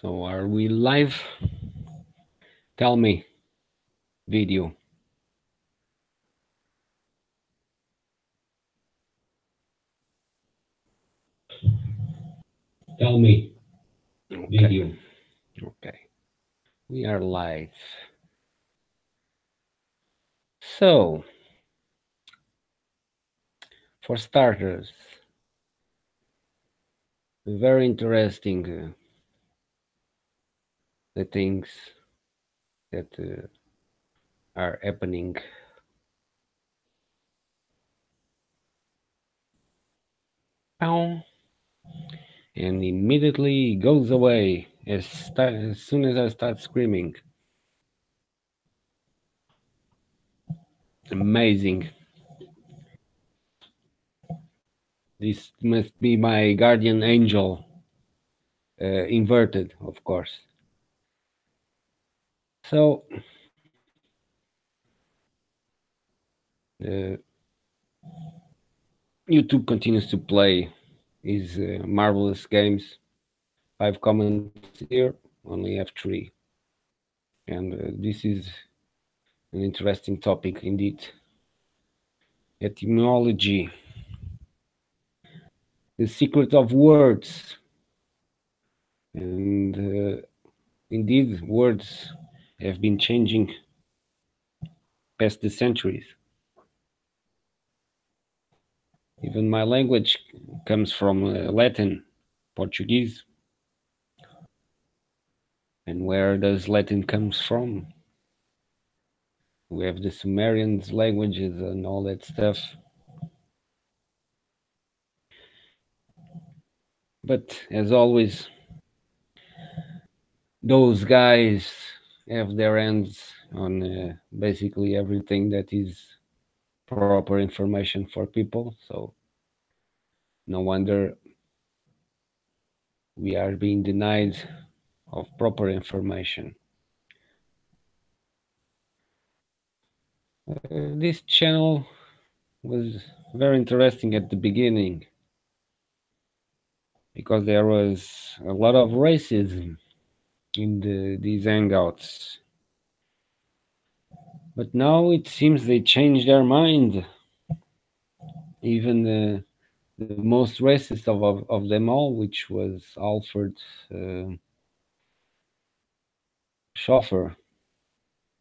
So are we live? Tell me, video. Tell me, Okay. video. Okay. We are live. So, for starters, very interesting the things that are happening. Pow, and immediately goes away as soon as I start screaming. Amazing. This must be my guardian angel, inverted, of course. So, uh, YouTube continues to play his marvelous games. 5 comments here, only have 3. And this is an interesting topic indeed. Etymology, the secret of words. And indeed, words have been changing past the centuries. Even my language comes from Latin, Portuguese. And where does Latin comes from? We have the Sumerians languages and all that stuff. But as always, those guys have their hands on basically everything that is proper information for people. So no wonder we are being denied of proper information. This channel was very interesting at the beginning because there was a lot of racism in these hangouts. But now it seems they changed their mind. Even the most racist of them all, which was Alfred Schoffer,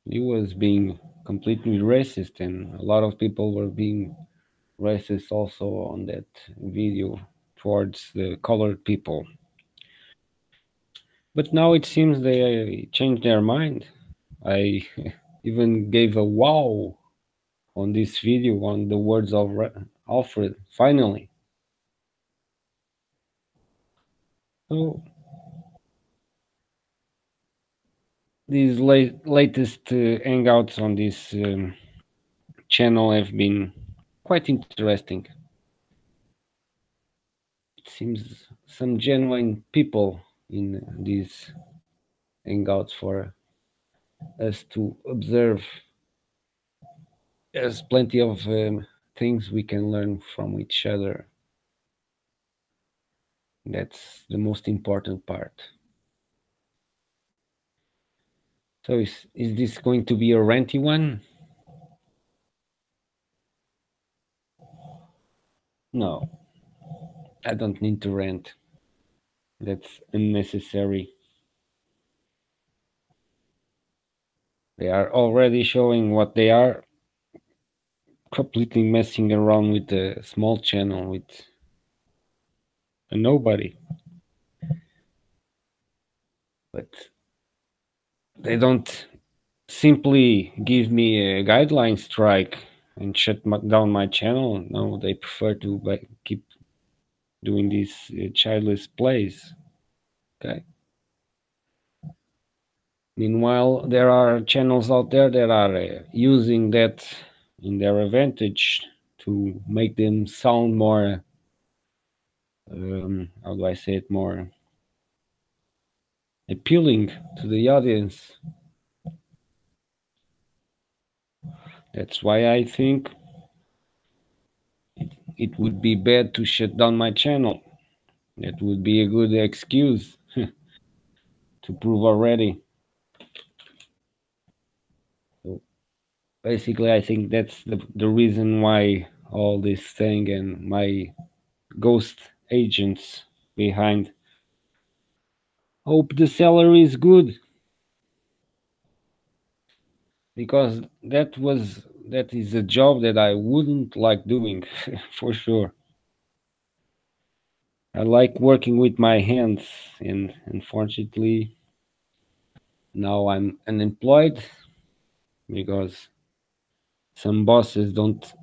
he was being completely racist, and a lot of people were being racist also on that video towards the colored people. But now it seems they changed their mind. I even gave a wow on this video on the words of Alfred, finally. So these latest hangouts on this channel have been quite interesting. It seems some genuine people in these hangouts for us to observe. There's plenty of things we can learn from each other. That's the most important part. So is this going to be a ranty one? No, I don't need to rant. That's unnecessary. They are already showing what they are, completely messing around with a small channel with a nobody. But they don't simply give me a guideline strike and shut down my channel. No, they prefer to keep doing these childless plays. Okay. Meanwhile, there are channels out there that are using that in their advantage to make them sound more, how do I say it, more appealing to the audience. That's why I think it would be bad to shut down my channel. That would be a good excuse. to prove already. So basically, I think that's the reason why all this thing and my ghost agents behind. Hope the salary is good because that is a job that I wouldn't like doing for sure. I like working with my hands, and unfortunately now I'm unemployed because some bosses don't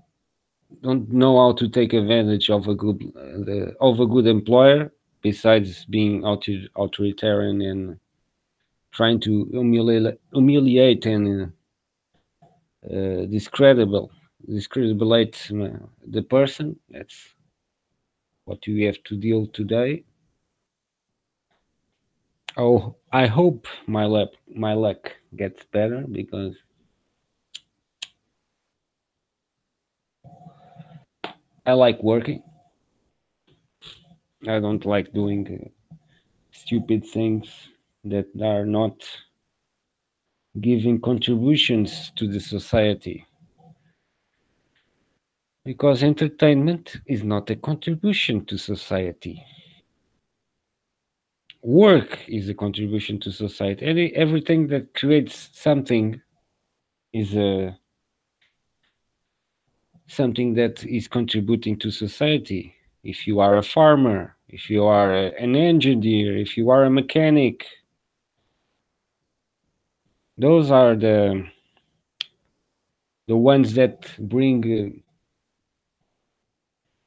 know how to take advantage of a good employer. Besides being authoritarian and trying to humiliate and discredibulate the person. That's what you have to deal today. Oh, I hope my luck gets better because I like working. I don't like doing stupid things that are not giving contributions to the society. Because entertainment is not a contribution to society. Work is a contribution to society. Everything that creates something is something that is contributing to society. If you are a farmer, if you are an engineer, if you are a mechanic, those are the ones that bring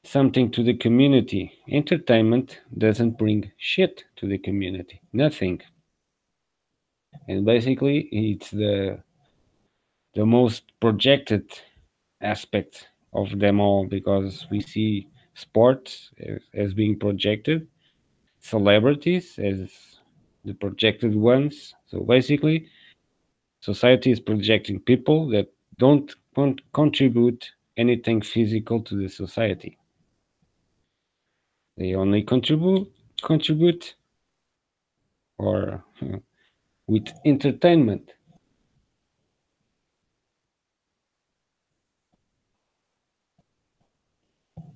something to the community. Entertainment doesn't bring shit to the community, nothing. And basically, it's the most projected aspect of them all because we see sports as being projected, celebrities as the projected ones. So basically, society is projecting people that don't contribute anything physical to the society. They only contribute or with entertainment.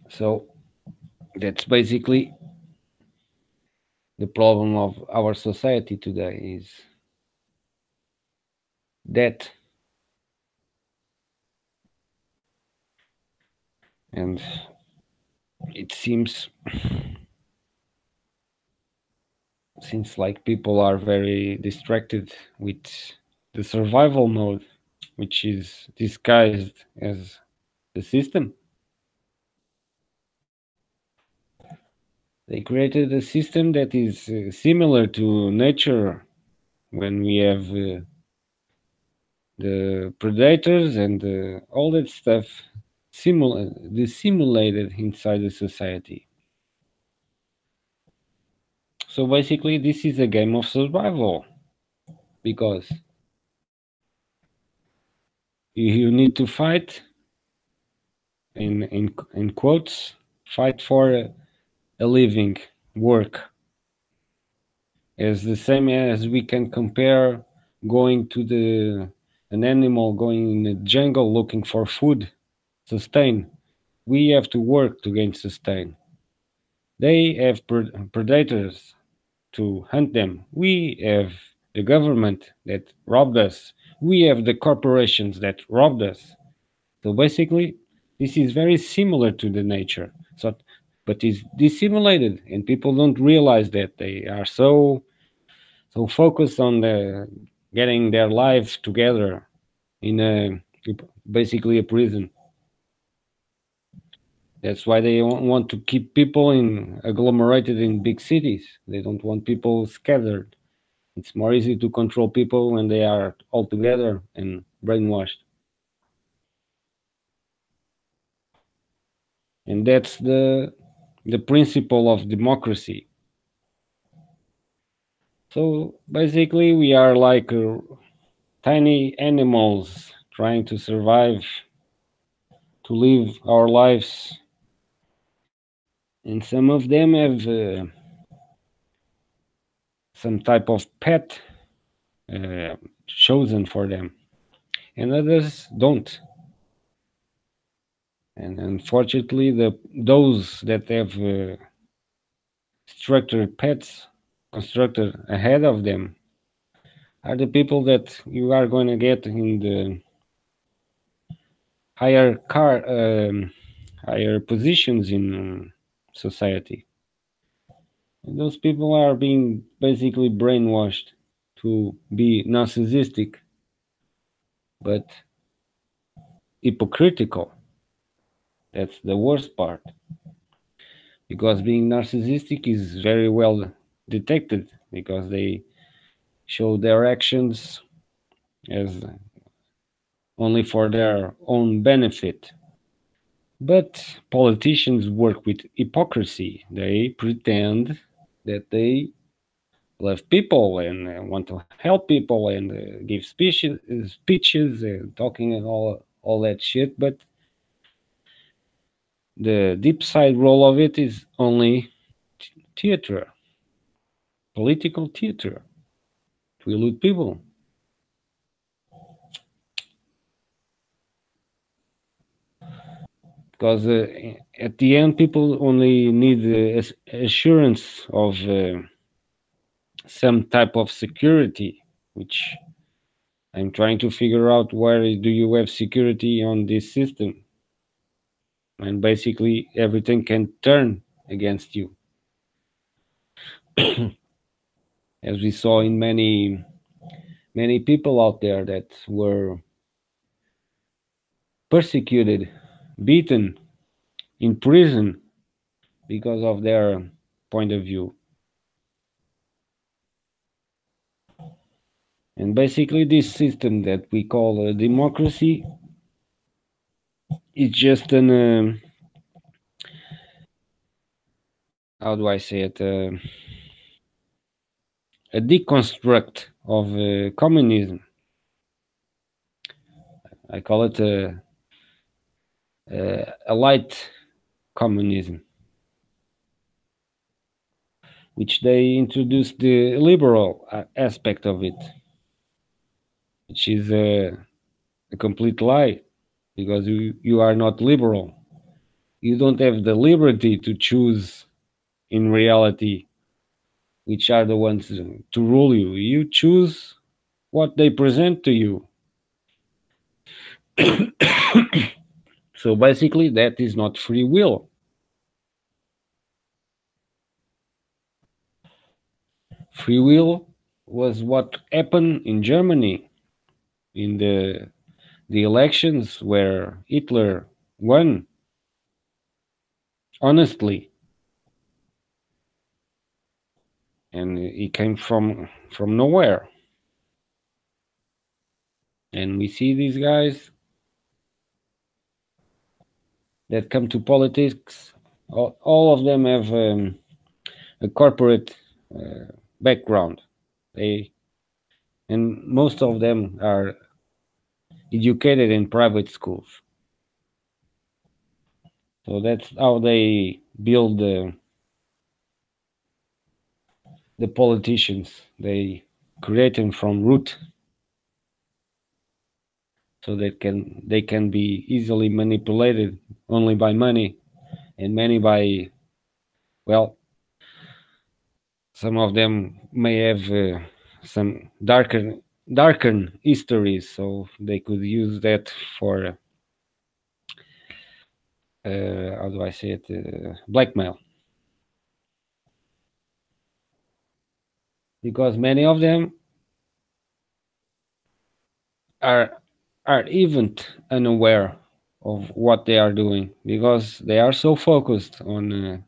So that's basically the problem of our society today is that. And it seems like people are very distracted with the survival mode, which is disguised as the system. They created a system that is similar to nature when we have the predators and all that stuff simulated inside the society. So basically, this is a game of survival because you need to fight in quotes, fight for a living, work, as the same as we can compare going to the an animal going in the jungle looking for food, sustain. We have to work to gain sustain. They have predators to hunt them. We have the government that robbed us. We have the corporations that robbed us. So basically, this is very similar to the nature. So, but it's dissimulated, and people don't realize that they are so focused on getting their lives together in basically a prison. That's why they want to keep people in agglomerated in big cities. They don't want people scattered. It's more easy to control people when they are all together and brainwashed. And that's the principle of democracy. So basically, we are like tiny animals trying to survive, to live our lives, and some of them have some type of pet uh, chosen for them, and others don't. And unfortunately, those that have structured pets constructed ahead of them are the people that you are going to get in the higher higher positions in society. And those people are being basically brainwashed to be narcissistic, but hypocritical. That's the worst part, because being narcissistic is very well detected because they show their actions as only for their own benefit. But politicians work with hypocrisy. They pretend that they love people and want to help people and give speeches and talking and all that shit. But the deep side role of it is only theater, political theater, to elude people. Because at the end, people only need assurance of some type of security, which I'm trying to figure out where do you have security on this system, and basically everything can turn against you, as we saw in many people out there that were persecuted, beaten, in prison because of their point of view. And basically, this system that we call a democracy is just an how do I say it? A deconstruct of communism. I call it a light communism, which they introduced the liberal aspect of it, which is a complete lie because you are not liberal. You don't have the liberty to choose in reality which are the ones to rule you. You choose what they present to you. So basically, that is not free will. Free will was what happened in Germany in the elections where Hitler won honestly, and he came from nowhere. And we see these guys that come to politics. All of them have a corporate background. They and most of them are educated in private schools. So that's how they build the politicians. They create them from root, so they can be easily manipulated only by money, and many by, well, some of them may have some darken histories, so they could use that for how do I say it, blackmail, because many of them are even unaware of what they are doing because they are so focused on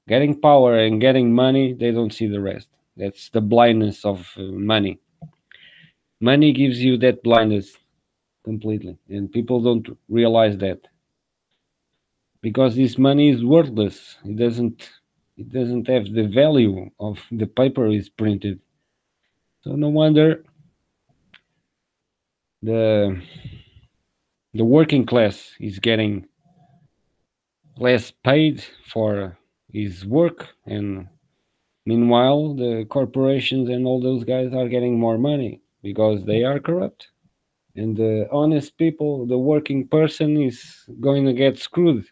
getting power and getting money, they don't see the rest. That's the blindness of money. Money gives you that blindness completely, and people don't realize that because this money is worthless. It doesn't have the value of the paper is printed. So no wonder the the working class is getting less paid for his work, and Meanwhile, the corporations and all those guys are getting more money because they are corrupt. And the honest people, the working person, is going to get screwed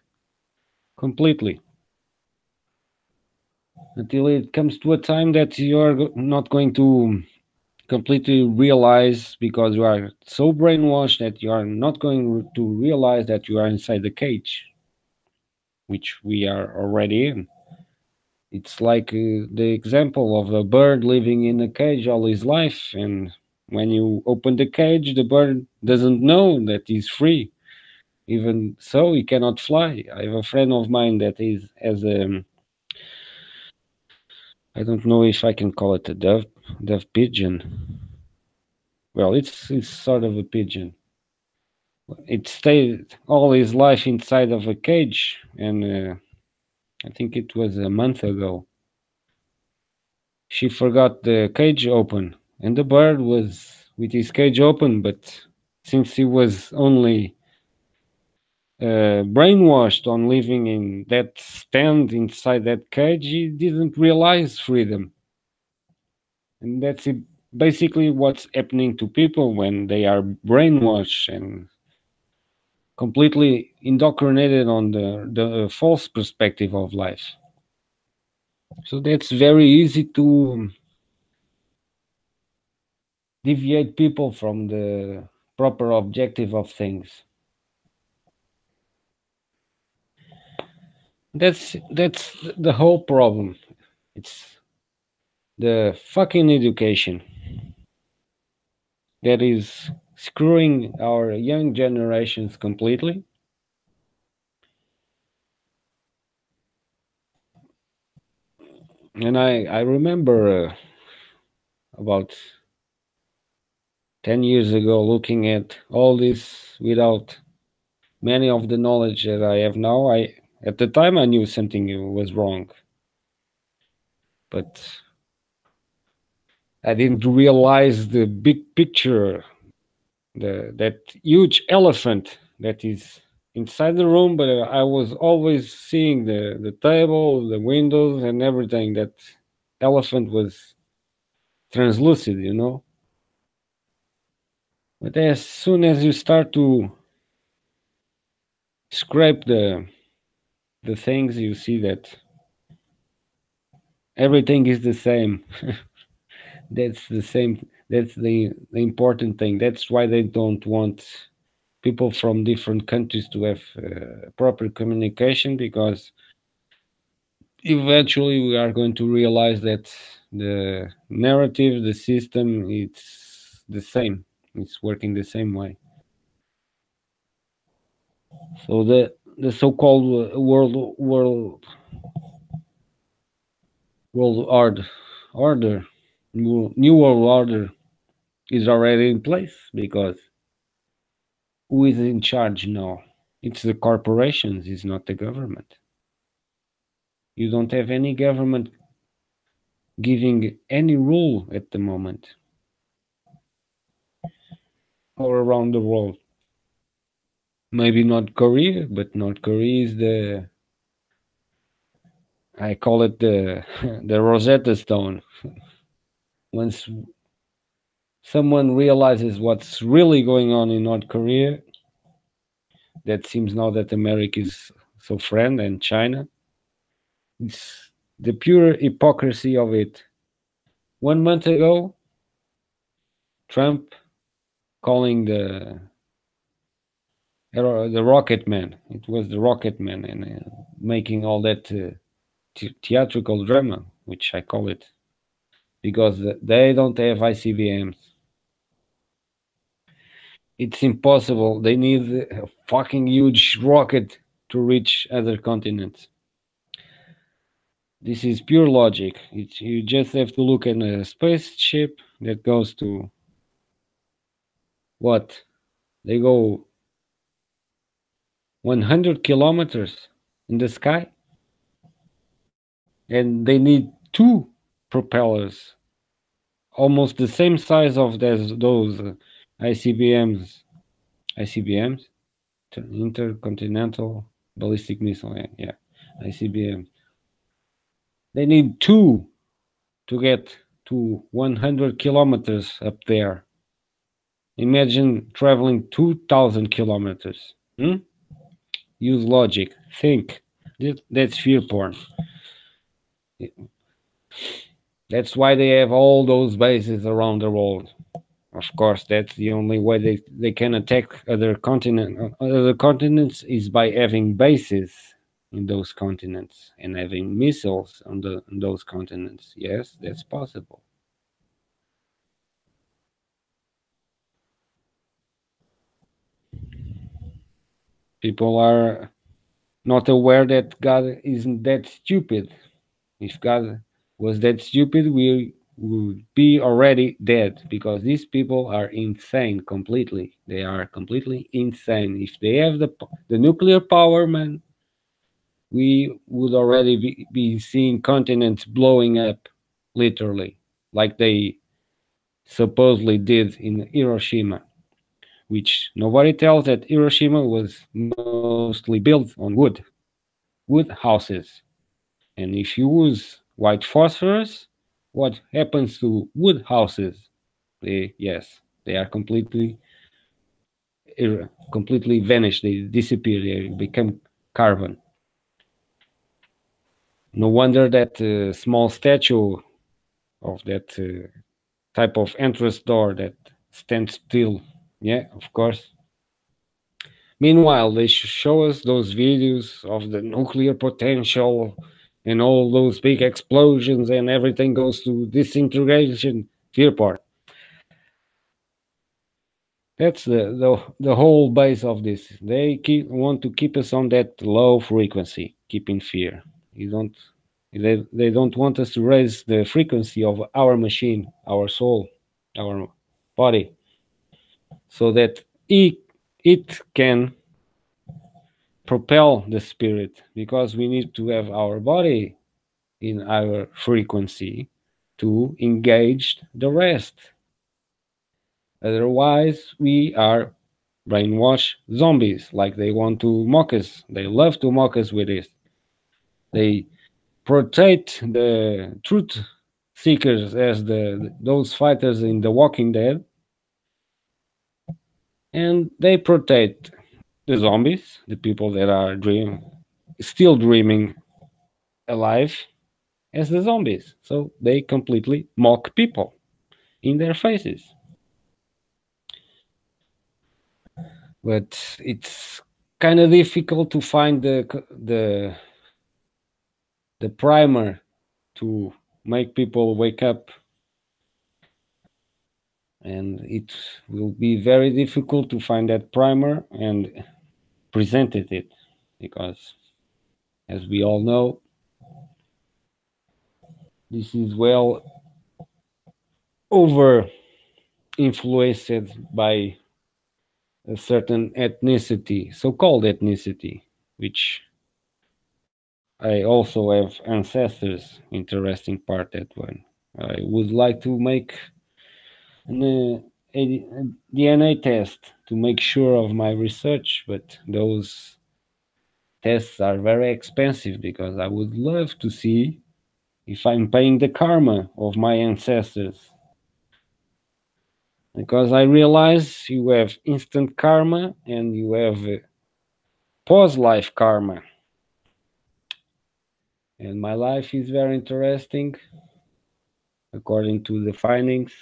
completely until it comes to a time that you are not going to completely realize, because you are so brainwashed that you are not going to realize that you are inside the cage, which we are already in. It's like the example of a bird living in a cage all his life, and when you open the cage, the bird doesn't know that he's free. Even so, he cannot fly. I have a friend of mine that is as a, I don't know if I can call it a dove pigeon. Well, it's sort of a pigeon. It stayed all his life inside of a cage, and I think it was a month ago. She forgot the cage open, and the bird was with his cage open, but since he was only brainwashed on living in that stand inside that cage, he didn't realize freedom. And that's it, basically what's happening to people when they are brainwashed and completely indoctrinated on the false perspective of life. So that's very easy to deviate people from the proper objective of things. That's the whole problem. It's the fucking education that is screwing our young generations completely. And I remember about 10 years ago looking at all this without many of the knowledge that I have now. I At the time I knew something was wrong, but I didn't realize the big picture, that huge elephant that is inside the room. But I was always seeing the table, the windows, and everything. That elephant was translucent, you know. But as soon as you start to scrape the things, you see that everything is the same. That's the same. That's the important thing. That's why they don't want people from different countries to have proper communication, because eventually we are going to realize that the narrative, the system, it's the same. It's working the same way. So the so-called world order, new world order is already in place, because who is in charge now? It's the corporations. It's not the government. You don't have any government giving any rule at the moment or around the world. Maybe North Korea, but North Korea is the, I call it the the Rosetta Stone. Once someone realizes what's really going on in North Korea, that seems now that America is so friend and China, it's the pure hypocrisy of it. 1 month ago, Trump calling the Rocket Man. It was the Rocket Man, and making all that theatrical drama, which I call it, because they don't have ICBMs. It's impossible. They need a fucking huge rocket to reach other continents. This is pure logic. You just have to look at a spaceship that goes to what? They go 100 kilometers in the sky, and they need two propellers, almost the same size of those ICBMs. ICBMs, intercontinental ballistic missile. Yeah, ICBM. They need two. to get to 100 kilometers up there. Imagine traveling 2,000 kilometers. Hmm? Use logic. Think. That's fear porn. That's why they have all those bases around the world. Of course, that's the only way they can attack other continents is by having bases in those continents and having missiles on those continents. Yes, that's possible. People are not aware that God isn't that stupid. If God was that stupid, we would be already dead because these people are insane completely. They are completely insane. If they have the nuclear power, man, we would already be seeing continents blowing up, literally, like they supposedly did in Hiroshima, which nobody tells that Hiroshima was mostly built on wood houses. And if you use white phosphorus, what happens to wood houses? Yes, they are completely vanish. They disappear. They become carbon. No wonder that small statue of that type of entrance door that stands still. Yeah, of course. Meanwhile, they show us those videos of the nuclear potential and all those big explosions and everything goes to disintegration fear part. That's the whole base of this. Want to keep us on that low frequency, keeping fear. You don't they don't want us to raise the frequency of our machine, our soul, our body, so that it can propel the spirit because we need to have our body in our frequency to engage the rest. Otherwise, we are brainwashed zombies. Like they want to mock us. They love to mock us with it. They portray the truth seekers as those fighters in The Walking Dead, and they protect the zombies, the people that are still dreaming alive, as the zombies. So they completely mock people in their faces. But it's kind of difficult to find the primer to make people wake up, and it will be very difficult to find that primer and present it because, as we all know, this is well over influenced by a certain ethnicity, so-called ethnicity, which I also have ancestors. Interesting part that one. I would like to make a DNA test to make sure of my research, but those tests are very expensive because I would love to see if I'm paying the karma of my ancestors. Because I realize you have instant karma and you have pause life karma. And my life is very interesting. According to the findings,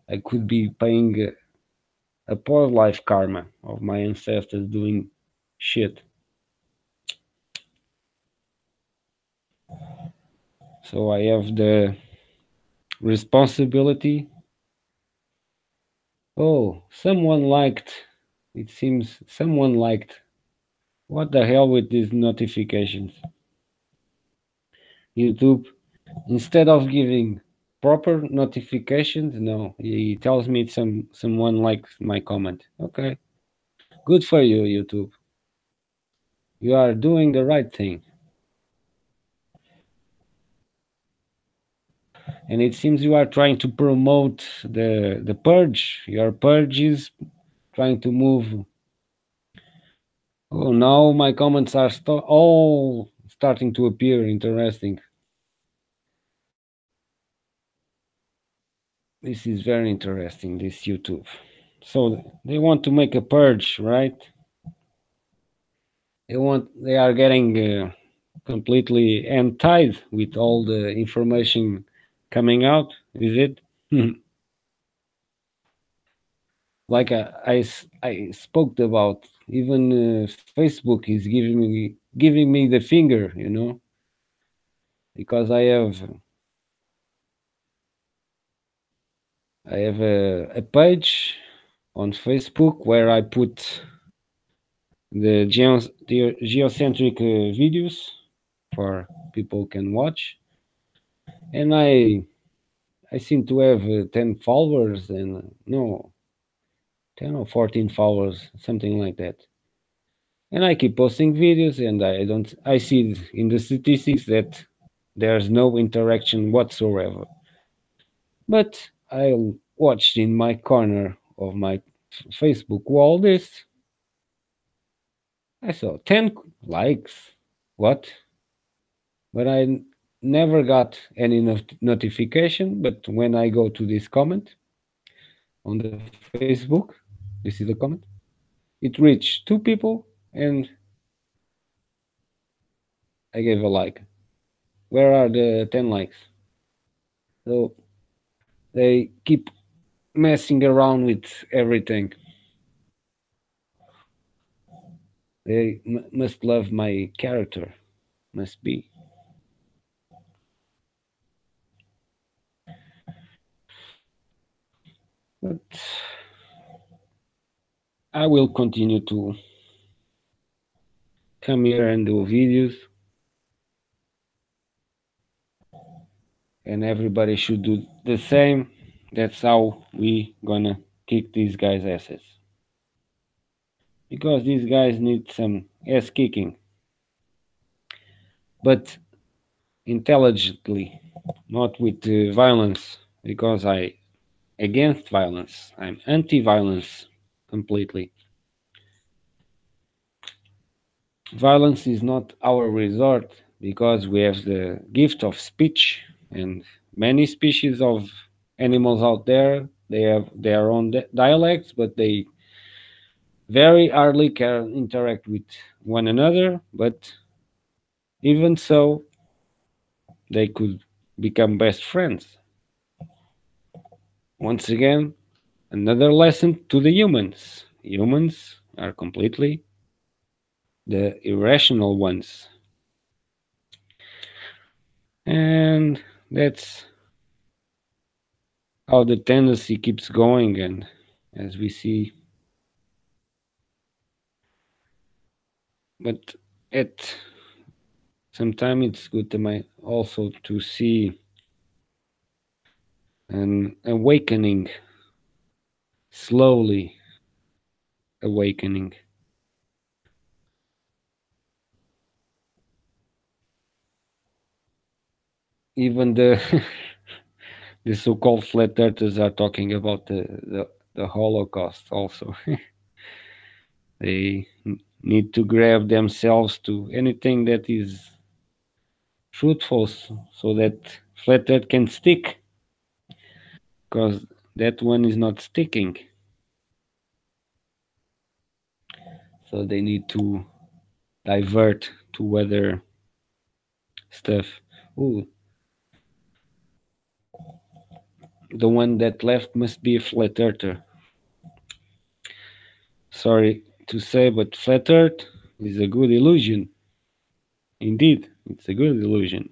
I could be paying a pause life karma of my ancestors doing shit. So I have the responsibility. Oh, someone liked. It seems someone liked. What the hell with these notifications? YouTube, instead of giving proper notifications, no, he tells me someone likes my comment. Okay, good for you, YouTube. You are doing the right thing. And it seems you are trying to promote the purge. Your purge is trying to move. Oh, now my comments are all starting to appear interesting. This is very interesting, this YouTube. So they want to make a purge, right? They are getting completely untied with all the information coming out, is it? Like I spoke about, even Facebook is giving me the finger, because I have a page on Facebook where I put the geocentric videos for people can watch, and I seem to have 10 followers and no 10 or 14 followers, something like that. And I keep posting videos, and I see in the statistics that there's no interaction whatsoever. But I watched in my corner of my Facebook wall this. I saw 10 likes. What? But never got any notification. But when I go to this comment on the Facebook, this is the comment, it reached two people and I gave a like. Where are the 10 likes? So they keep messing around with everything. They must love my character. Must be. But I will continue to come here and do videos, and everybody should do the same. That's how we gonna kick these guys' asses. Because these guys need some ass kicking, but intelligently, not with violence. Because I against violence. I'm anti-violence completely. Violence is not our resort because we have the gift of speech, and many species of animals out there, they have their own dialects, but they very hardly can interact with one another. But even so, they could become best friends. Once again, another lesson to the humans. Humans are completely the irrational ones. And that's how the tendency keeps going. And as we see, but at sometimes it's good to also to see an awakening, slowly awakening. Even the the so-called flat earthers are talking about the Holocaust also. They need to grab themselves to anything that is truthful so that flat earth can stick, because that one is not sticking. So they need to divert to other stuff. Ooh, the one that left must be a flat earther. Sorry to say, but flat earth is a good illusion. Indeed, it's a good illusion.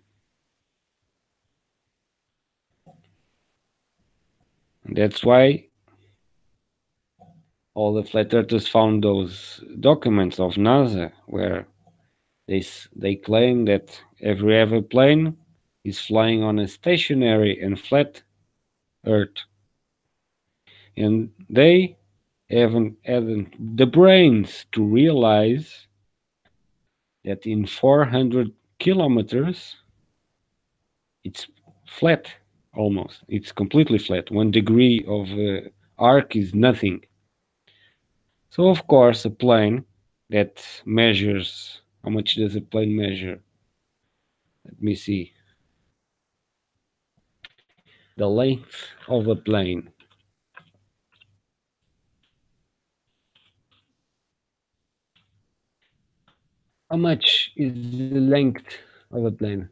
That's why all the flat earthers found those documents of NASA where they claim that every airplane is flying on a stationary and flat Earth, and they haven't had the brains to realize that in 400 kilometers it's flat, almost. It's completely flat. 1 degree of arc is nothing. So of course a plane that measures, how much does a plane measure? Let me see. The length of a plane. How much is the length of a plane?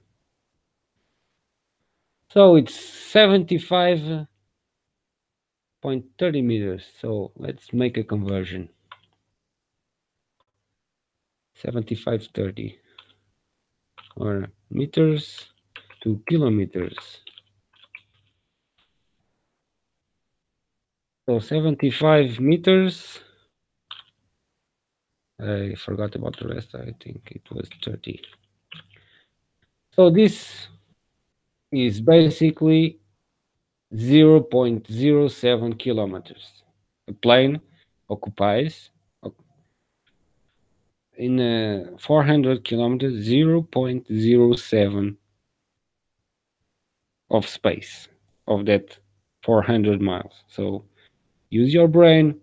So it's 75.30 meters. So let's make a conversion. 7530 or meters to kilometers. So 75 meters. I forgot about the rest. I think it was 30. So this is basically 0.07 kilometers. A plane occupies in 400 kilometers 0.07 of space of that 400 miles. So use your brain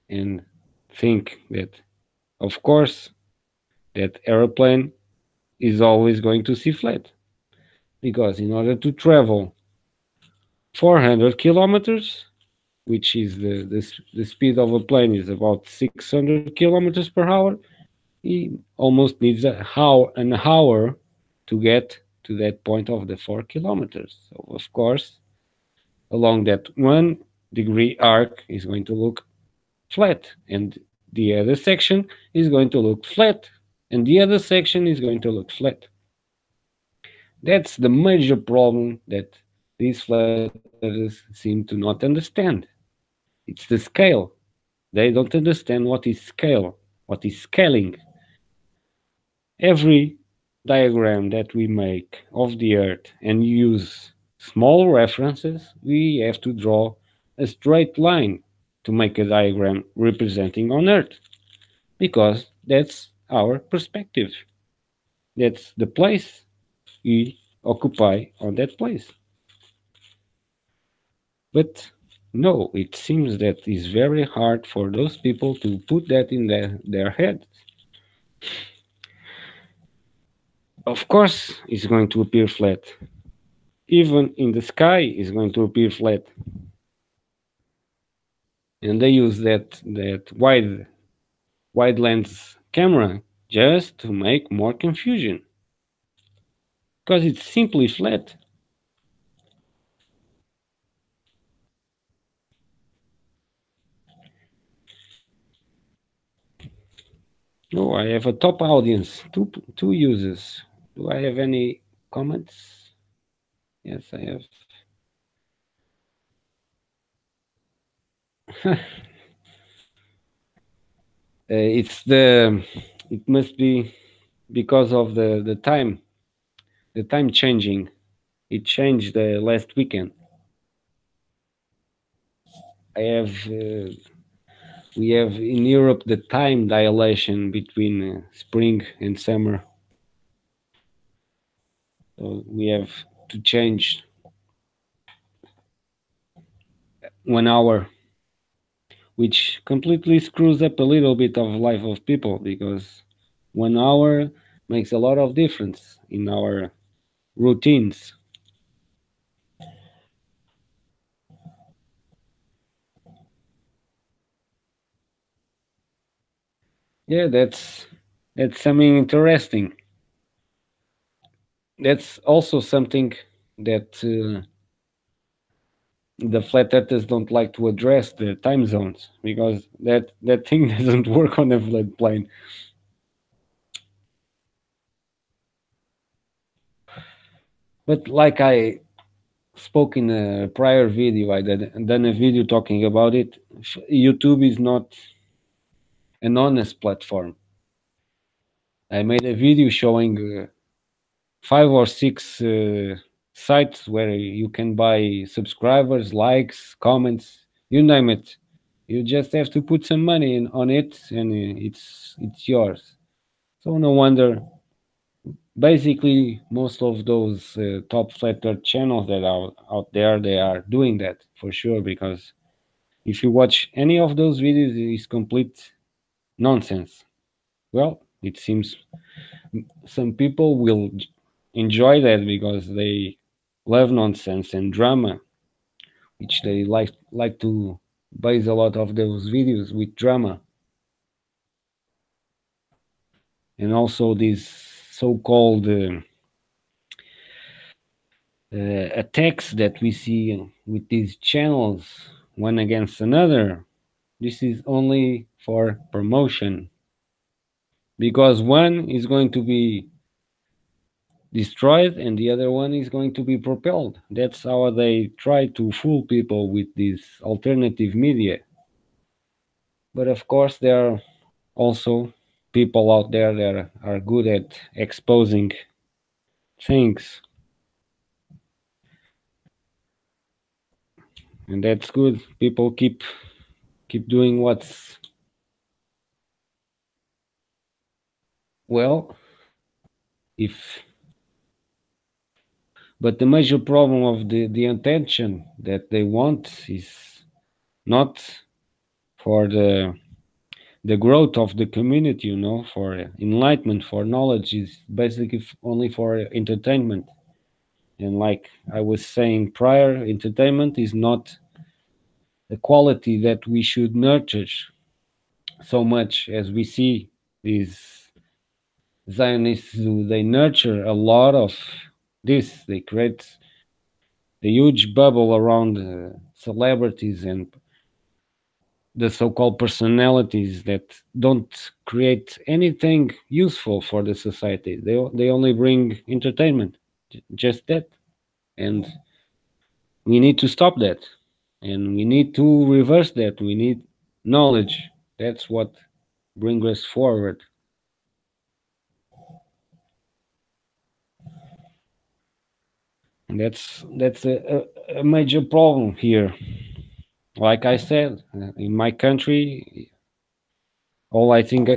and think that, of course, that aeroplane is always going to see flat, because in order to travel 400 kilometers, which is the speed of a plane is about 600 kilometers per hour, he almost needs an hour to get to that point of the 4 kilometers. So of course, along that 1 degree arc is going to look flat, and the other section is going to look flat, and the other section is going to look flat. That's the major problem that these flat earthers seem to not understand. It's the scale. They don't understand what is scale, what is scaling. Every diagram that we make of the Earth and use small references, we have to draw a straight line to make a diagram representing on Earth, because that's our perspective. That's the place we occupy on that place. But no, it seems that it's very hard for those people to put that in their head. Of course, it's going to appear flat. Even in the sky, it's going to appear flat. And they use that wide lens camera just to make more confusion, because it's simply flat. No, I have a top audience, two users. Do I have any comments? Yes, I have. It's the it must be because of the time changing. It changed the last weekend. I have we have in Europe the time dilation between spring and summer. So we have to change 1 hour, which completely screws up a little bit of life of people, because 1 hour makes a lot of difference in our routines. Yeah, that's something interesting. That's also something that the flat earthers don't like to address, the time zones, because that thing doesn't work on a flat plane. But like I spoke in a prior video, I done a video talking about it. YouTube is not an honest platform. I made a video showing 5 or 6 sites where you can buy subscribers, likes, comments, you name it. You just have to put some money on it, and it's yours. So no wonder. Basically, most of those top flat earth channels that are out there, they are doing that for sure. Because if you watch any of those videos, it's complete nonsense. Well, it seems some people will enjoy that because they love nonsense and drama, which they like to base a lot of those videos with drama, and also these so-called attacks that we see with these channels one against another. This is only for promotion, because one is going to be destroyed and the other one is going to be propelled. That's how they try to fool people with this alternative media. But of course, there are also people out there that are good at exposing things, and that's good. People keep doing what's well. If But the major problem of the attention that they want is not for the growth of the community, for enlightenment, for knowledge, is basically only for entertainment. And like I was saying prior, entertainment is not a quality that we should nurture so much as we see these Zionists do. They nurture a lot of this. They create a huge bubble around celebrities and the so-called personalities that don't create anything useful for the society. They only bring entertainment, just that. And we need to stop that, and we need to reverse that. We need knowledge. That's what brings us forward, and that's a major problem here. Like I said, in my country, all I think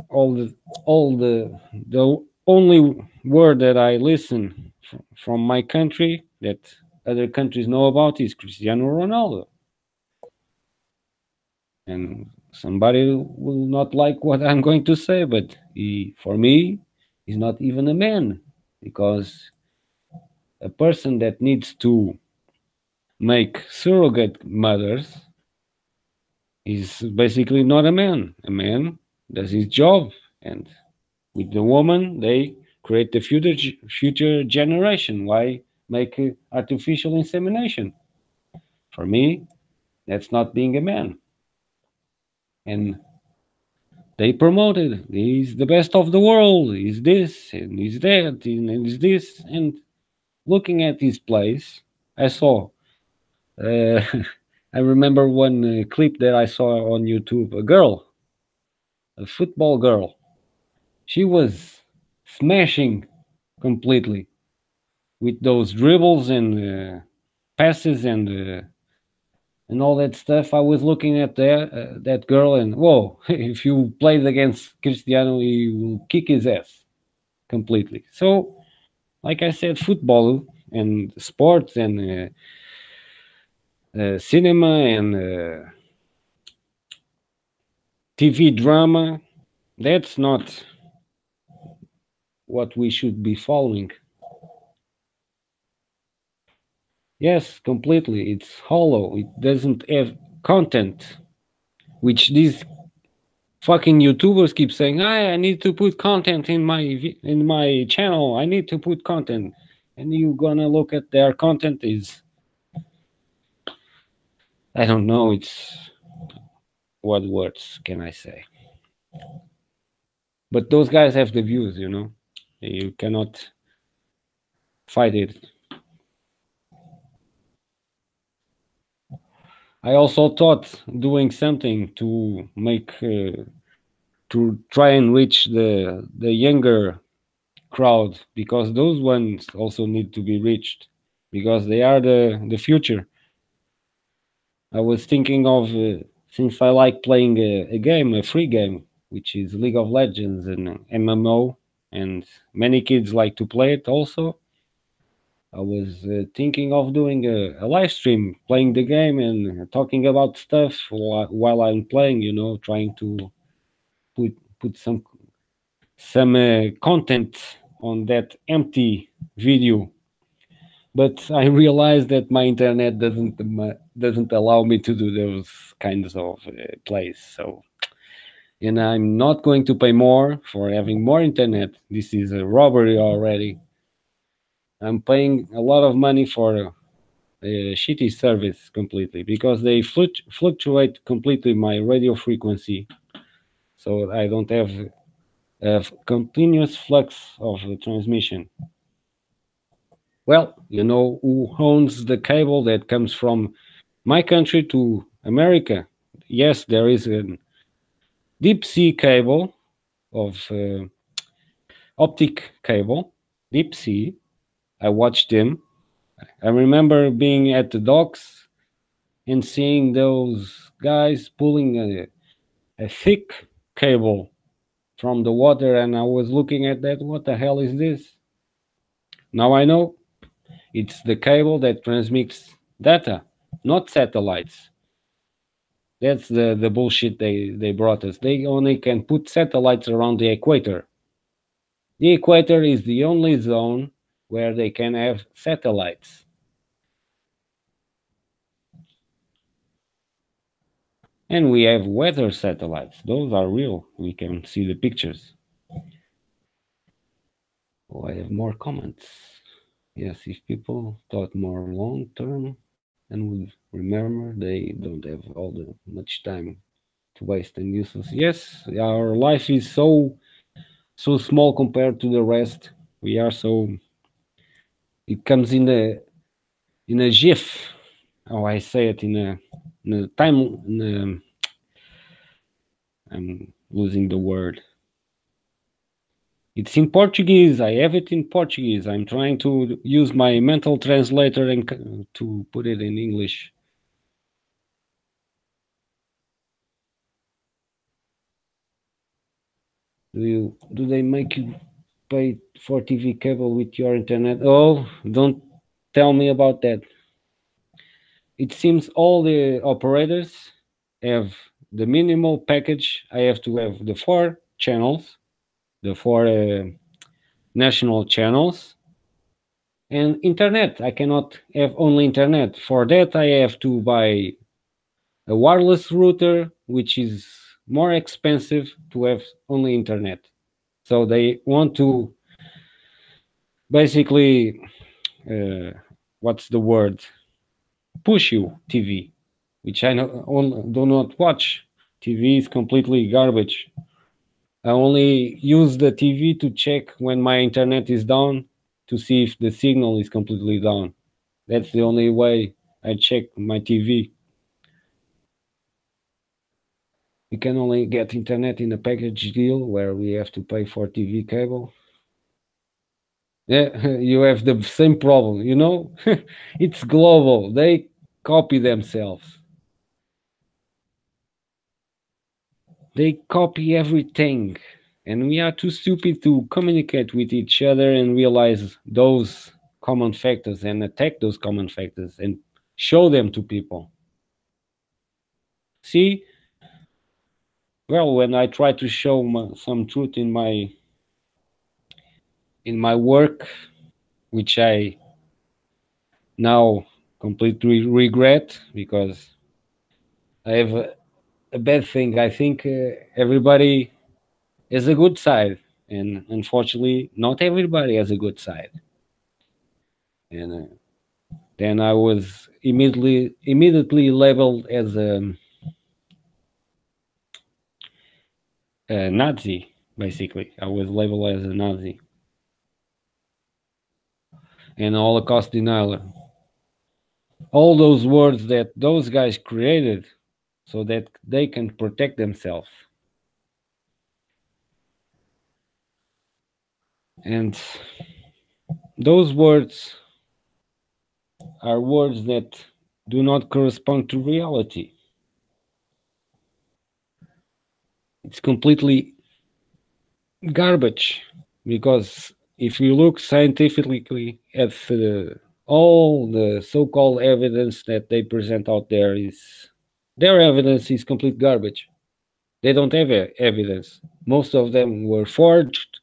all the only word that I listen from my country that other countries know about is Cristiano Ronaldo. And somebody will not like what I'm going to say, but for me, he's not even a man, because a person that needs to make surrogate mothers is basically not a man. A man does his job, and with the woman, they create the future generation. Why make artificial insemination? For me, that's not being a man. And they promoted he's the best of the world, he's this and he's that and he's this. And looking at his plays, I saw. Uh, I remember one clip that I saw on YouTube. A girl, a football girl, she was smashing completely with those dribbles and passes and all that stuff. I was looking at that girl, and whoa! If you played against Cristiano, he will kick his ass completely. So, like I said, football and sports and cinema and TV drama, that's not what we should be following. Yes, completely. It's hollow. It doesn't have content, which these fucking YouTubers keep saying, I need to put content in my channel. I need to put content." And you gonna look at their content is, I don't know, it's, what words can I say? But those guys have the views, You cannot fight it. I also thought doing something to make to try and reach the younger crowd, because those ones also need to be reached, because they are the future. I was thinking of since I like playing a game, a free game, which is League of Legends and MMO, and many kids like to play it also. I was thinking of doing a live stream, playing the game and talking about stuff while I'm playing. Trying to put some content on that empty video But I realized that my internet doesn't allow me to do those kinds of plays. So, and I'm not going to pay more for having more internet. This is a robbery already. I'm paying a lot of money for a shitty service completely because they fluctuate completely my radio frequency, so I don't have a continuous flux of the transmission. Well, you know who owns the cable that comes from my country to America? Yes, there is a deep sea cable of optic cable, deep sea. I watched them. I remember being at the docks and seeing those guys pulling a thick cable from the water, and I was looking at that. What the hell is this? Now I know it's the cable that transmits data, not satellites. That's the bullshit they brought us. They only can put satellites around the equator. The equator is the only zone where they can have satellites. And we have weather satellites. Those are real. We can see the pictures. Oh, I have more comments. Yes, if people thought more long term and would remember, they don't have all the much time to waste and useless. Yes, our life is so small compared to the rest. We are so, it comes in a GIF. How I say it in a time. I'm losing the word. It's in Portuguese. I have it in Portuguese. I'm trying to use my mental translator and to put it in English. Do they make you pay for TV cable with your internet? Oh, don't tell me about that. It seems all the operators have the minimal package. I have to have the four channels, the four national channels, and internet. I cannot have only internet. For that, I have to buy a wireless router, which is more expensive to have only internet. So they want to basically, uh, what's the word? Push you TV, which do not watch. TV is completely garbage. I only use the TV to check when my internet is down to see if the signal is completely down. That's the only way I check my TV. We can only get internet in a package deal where we have to pay for TV cable. Yeah, you have the same problem, you know? It's global. They copy themselves. They copy everything. And we are too stupid to communicate with each other and realize those common factors and attack those common factors and show them to people. See, well, when I try to show some truth in my work, which I now completely regret because I have a bad thing. I think everybody has a good side, and unfortunately, not everybody has a good side. And then I was immediately labeled as a Nazi. Basically, I was labeled as a Nazi and Holocaust denier. All those words that those guys created so that they can protect themselves. And those words are words that do not correspond to reality. It's completely garbage because if you look scientifically at all the so-called evidence that they present out there, is their evidence is complete garbage. They don't have evidence. Most of them were forged,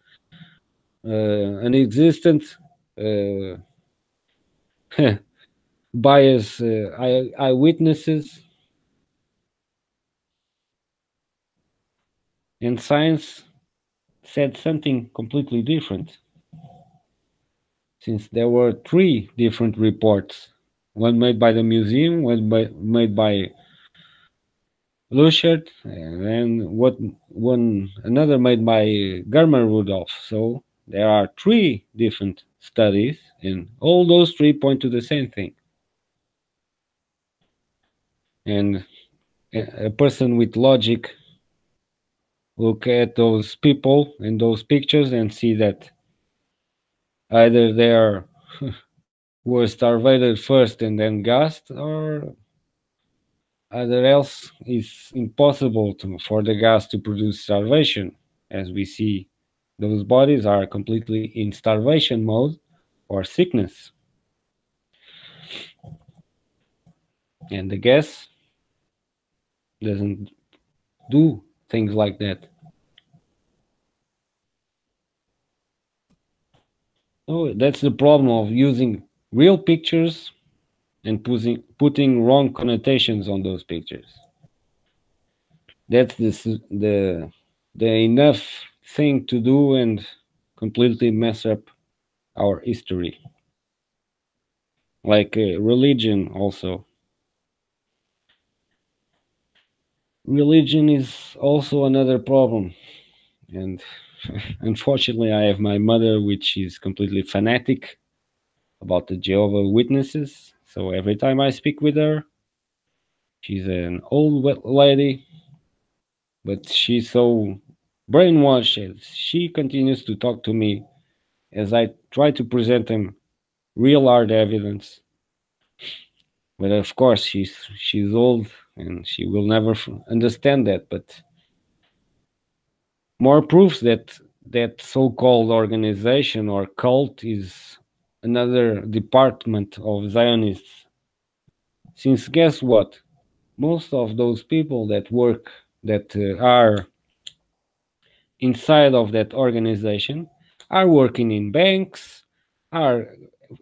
inexistent, uh, bias eyewitnesses, and science said something completely different, since there were three different reports, one made by the museum, made by Luchert, and then one another made by German Rudolph. So there are three different studies, and all those three point to the same thing. And a person with logic look at those people and those pictures and see that either they are were starved first and then gassed, or either else it's impossible for the gas to produce starvation. As we see, those bodies are completely in starvation mode or sickness, and the gas doesn't do things like that. So that's the problem of using real pictures and putting wrong connotations on those pictures. That's the enough thing to do and completely mess up our history. Like religion also. Religion is also another problem, and unfortunately, I have my mother, which is completely fanatic about the Jehovah Witnesses. So every time I speak with her, she's an old lady, but she's so brainwashed. She continues to talk to me as I try to present them real hard evidence. But of course, she's old and she will never understand that. But more proofs that that so-called organization or cult is another department of Zionists. Since guess what? Most of those people that work that are inside of that organization are working in banks, are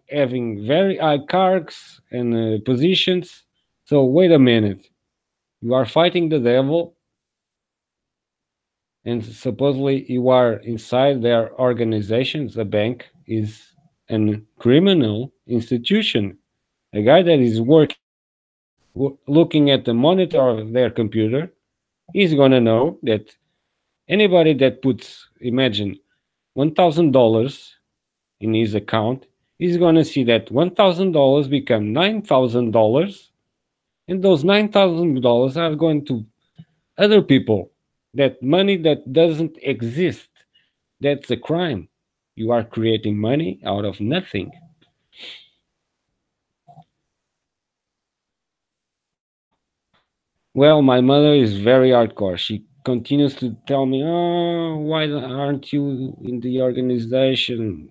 having very high cargs and positions. So wait a minute, you are fighting the devil, and supposedly you are inside their organizations. A bank is a criminal institution. A guy that is working, looking at the monitor of their computer, is gonna know that anybody that puts, imagine, $1,000 in his account, is gonna see that $1,000 become $9,000, and those $9,000 are going to other people. That money that doesn't exist. That's a crime. You are creating money out of nothing. Well, my mother is very hardcore. She continues to tell me, "Oh, why aren't you in the organization?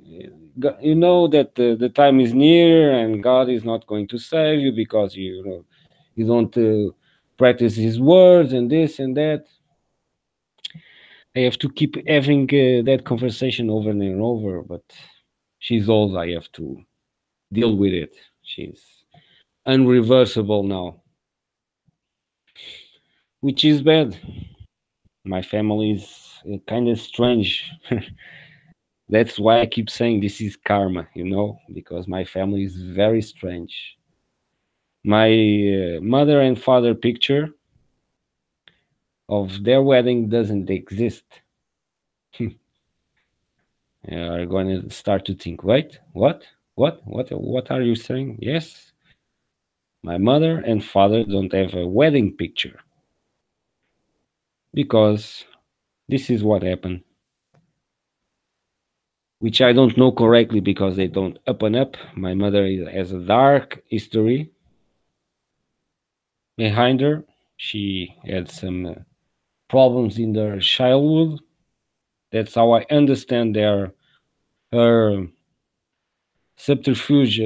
You know that the time is near, and God is not going to save you because you don't practice His words and this and that." I have to keep having that conversation over and over, but she's old. I have to deal with it. She's unreversible now, which is bad. My family is kind of strange. That's why I keep saying this is karma, because my family is very strange. My mother and father picture of their wedding doesn't exist. Are going to start to think, wait, what are you saying? Yes, my mother and father don't have a wedding picture because this is what happened, which I don't know correctly because they don't open up. My mother has a dark history behind her. She had some problems in their childhood. That's how I understand her subterfuge,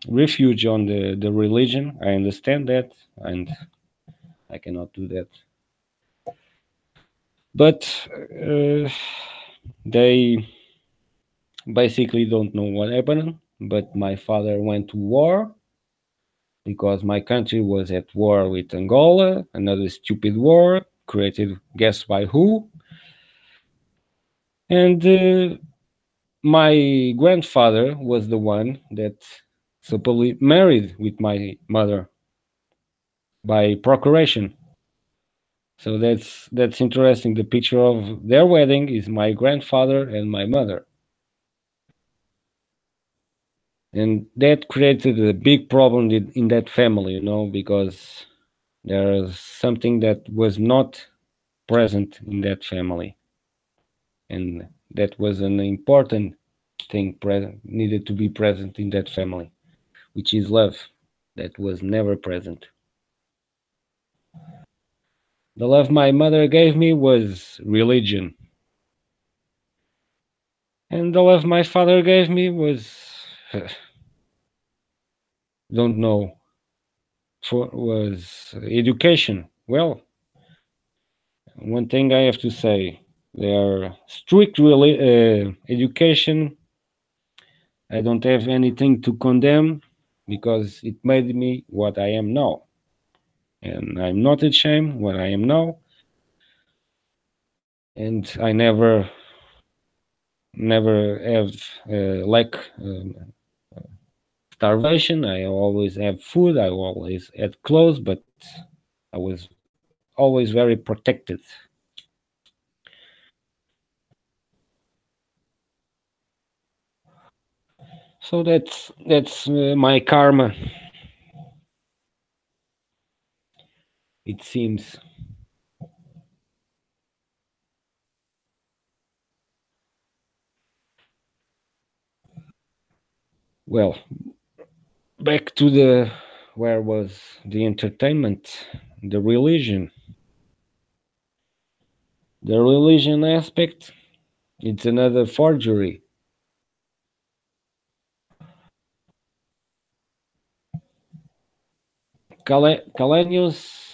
refuge on the religion. I understand that, and I cannot do that. But they basically don't know what happened. but my father went to war because my country was at war with Angola, another stupid war created, guess by who? And my grandfather was the one that supposedly married with my mother by procuration. So that's interesting. The picture of their wedding is my grandfather and my mother, and that created a big problem in that family, because there's something that was not present in that family, and that was an important thing present needed to be present in that family, which is love, that was never present. The love my mother gave me was religion, and the love my father gave me was don't know, was education. Well, one thing I have to say, their strict education, I don't have anything to condemn because it made me what I am now. And I'm not ashamed what I am now. And I never have lack starvation. I always have food. I always had clothes, but I was always very protected. So that's my karma. It seems. Well, back to the where was the entertainment, the religion, the religion aspect. It's another forgery. Calenius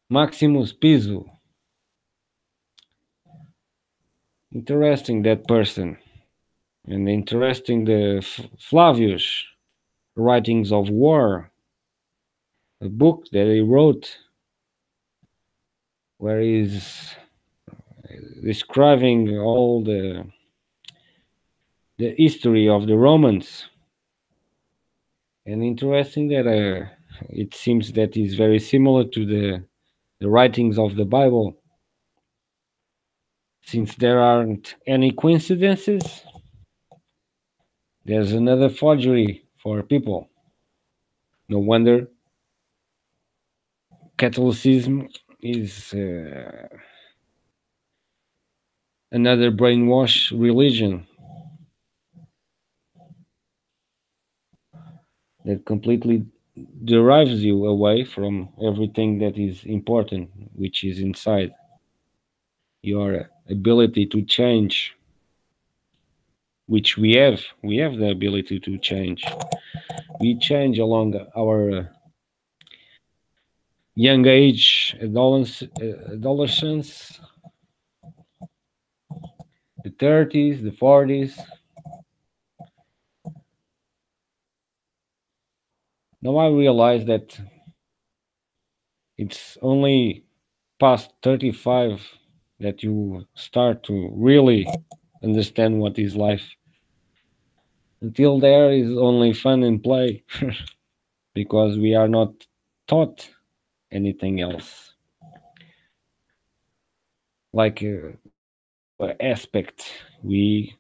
Maximus Piso. Interesting that person, and interesting the Flavius writings of war, a book that he wrote where he's describing all the history of the Romans. And interesting that it seems that is very similar to the writings of the Bible, since there aren't any coincidences. There's another forgery for people. No wonder Catholicism is another brainwash religion that completely derives you away from everything that is important, which is inside your ability to change, which we have. We have the ability to change. We change along our young age, adolescence, the 30s, the 40s. Now I realize that it's only past 35 that you start to really understand what is life. Until there is only fun and play because we are not taught anything else. Like aspect, we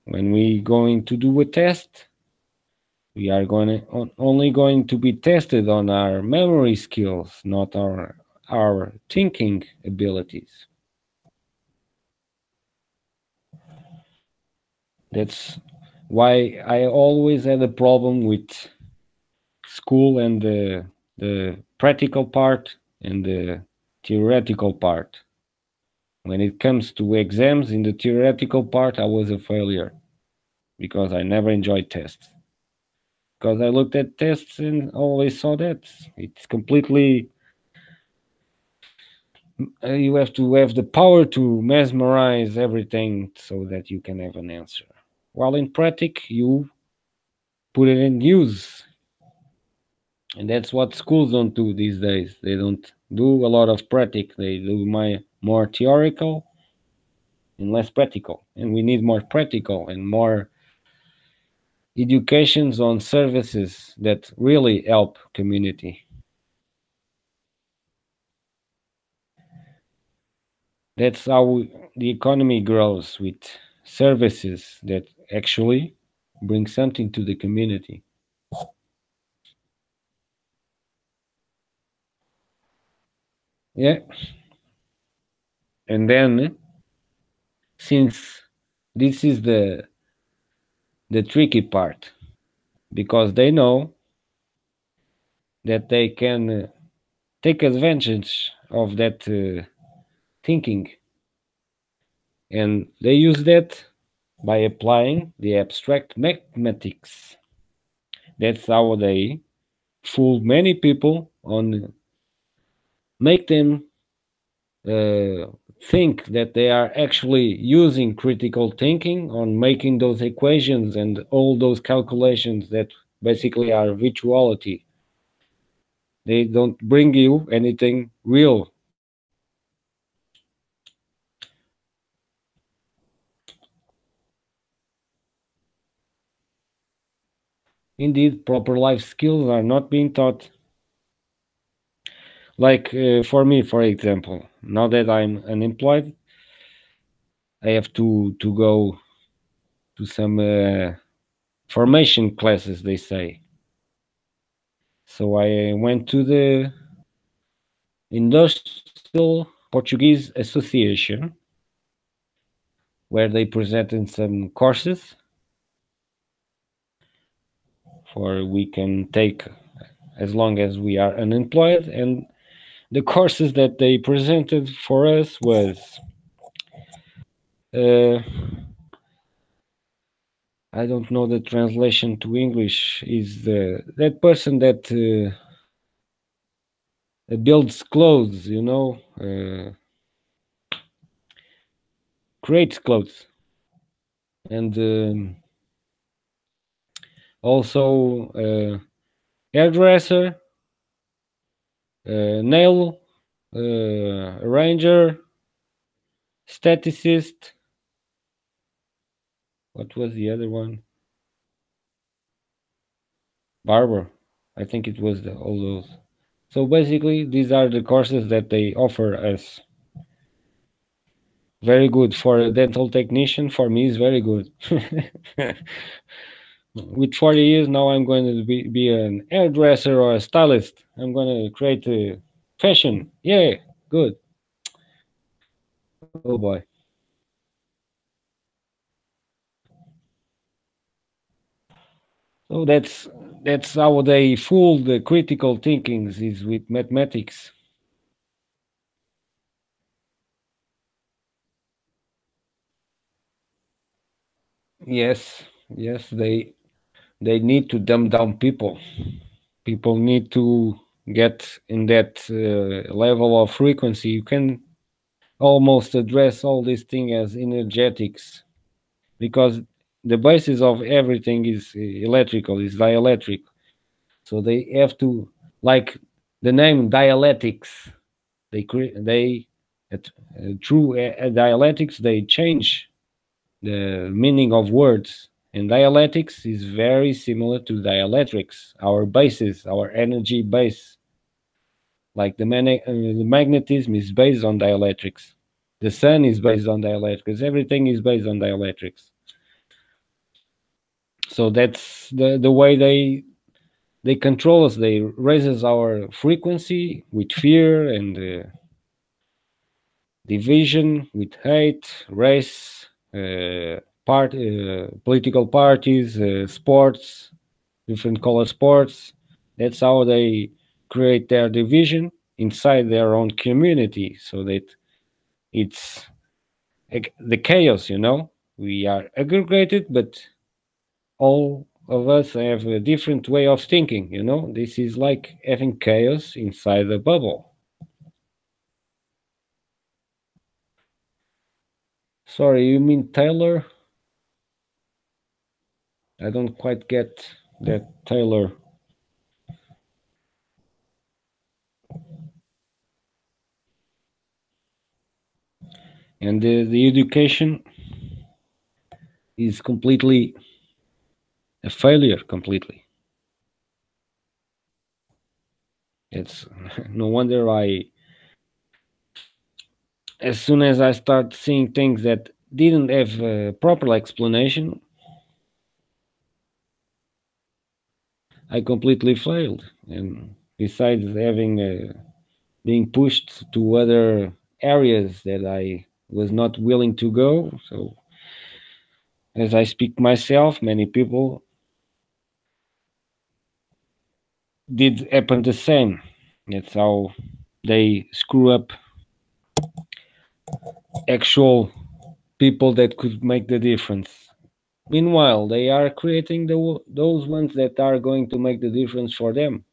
when we going to do a test, we are only going to be tested on our memory skills, not our thinking abilities. That's why I always had a problem with school and the practical part and the theoretical part. When it comes to exams in the theoretical part, I was a failure because I never enjoyed tests. Because I looked at tests and always saw that it's completely you have to have the power to mesmerize everything so that you can have an answer. While in practice, you put it in use. And that's what schools don't do these days. They don't do a lot of practice. They do more theoretical and less practical. And we need more practical and more educations on services that really help community. That's how the economy grows, with services that actually bring something to the community. Yeah. And then, since this is the tricky part, because they know that they can take advantage of that thinking, and they use that by applying the abstract mathematics. That's how they fool many people on, make them uh, think that they are actually using critical thinking on making those equations and all those calculations that basically are virtuality. They don't bring you anything real. Indeed, proper life skills are not being taught. Like for me, for example, now that I'm unemployed, I have to go to some formation classes, they say. So I went to the Industrial Portuguese Association, where they presented some courses for we can take as long as we are unemployed. And the courses that they presented for us was uh, I don't know the translation to English, is that person that builds clothes, creates clothes, and also hairdresser, nail arranger, staticist. What was the other one? Barber. I think it was all those. So basically, these are the courses that they offer us. Very good for a dental technician. For me, is very good. With 40 years now, I'm going to be an hairdresser or a stylist. I'm going to create fashion. Yeah, good. Oh boy. So that's how they fool the critical thinkings, is with mathematics. Yes, yes, they need to dumb down people. People need to get in that level of frequency. You can almost address all this thing as energetics, because the basis of everything is electrical, is dielectric. So they have to, like the name dialectics, they through dialectics they change the meaning of words. And dialectics is very similar to dielectrics, our basis, our energy base. Like the magnetism is based on dielectrics. The sun is based on dielectrics. Everything is based on dielectrics. So that's the way they control us. They raises our frequency with fear and division, with hate, race, political parties, sports, different color sports. That's how they create their division inside their own community, so that it's the chaos. We are aggregated, but all of us have a different way of thinking. This is like having chaos inside a bubble. Sorry, you mean Taylor? I don't quite get. that Taylor. And the education is completely a failure. Completely. It's no wonder I, as soon as I start seeing things that didn't have a proper explanation, I completely failed. And besides having being pushed to other areas that I was not willing to go, so as I speak myself, many people did happen the same. That's how they screw up actual people that could make the difference. Meanwhile, they are creating those ones that are going to make the difference for them.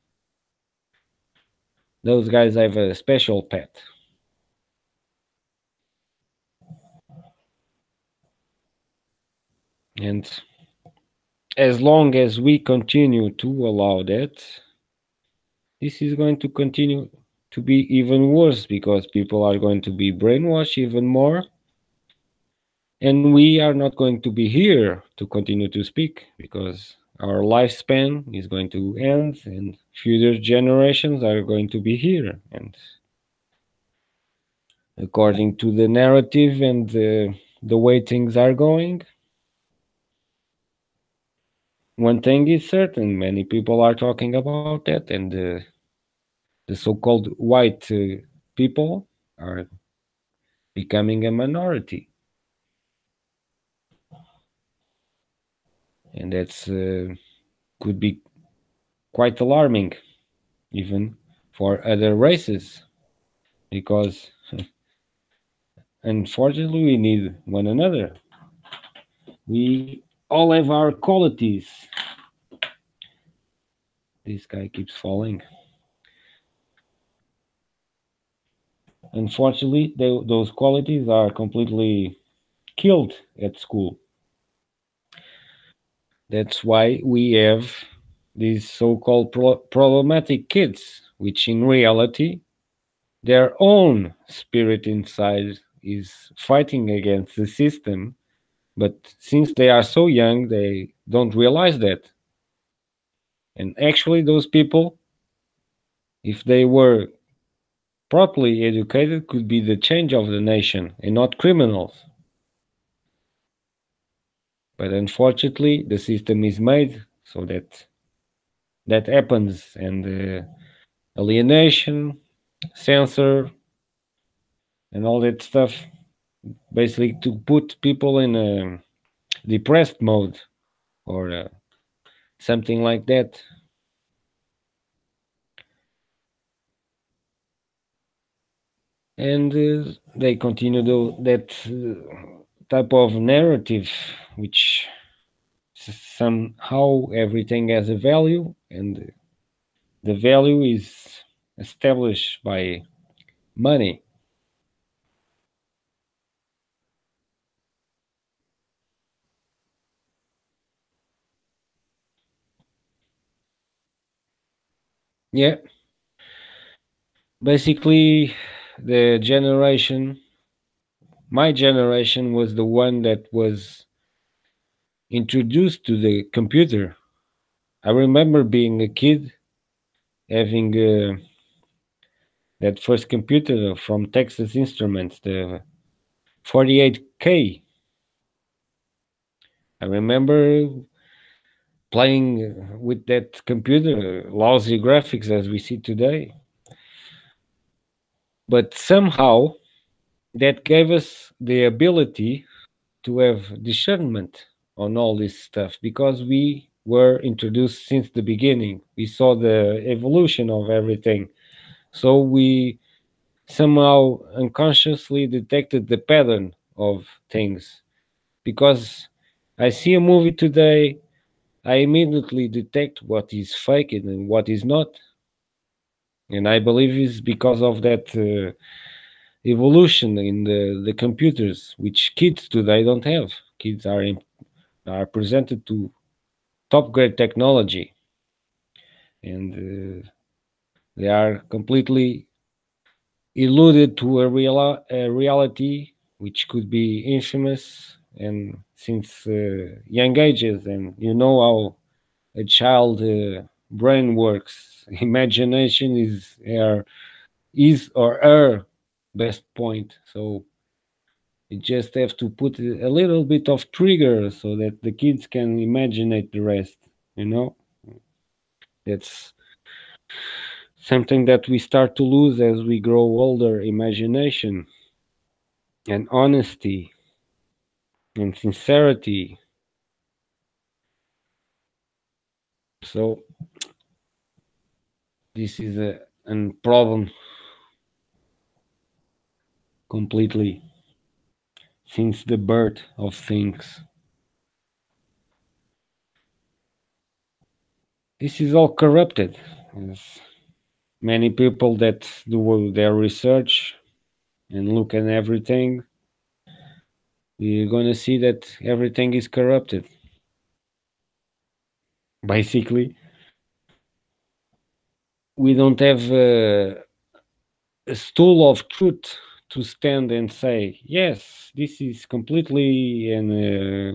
Those guys have a special pet. And as long as we continue to allow that, this is going to continue to be even worse because people are going to be brainwashed even more. And we are not going to be here to continue to speak because our lifespan is going to end and future generations are going to be here. And according to the narrative and the way things are going, one thing is certain, many people are talking about that, and the so-called white people are becoming a minority, and that's could be quite alarming, even for other races, because unfortunately we need one another. We all have our qualities. This guy keeps falling. Unfortunately, those qualities are completely killed at school. That's why we have these so-called problematic kids, which in reality, their own spirit inside is fighting against the system. But since they are so young, they don't realize that. And actually, those people, if they were properly educated, could be the change of the nation and not criminals. But unfortunately, the system is made so that that happens, and alienation, censor, and all that stuff, basically to put people in a depressed mode or something like that. And they continue that type of narrative, which somehow everything has a value, and the value is established by money. Yeah, basically, the generation, my generation, was the one that was introduced to the computer. I remember being a kid having that first computer from Texas Instruments, the 48K. I remember playing with that computer, lousy graphics as we see today. But somehow that gave us the ability to have discernment on all this stuff because we were introduced since the beginning. We saw the evolution of everything. So we somehow unconsciously detected the pattern of things. Because I see a movie today, I immediately detect what is fake and what is not. And I believe it's because of that evolution in the computers, which kids today don't have. Kids are presented to top grade technology, and they are completely alluded to a reality which could be infamous and since young ages. And you know how a child brain works. Imagination is or her best point. So you just have to put a little bit of trigger so that the kids can imagine the rest. You know, that's something that we start to lose as we grow older: imagination and honesty and sincerity. So this is a problem completely since the birth of things. This is all corrupted. As many people that do their research and look at everything, you're going to see that everything is corrupted. Basically, we don't have a stool of truth to stand and say, yes, this is completely and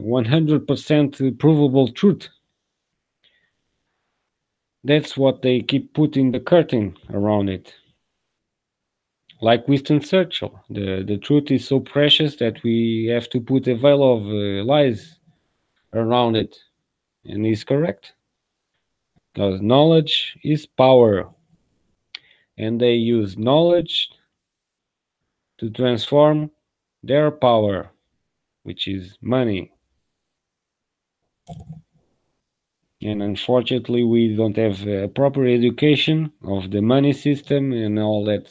100% provable truth. That's what they keep putting the curtain around it. Like Winston Churchill, the truth is so precious that we have to put a veil of lies around it. And he's correct. Because knowledge is power. And they use knowledge to transform their power, which is money. And unfortunately, we don't have a proper education of the money system and all that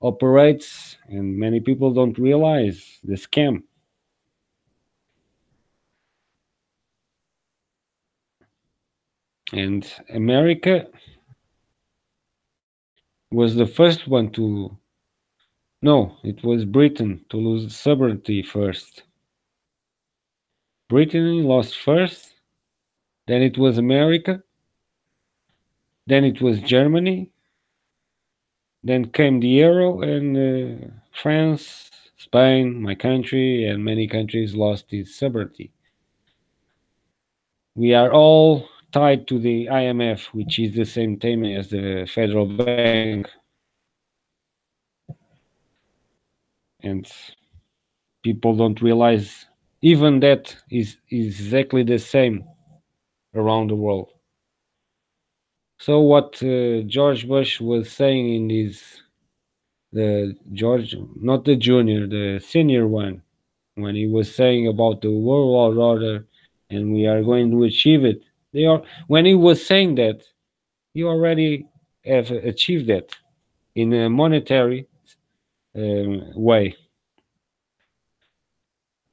operates, and many people don't realize the scam. And America was the first one to, no, it was Britain to lose sovereignty first. Britain lost first, then it was America, then it was Germany, then came the euro, and France, Spain, my country, and many countries lost its sovereignty. We are all tied to the IMF, which is the same thing as the Federal Bank. And people don't realize even that is exactly the same around the world. So what George Bush was saying in his the George, not the junior, the senior one, when he was saying about the world order and we are going to achieve it. They are when he was saying that, he already have achieved that in a monetary way.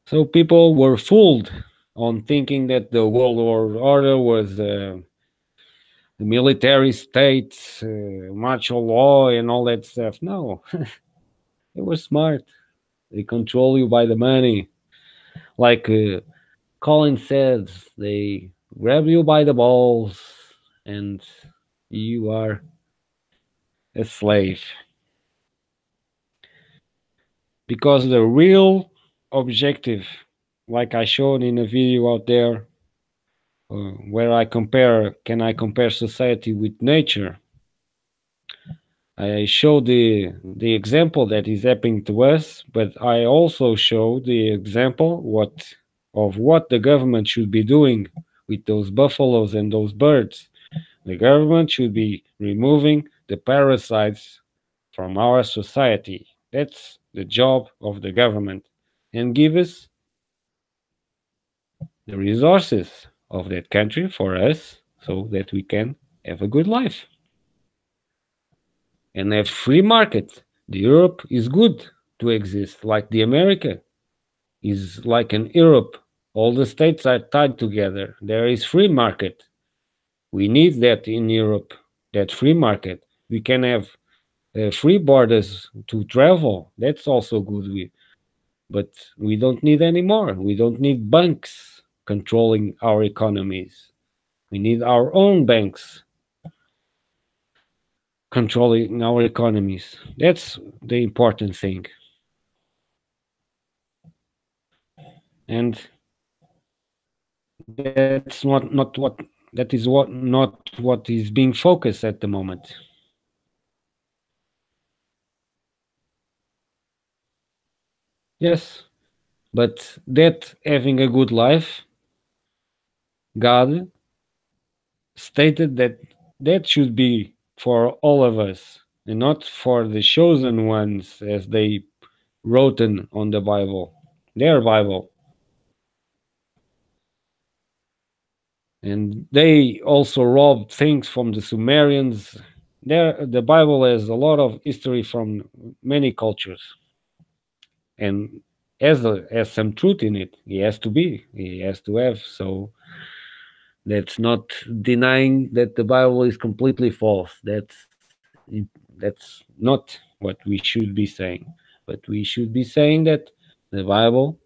So people were fooled on thinking that the world order was the military state, martial law, and all that stuff. No, they were smart. They control you by the money. Like Colin said, they grab you by the balls and you are a slave. Because the real objective, like I showed in a video out there, where can I compare society with nature? I show the example that is happening to us, but I also show the example of what the government should be doing with those buffaloes and those birds. The government should be removing the parasites from our society. That's the job of the government, and give us the resources of that country for us so that we can have a good life and have free market. The Europe is good to exist, like the America is like an Europe. All the states are tied together. There is free market. We need that in Europe, that free market. We can have free borders to travel. That's also good. But we don't need anymore. We don't need banks. controlling our economies. We need our own banks controlling our economies. That's the important thing. And that's not what that is what not what is being focused at the moment. Yes, but that having a good life, God stated that that should be for all of us and not for the chosen ones as they wrote on the Bible, their Bible. And they also robbed things from the Sumerians. There, the Bible has a lot of history from many cultures, and has some truth in it. He has to have. So that's not denying that the Bible is completely false. That's not what we should be saying. But we should be saying that the Bible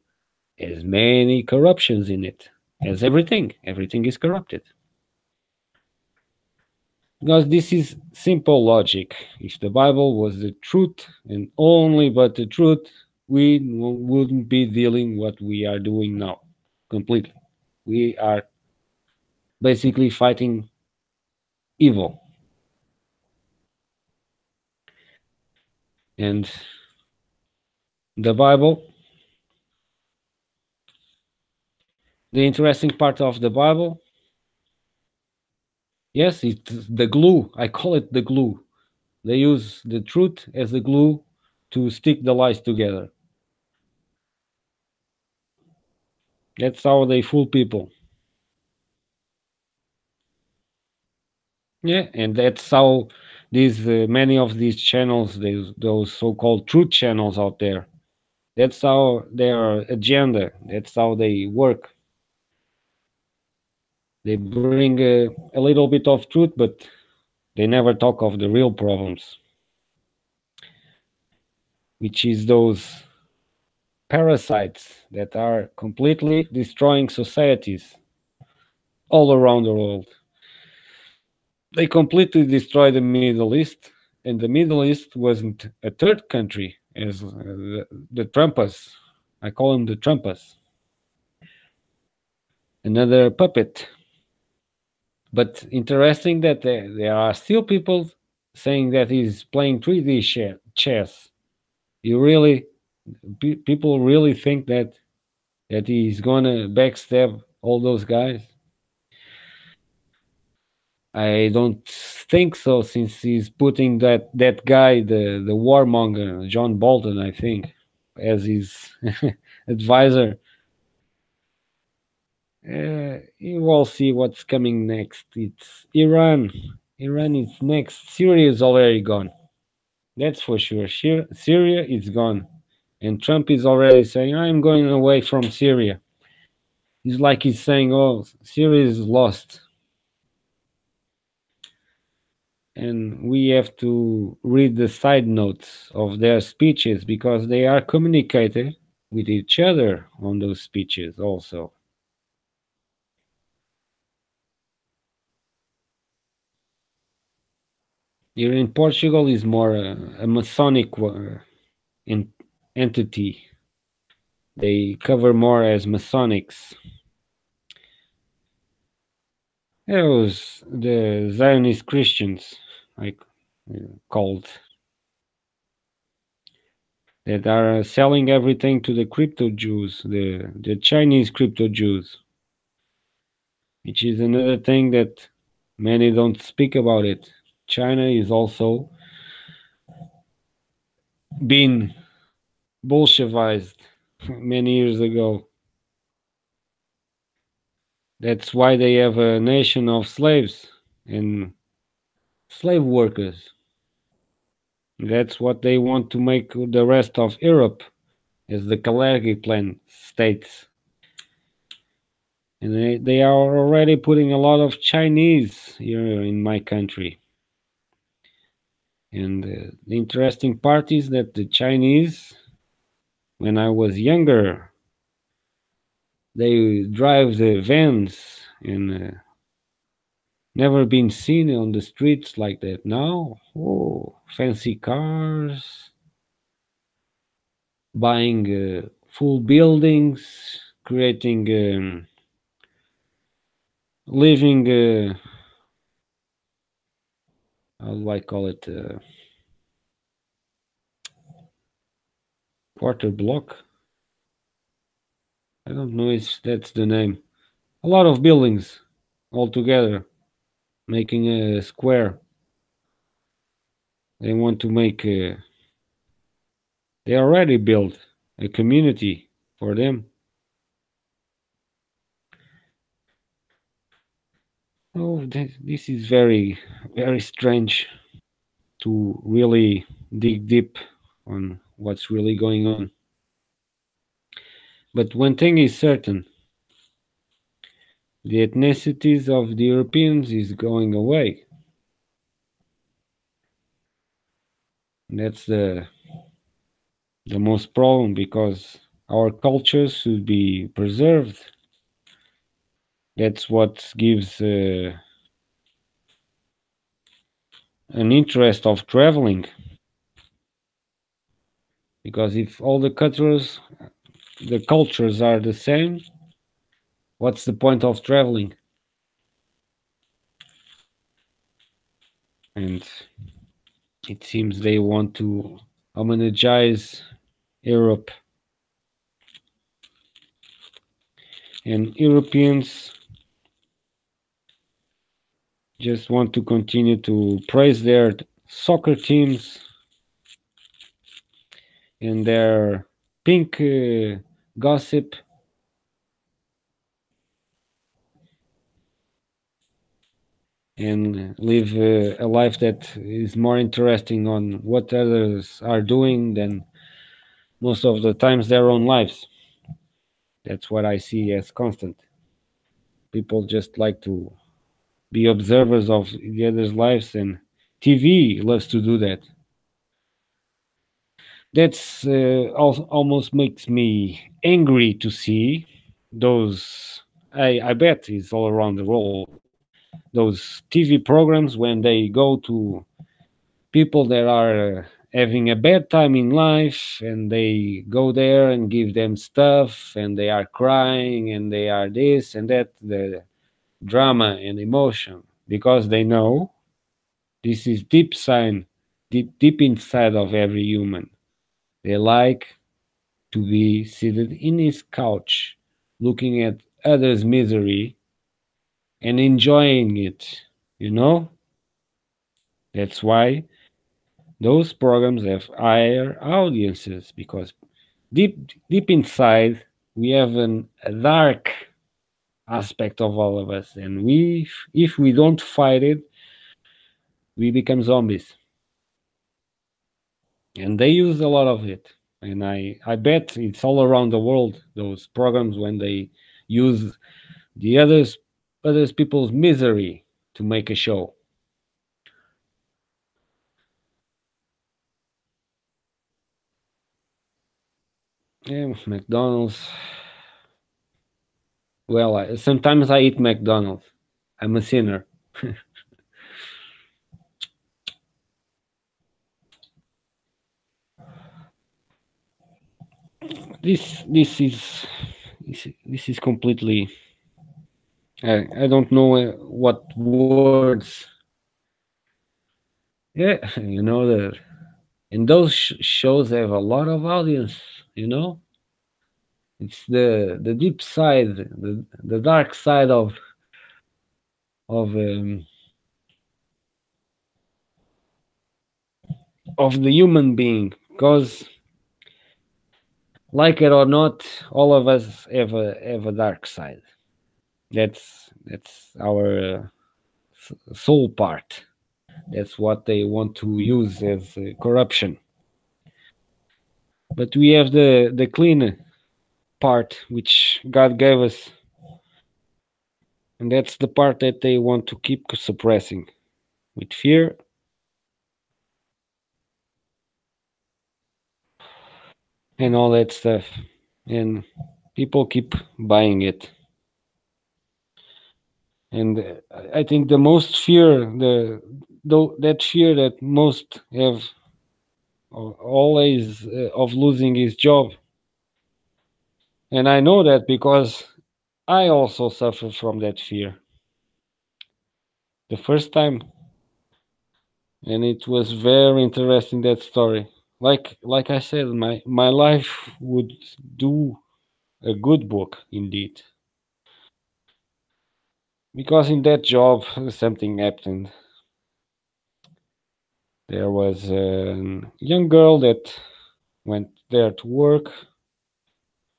has many corruptions in it. As everything, everything is corrupted. Because this is simple logic. If the Bible was the truth and only but the truth, we wouldn't be dealing what we are doing now completely. We are basically fighting evil. And the Bible, the interesting part of the Bible, yes, it's the glue. I call it the glue. They use the truth as the glue to stick the lies together. That's how they fool people. Yeah, and that's how these many of these channels, those so-called truth channels out there, that's how their agenda. That's how they work. They bring a little bit of truth, but they never talk of the real problems, which is those parasites that are completely destroying societies all around the world. They completely destroyed the Middle East, and the Middle East wasn't a third country as the Trumpas. I call them the Trumpas, another puppet. But interesting that there are still people saying that he's playing 3D chess. You really, people really think that he's gonna backstab all those guys? I don't think so, since he's putting that guy, the warmonger, John Bolton, I think, as his advisor. You all see what's coming next. It's Iran. Iran is next. Syria is already gone. That's for sure. Syria is gone. And Trump is already saying, I'm going away from Syria. It's like he's saying, oh, Syria is lost. And we have to read the side notes of their speeches because they are communicating with each other on those speeches also. Here in Portugal is more a Masonic entity. They cover more as Masonics. Those the Zionist Christians, like called, that are selling everything to the crypto Jews, the Chinese crypto Jews, which is another thing that many don't speak about it. China is also been Bolshevized many years ago. That's why they have a nation of slaves and slave workers. That's what they want to make the rest of Europe as the Camellia plan states. And they are already putting a lot of Chinese here in my country. And the interesting part is that the Chinese, when I was younger, They drive the vans and never been seen on the streets like that now. Oh, fancy cars, buying full buildings, creating, living, how do I call it, quarter block. I don't know if that's the name. A lot of buildings all together, making a square. They want to make. They already built a community for them. Oh, this is very, very strange to really dig deep on what's really going on. But one thing is certain: the ethnicities of the Europeans is going away. That's the most problem because our cultures should be preserved. That's what gives an interest of traveling. Because if all the cultures are the same, what's the point of traveling? And it seems they want to homogenize Europe, and Europeans just want to continue to praise their soccer teams and their pink gossip and live a life that is more interesting on what others are doing than most of the times their own lives. That's what I see as constant. People just like to be observers of the other's lives, and TV loves to do that. That's almost makes me angry to see those. I bet it's all around the world. Those TV programs when they go to people that are having a bad time in life and they go there and give them stuff and they are crying and they are this and that, the drama and emotion, because they know this is deep inside of every human. They like to be seated in his couch looking at others' misery and enjoying it, you know. That's why those programs have higher audiences, because deep inside we have a dark aspect of all of us, and if we don't fight it, we become zombies. And they use a lot of it, and I bet it's all around the world, those programs when they use the others people's misery to make a show. Yeah, McDonald's. Well, sometimes I eat McDonald's. I'm a sinner. This is completely. I don't know what words. Yeah, the and those shows have a lot of audience. You know, it's the deep side, the dark side of of the human being. Because, like it or not, all of us have a dark side. That's our soul part. That's what they want to use as corruption. But we have the clean part which God gave us, and that's the part that they want to keep suppressing with fear and all that stuff. And people keep buying it. And I think the most fear, that fear that most have always of losing his job. And I know that because I also suffer from that fear. The first time, and it was very interesting that story. Like I said, my life would do a good book indeed. Because in that job something happened. There was a young girl that went there to work.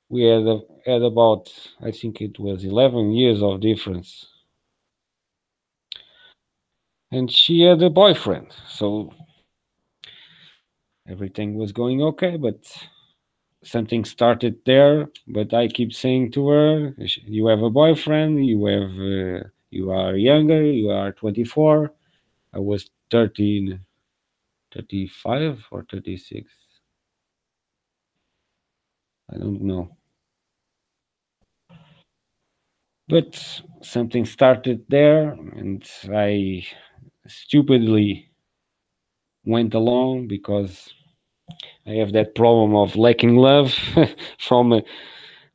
We had about, I think it was 11 years of difference, and she had a boyfriend, so everything was going okay. But something started there. But I keep saying to her, "You have a boyfriend. You are younger. You are 24. I was 13, 35 or 36. I don't know." But something started there, and I stupidly went along because I have that problem of lacking love from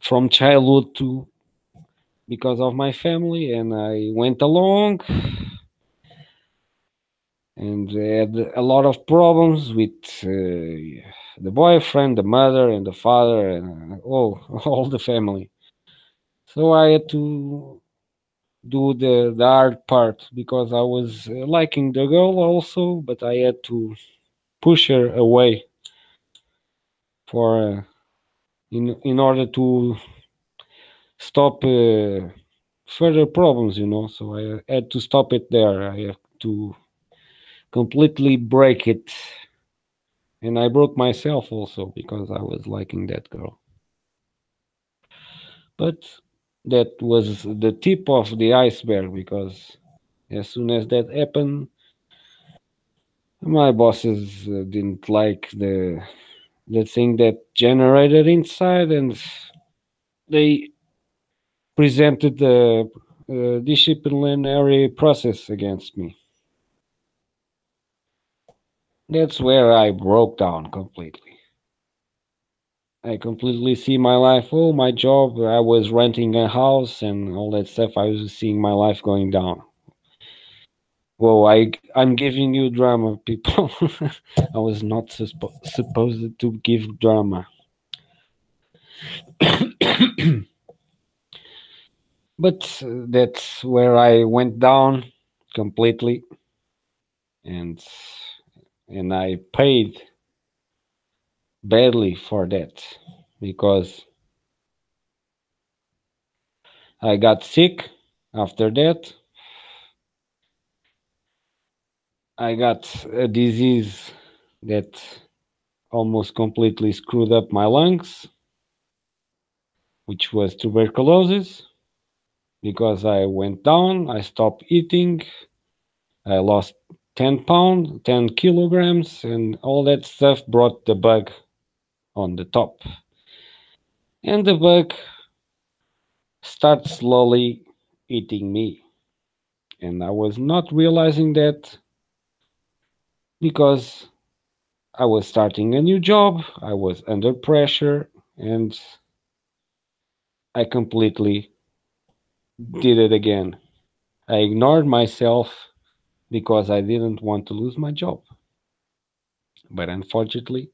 from childhood to because of my family, and I went along and had a lot of problems with the boyfriend, the mother, and the father, and all the family. So I had to do the hard part because I was liking the girl also, but I had to push her away for in order to stop further problems, So I had to stop it there. I have to completely break it, and I broke myself also because I was liking that girl. But that was the tip of the iceberg because as soon as that happened, my bosses didn't like the thing that generated inside, and they presented the disciplinary process against me. That's where I broke down completely. I completely see my life. Oh, my job. I was renting a house and all that stuff. I was seeing my life going down. Whoa, I'm giving you drama, people. I was not supposed to give drama. But that's where I went down completely, and I paid badly for that because I got sick after that. I got a disease that almost completely screwed up my lungs, which was tuberculosis. Because I went down, I stopped eating, I lost 10 pounds, 10 kilograms, and all that stuff brought the bug on the top. And the bug started slowly eating me. And I was not realizing that because I was starting a new job, I was under pressure, and I completely did it again. I ignored myself because I didn't want to lose my job. But unfortunately,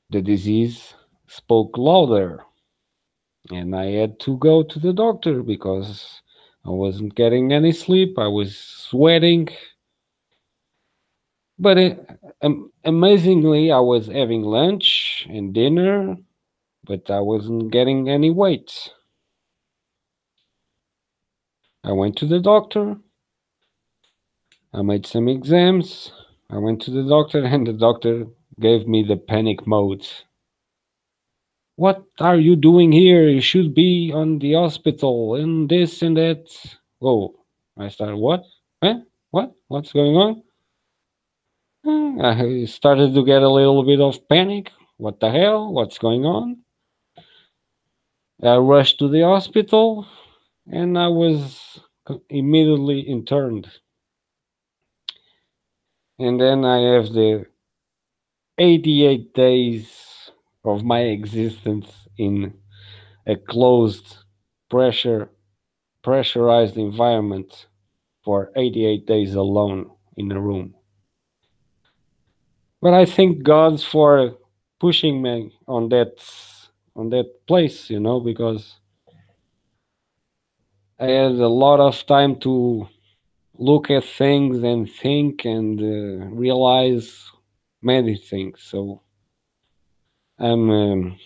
the disease spoke louder, and I had to go to the doctor because I wasn't getting any sleep. I was sweating. But amazingly, I was having lunch and dinner, but I wasn't getting any weight. I went to the doctor. I made some exams. I went to the doctor, and the doctor gave me the panic mode. What are you doing here? You should be on the hospital and this and that. Whoa. I started, what? Huh? What? What's going on? I started to get a little bit of panic. What the hell? What's going on? I rushed to the hospital and I was immediately interned. And then I have the 88 days of my existence in a closed, pressure pressurized environment for 88 days alone in a room. But I thank God for pushing me on that place, because I had a lot of time to look at things and think and realize many things. So I'm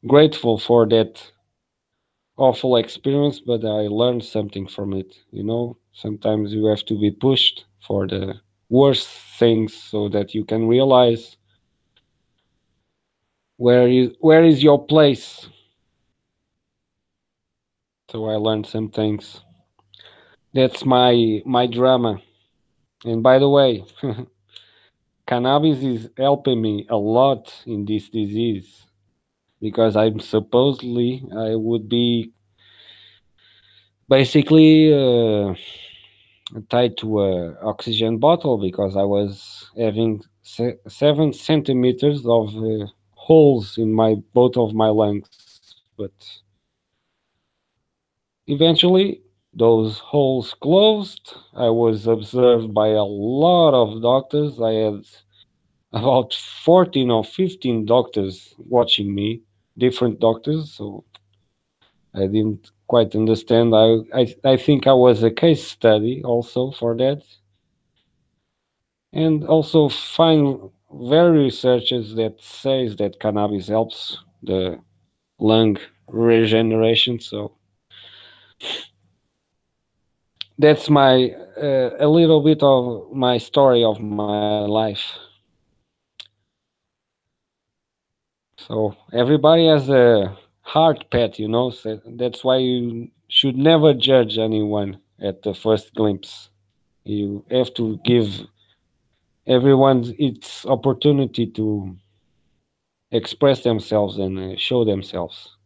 grateful for that awful experience, but I learned something from it. Sometimes you have to be pushed for the worst things so that you can realize where is your place. So I learned some things. That's my drama. And by the way, cannabis is helping me a lot in this disease because I'm supposedly I would be basically tied to a oxygen bottle because I was having 7 centimeters of holes in my both of my lungs. But eventually, those holes closed. I was observed by a lot of doctors. I had about 14 or 15 doctors watching me, different doctors. So I didn't quite understand. I think I was a case study also for that. And also find very researchers that says that cannabis helps the lung regeneration. So that's my a little bit of my story of my life. So everybody has a heart pet, so that's why you should never judge anyone at the first glimpse. You have to give everyone its opportunity to express themselves and show themselves.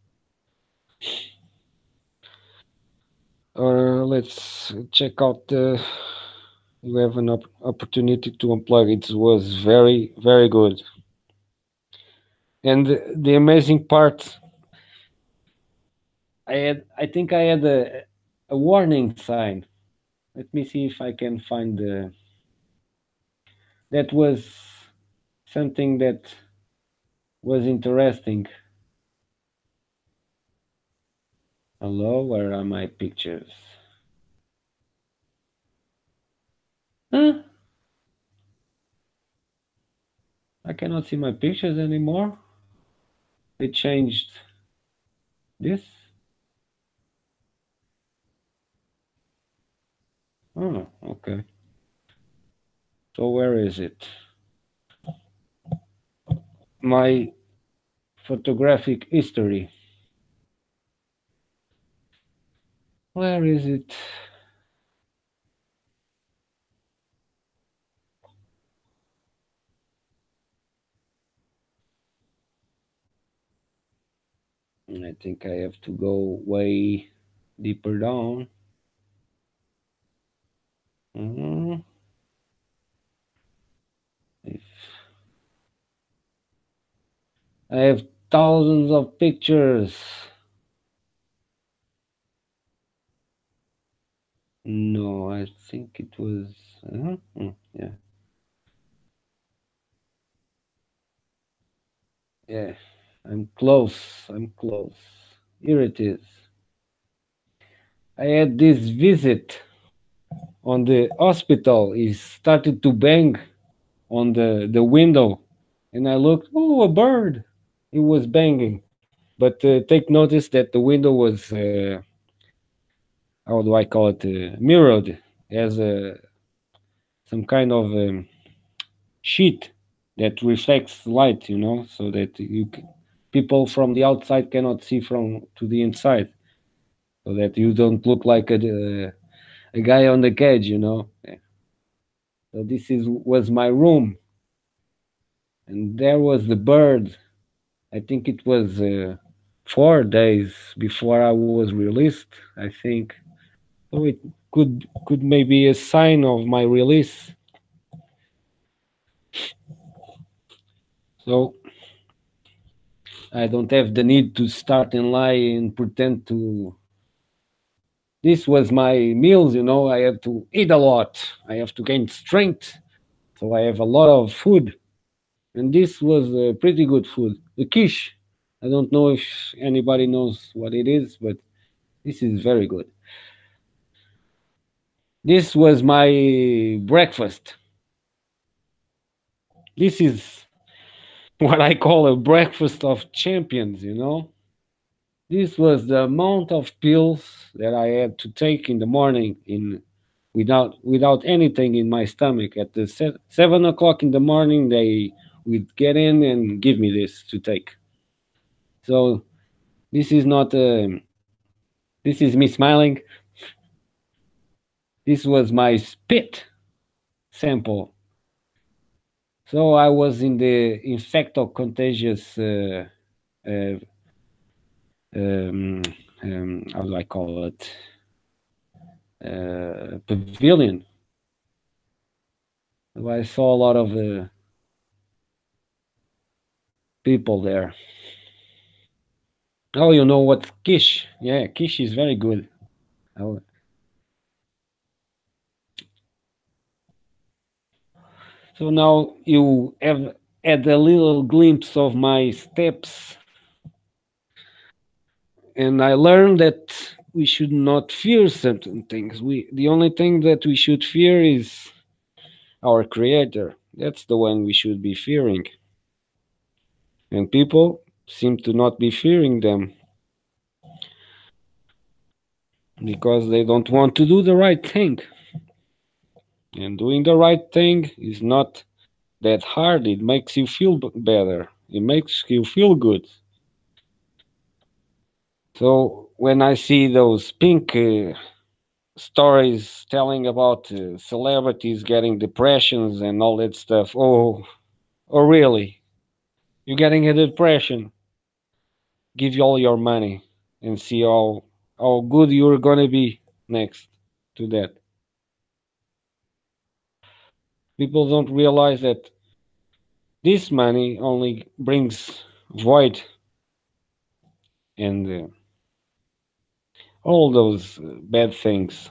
Or let's check out the. You have an opportunity to unplug. It was very, very good. And the amazing part, I think I had a warning sign. Let me see if I can find the. That was something that was interesting. Hello, where are my pictures? Huh? I cannot see my pictures anymore. They changed this. Oh, okay. So where is it? My photographic history. Where is it? I think I have to go way deeper down. Mhm. If I have thousands of pictures. No, I think it was. Yeah, yeah. I'm close. I'm close. Here it is. I had this visit on the hospital. He started to bang on the window, and I looked. Oh, a bird! It was banging. But take notice that the window was how do I call it, mirrored, as some kind of sheet that reflects light, so that people from the outside cannot see from to the inside, so that you don't look like a guy on the cage, So this is was my room, and there was the bird. I think it was. 4 days before I was released, I think. So it could maybe a sign of my release. So I don't have the need to start and lie and pretend to. This was my meals, I have to eat a lot. I have to gain strength. So I have a lot of food. And this was pretty good food. The quiche. I don't know if anybody knows what it is, but this is very good. This was my breakfast. This is what I call a breakfast of champions. This was the amount of pills that I had to take in the morning without anything in my stomach. At the 7 o'clock in the morning, they would get in and give me this to take. So this is not. This is me smiling. This was my spit sample. So I was in the infecto-contagious. Uh, um, how do I call it? Pavilion. I saw a lot of people there. Oh, you know what? Quiche. Yeah, quiche is very good. Oh. So now you have had a little glimpse of my steps, and I learned that we should not fear certain things. The only thing that we should fear is our creator. That's the one we should be fearing. And people seem to not be fearing them because they don't want to do the right thing. And doing the right thing is not that hard. It makes you feel better. It makes you feel good. So when I see those pink stories telling about celebrities getting depressions and all that stuff, oh really? You're getting a depression? Give you all your money and see how good you're gonna be next to that. People don't realize that this money only brings void and all those bad things.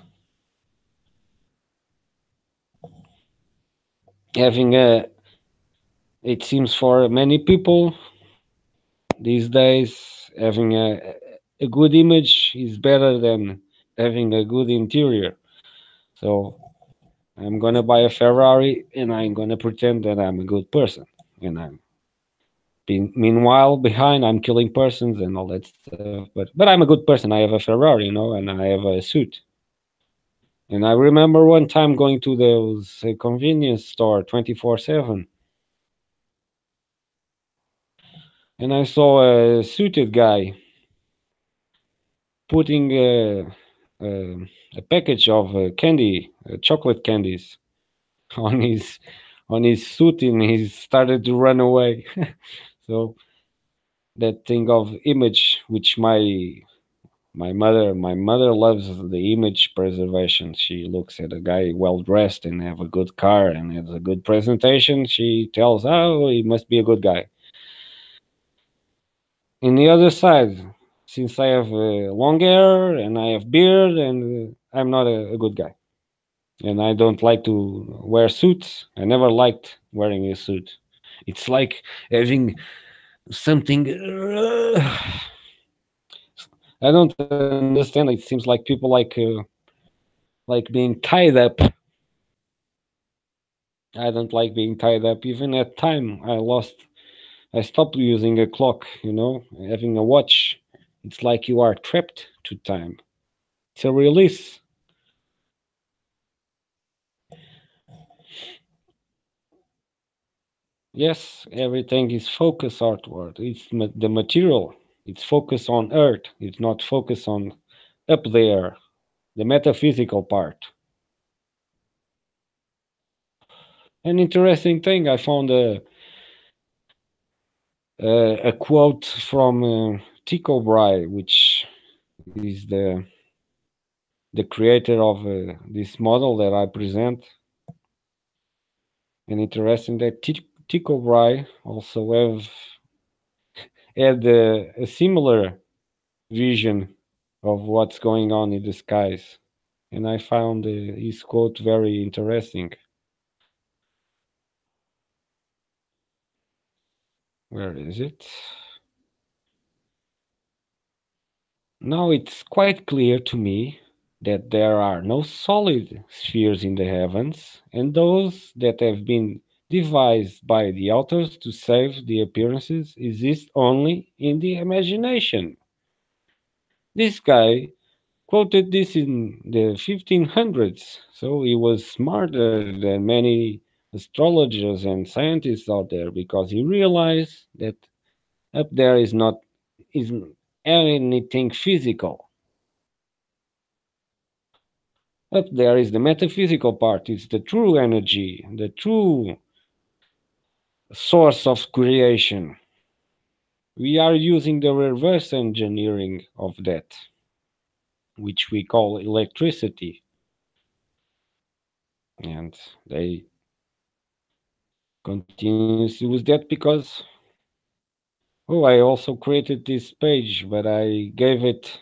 Having it seems for many people these days, having a good image is better than having a good interior. So I'm gonna buy a Ferrari and I'm gonna pretend that I'm a good person, and meanwhile behind I'm killing persons and all that stuff. But I'm a good person. I have a Ferrari, and I have a suit. And I remember one time going to those convenience store 24/7, and I saw a suited guy putting a package of candy, chocolate candies, on his suit, and he started to run away. So that thing of image, which my mother loves the image preservation. She looks at a guy well dressed and have a good car and has a good presentation. She tells, oh, he must be a good guy. In the other side, since I have long hair and I have beard, and I'm not a good guy. And I don't like to wear suits. I never liked wearing a suit. It's like having something. I don't understand. It seems like people like being tied up. I don't like being tied up. Even at time, I stopped using a clock. Having a watch. It's like you are trapped to time. It's a release. Yes, everything is focused outward. It's the material. It's focused on earth. It's not focused on up there, the metaphysical part. An interesting thing, I found a quote from Tycho Brahe, which is the creator of this model that I present. And interesting that Tycho Brahe also had a similar vision of what's going on in the skies. And I found his quote very interesting. Where is it? Now it's quite clear to me that there are no solid spheres in the heavens, and those that have been devised by the authors to save the appearances exist only in the imagination. This guy quoted this in the 1500s, so he was smarter than many astrologers and scientists out there because he realized that up there isn't anything physical. Up there is the metaphysical part. It's the true energy, the true source of creation. We are using the reverse engineering of that, which we call electricity. And they continue to use that because, oh, I also created this page, but I gave it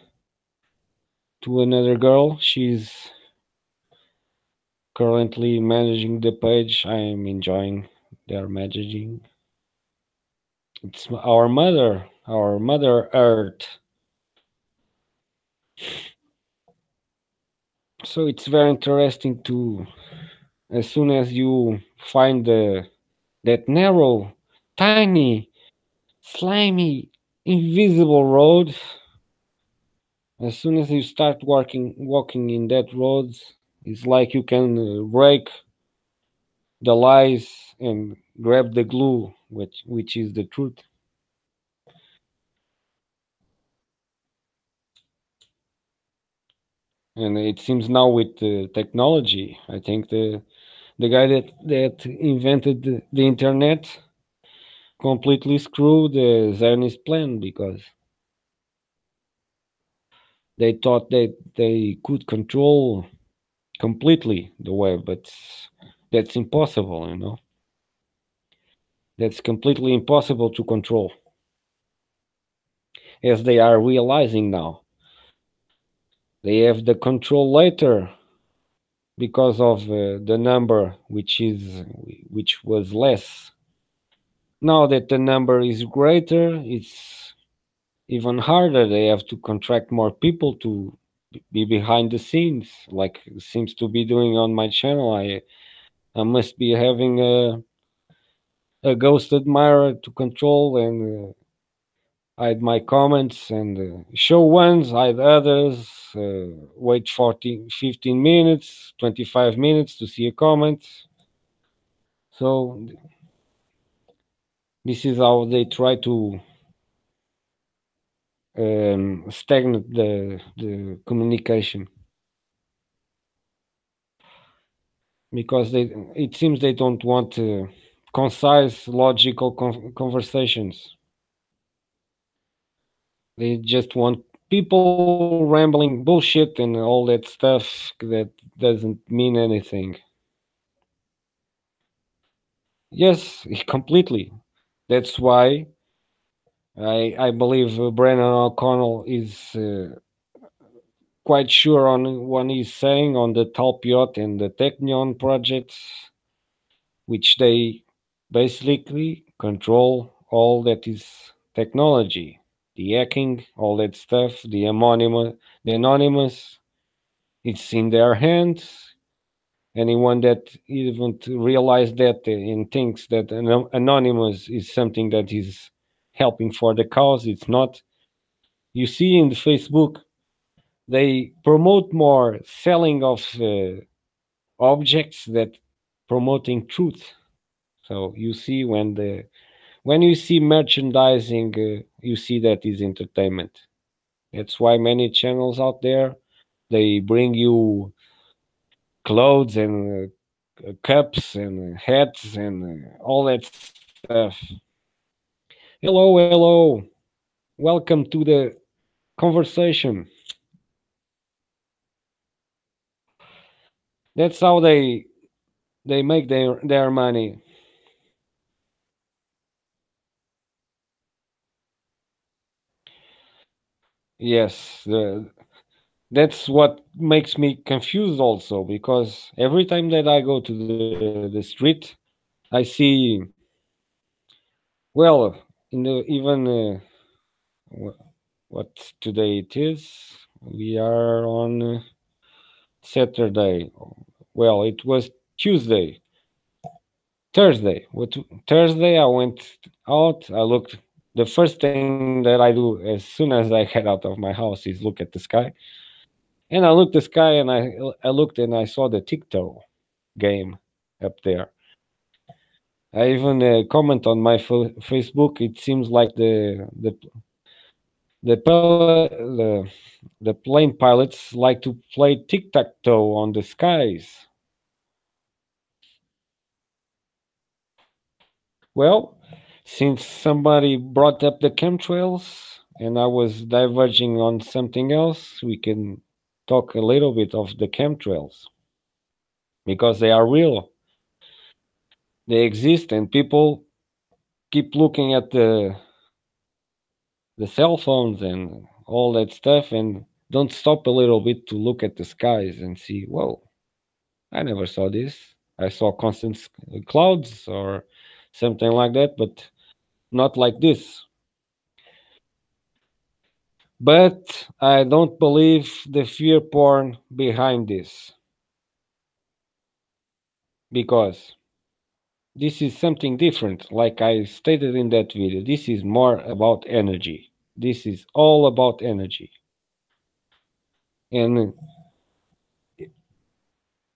to another girl. She's currently managing the page. I am enjoying their managing. It's our mother Earth. So it's very interesting to, as soon as you find that narrow, tiny, slimy, invisible road, as soon as you start walking in that road, it's like you can break the lies and grab the glue, which is the truth. And it seems now with technology, I think the guy that invented the internet completely screwed the Zionist plan because they thought that they could control completely the web, but that's impossible, you know. That's completely impossible to control, as they are realizing now. They have the control later because of the number, which was less. Now that the number is greater, it's even harder. They have to contract more people to be behind the scenes, like it seems to be doing on my channel. I must be having a ghost admirer to control and hide my comments and show ones, hide others, wait 14, 15 minutes, 25 minutes to see a comment. So this is how they try to stagnate the communication because it seems they don't want concise, logical conversations. They just want people rambling bullshit and all that stuff that doesn't mean anything. Yes, completely. That's why I believe Brennan O'Connell is quite sure on what he's saying on the Talpiot and the Technion projects, which they basically control all that is technology, the hacking, all that stuff, the anonymous. It's in their hands. Anyone that even realize that and thinks that anonymous is something that is helping for the cause, it's not. You see in the Facebook, they promote more selling of objects that promoting truth. So you see when you see merchandising, you see that is entertainment. That's why many channels out there they bring you clothes and cups and hats and all that stuff. Hello, hello. welcome to the conversation. That's how they make their money. Yes, that's what makes me confused also because every time that I go to the street, I see, well, in the even what today it is. We are on Saturday. Well, it was Tuesday, Thursday. What Thursday? I went out. I looked. The first thing that I do as soon as I head out of my house is look at the sky. And I looked the sky, and I looked and I saw the TikTok game up there. I even comment on my Facebook. It seems like the plane pilots like to play tic tac toe on the skies. Well, since somebody brought up the chemtrails and I was diverging on something else, we can talk a little bit of the chemtrails because they are real. They exist, and people keep looking at the cell phones and all that stuff and don't stop a little bit to look at the skies and see, whoa, I never saw this. I saw constant clouds or something like that, but not like this. But I don't believe the fear porn behind this because this is something different. Like I stated in that video, this is more about energy. This is all about energy. And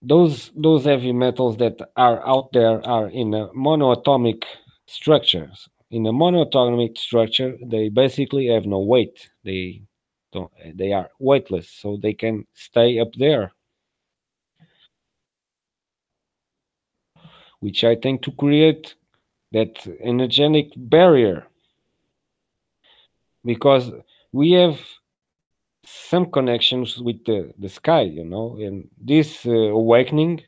those heavy metals that are out there are in a monoatomic structures. In a monoatomic structure, they basically have no weight. Don't they are weightless, so they can stay up there, which I think to create that energetic barrier because we have some connections with the sky, and this awakening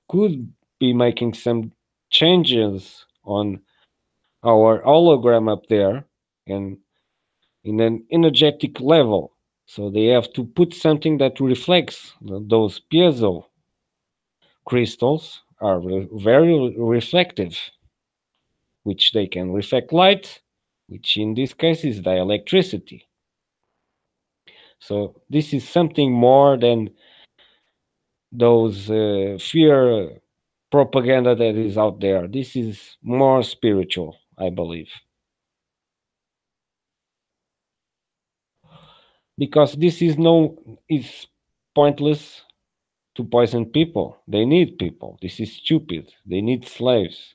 could be making some changes on our hologram up there and in an energetic level. So they have to put something that reflects those piezo crystals are very reflective, which they can reflect light, which in this case is the electricity. So this is something more than those fear propaganda that is out there. This is more spiritual, I believe, because this is no, it's pointless to poison people. They need people. This is stupid. They need slaves.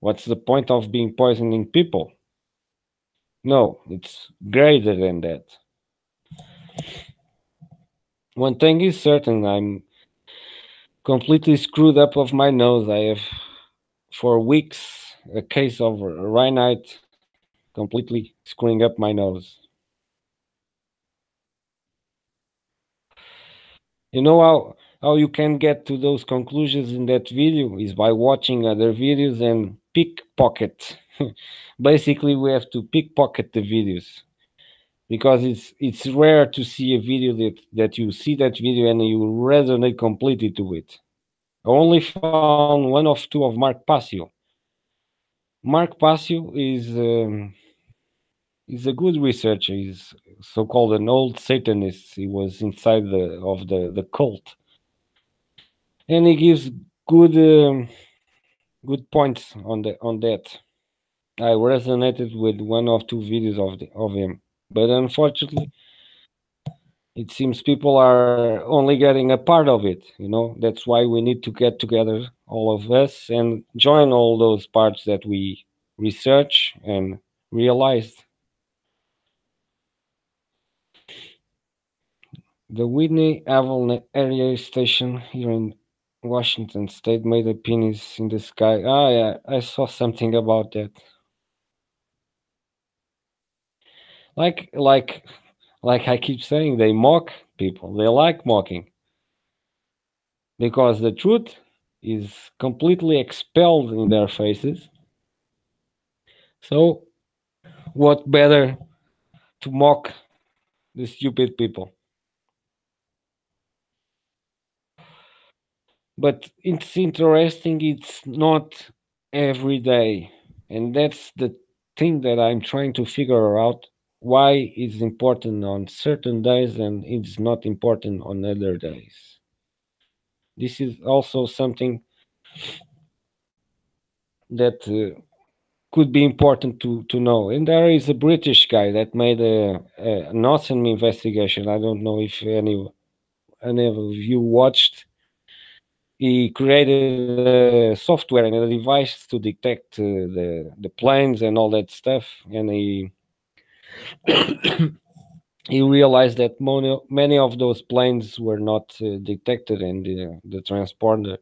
What's the point of being poisoning people? No, it's greater than that. One thing is certain, I'm completely screwed up of my nose. I have for weeks a case of rhinite completely screwing up my nose. How you can get to those conclusions in that video is by watching other videos and pickpocket. Basically, we have to pickpocket the videos because it's rare to see a video that you see that video and you resonate completely to it. I only found one of two of Mark Passio. Mark Passio is a good researcher. He's so-called an old Satanist. He was inside the cult, and he gives good good points on that. I resonated with one or two videos of him, but unfortunately, it seems people are only getting a part of it. That's why we need to get together, all of us, and join all those parts that we research and realize. The Whitney Avalon area station here in Washington State made a penis in the sky. Ah, yeah, I saw something about that. like like I keep saying, they mock people. They like mocking because the truth is completely expelled in their faces. So what better to mock the stupid people? But it's interesting, it's not every day. And that's the thing that I'm trying to figure out, why it's important on certain days and it's not important on other days. This is also something that could be important to know. And there is a British guy that made an awesome investigation. I don't know if any of you watched. He created a software and a device to detect the planes and all that stuff, and he realized that many of those planes were not detected in the transponder.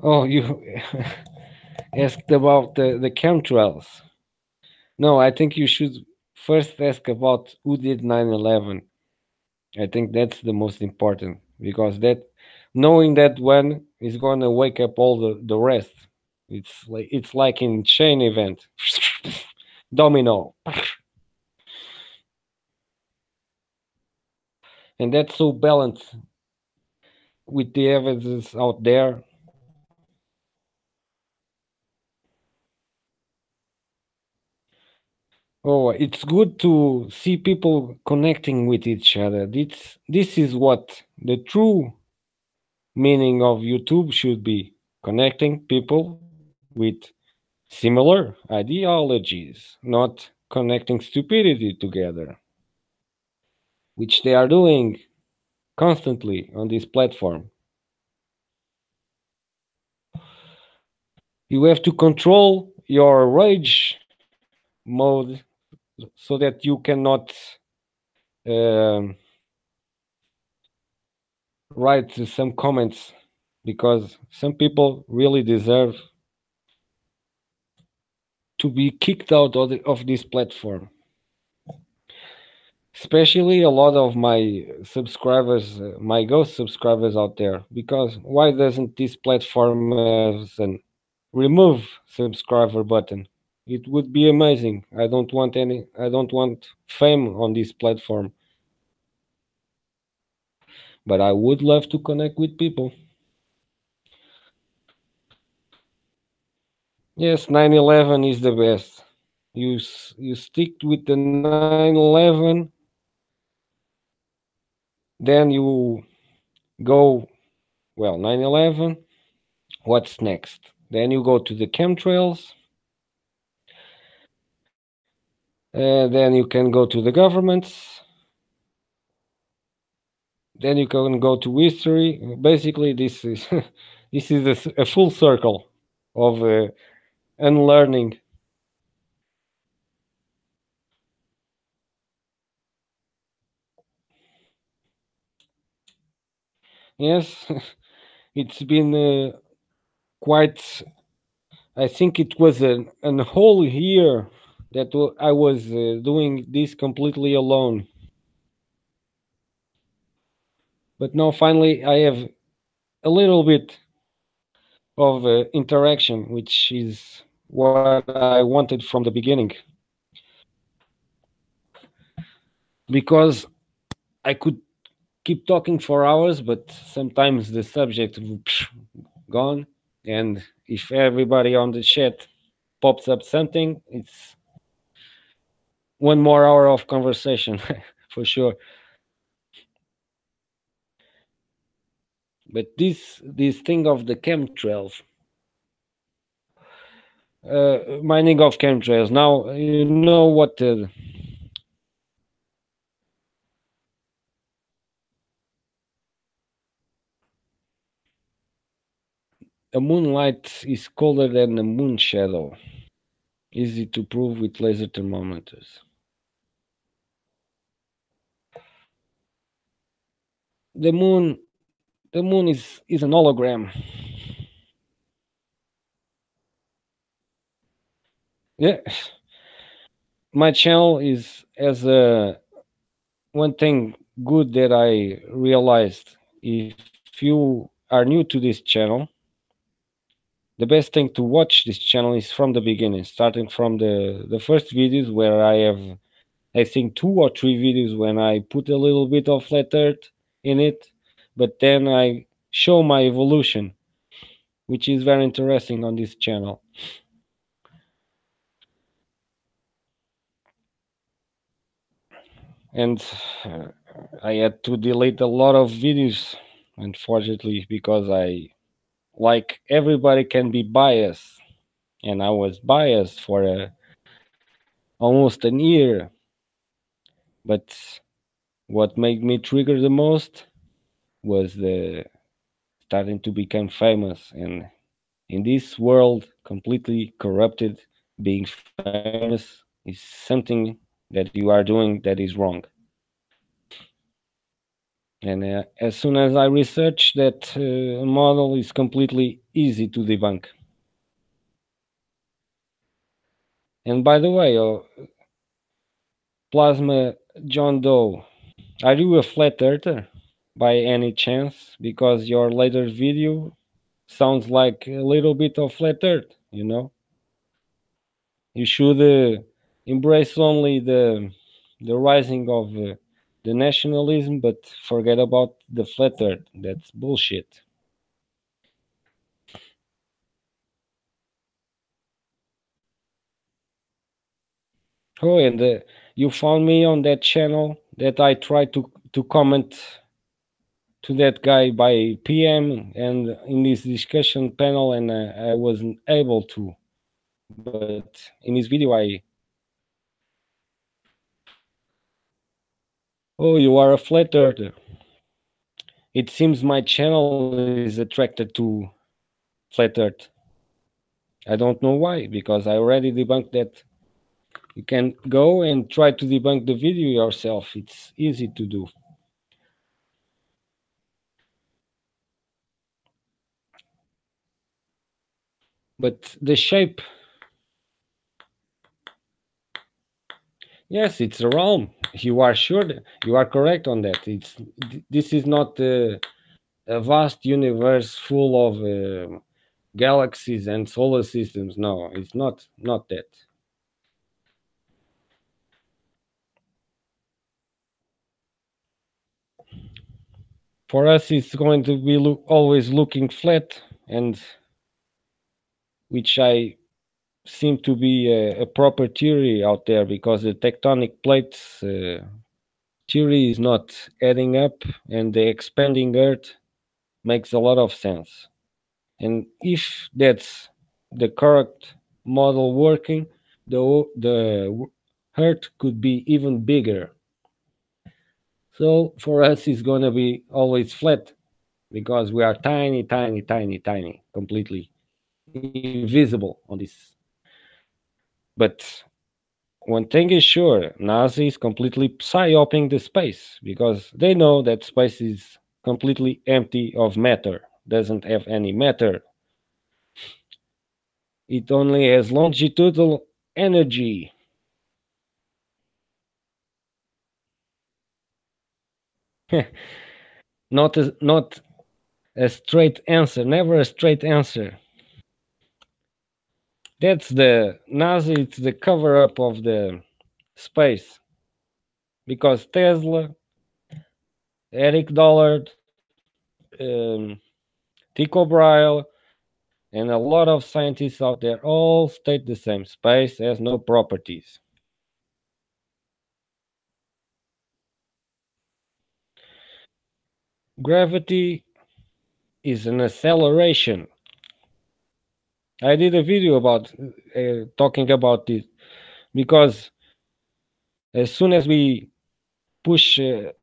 Oh, you asked about the chemtrails. No, I think you should first ask about who did 9/11. I think that's the most important, because that knowing that one is going to wake up all the rest. It's like in chain event, domino, and that's so balanced with the evidence out there. Oh, it's good to see people connecting with each other. This is what the true meaning of YouTube should be: connecting people with similar ideologies, not connecting stupidity together, which they are doing constantly on this platform. You have to control your rage mode so that you cannot um, write some comments, because some people really deserve to be kicked out of this platform. Especially a lot of my subscribers, my ghost subscribers out there, because why doesn't this platform have an remove subscriber button? It would be amazing. I don't want fame on this platform, but I would love to connect with people. Yes, 9/11 is the best. You stick with the 9/11, then you go, well, 9/11, what's next? Then you go to the chemtrails, then you can go to the governments, then you can go to history. Basically, this is this is a full circle of unlearning. Yes, it's been quite. I think it was an whole year that I was doing this completely alone. But now finally, I have a little bit of interaction, which is what I wanted from the beginning, because I could keep talking for hours, but sometimes the subject gone, and if everybody on the chat pops up something, it's one more hour of conversation for sure. But this thing of the chemtrails, mining of chemtrails. Now you know what a moonlight is colder than a moon shadow. Easy to prove with laser thermometers. The moon, the moon is an hologram. Yeah, my channel is as a one thing good that I realized. If you are new to this channel, the best thing to watch this channel is from the beginning, starting from the first videos where I have, I think, two or three videos when I put a little bit of flat earth in it, but then I show my evolution, which is very interesting on this channel. And I had to delete a lot of videos, unfortunately, because I, like everybody can be biased, and I was biased for almost an year. But what made me trigger the most was the starting to become famous, and in this world completely corrupted, being famous is something that you are doing that is wrong. And as soon as I researched that model is completely easy to debunk. And by the way, Plasma John Doe, are you a flat earther by any chance? Because your later video sounds like a little bit of flat earth, you know? You should embrace only the rising of the nationalism, but forget about the flat earth. That's bullshit. Oh, and you found me on that channel that I tried to comment to that guy by PM and in this discussion panel, and I wasn't able to. But in this video, I, oh, you are a flat earther. It seems my channel is attracted to flat earth. I don't know why, because I already debunked that. You can go and try to debunk the video yourself. It's easy to do. But the shape, yes, it's a realm. You are sure you are correct on that. It's this is not a vast universe full of galaxies and solar systems. No, it's not that. For us, it's going to be always looking flat, and which I seem to be a proper theory out there because the tectonic plates theory is not adding up, and the expanding Earth makes a lot of sense. And if that's the correct model working, the Earth could be even bigger. So for us, it's gonna be always flat because we are tiny, tiny, tiny, tiny, completely invisible on this. But one thing is sure, NASA is completely psyoping the space because they know that space is completely empty of matter, doesn't have any matter. It only has longitudinal energy. Not a straight answer, never a straight answer. That's the NASA, it's the cover up of the space because Tesla, Eric Dollard, um, Tycho Brahe, and a lot of scientists out there all state the same: space has no properties. Gravity is an acceleration. I did a video about talking about this because as soon as we push a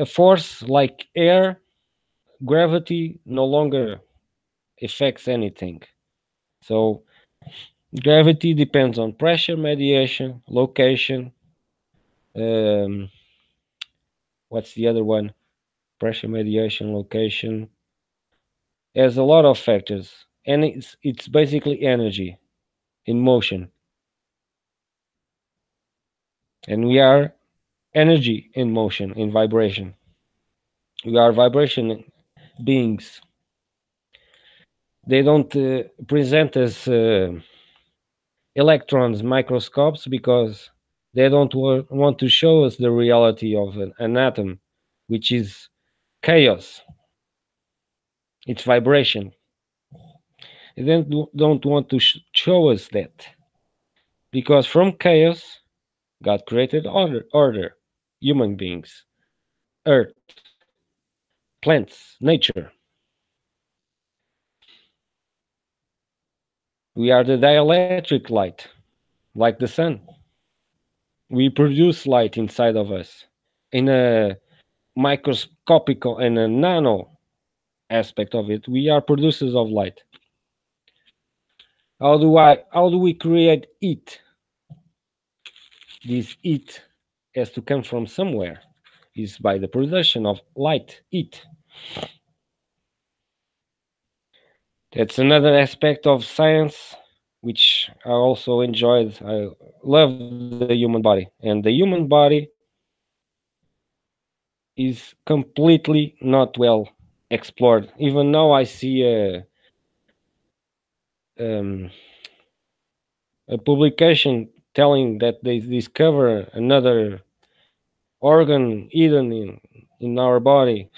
force like air, gravity no longer affects anything. So gravity depends on pressure mediation, location. Um, what's the other one? Pressure mediation, location. Has a lot of factors, and it's basically energy in motion. and we are energy in motion, in vibration. We are vibration beings. They don't present as electrons microscopes because they don't want to show us the reality of an atom, which is chaos. It's vibration. They don't want to show us that because from chaos, God created order, human beings, earth, plants, nature. We are the dielectric light, like the sun. We produce light inside of us in a microscopic and a nano aspect of it. We are producers of light. How do we create heat? This heat has to come from somewhere. Is by the production of light, heat. That's another aspect of science which I also enjoyed. I love the human body, and the human body is completely not well explored. Even now, I see um, a publication telling that they discover another organ hidden in our body.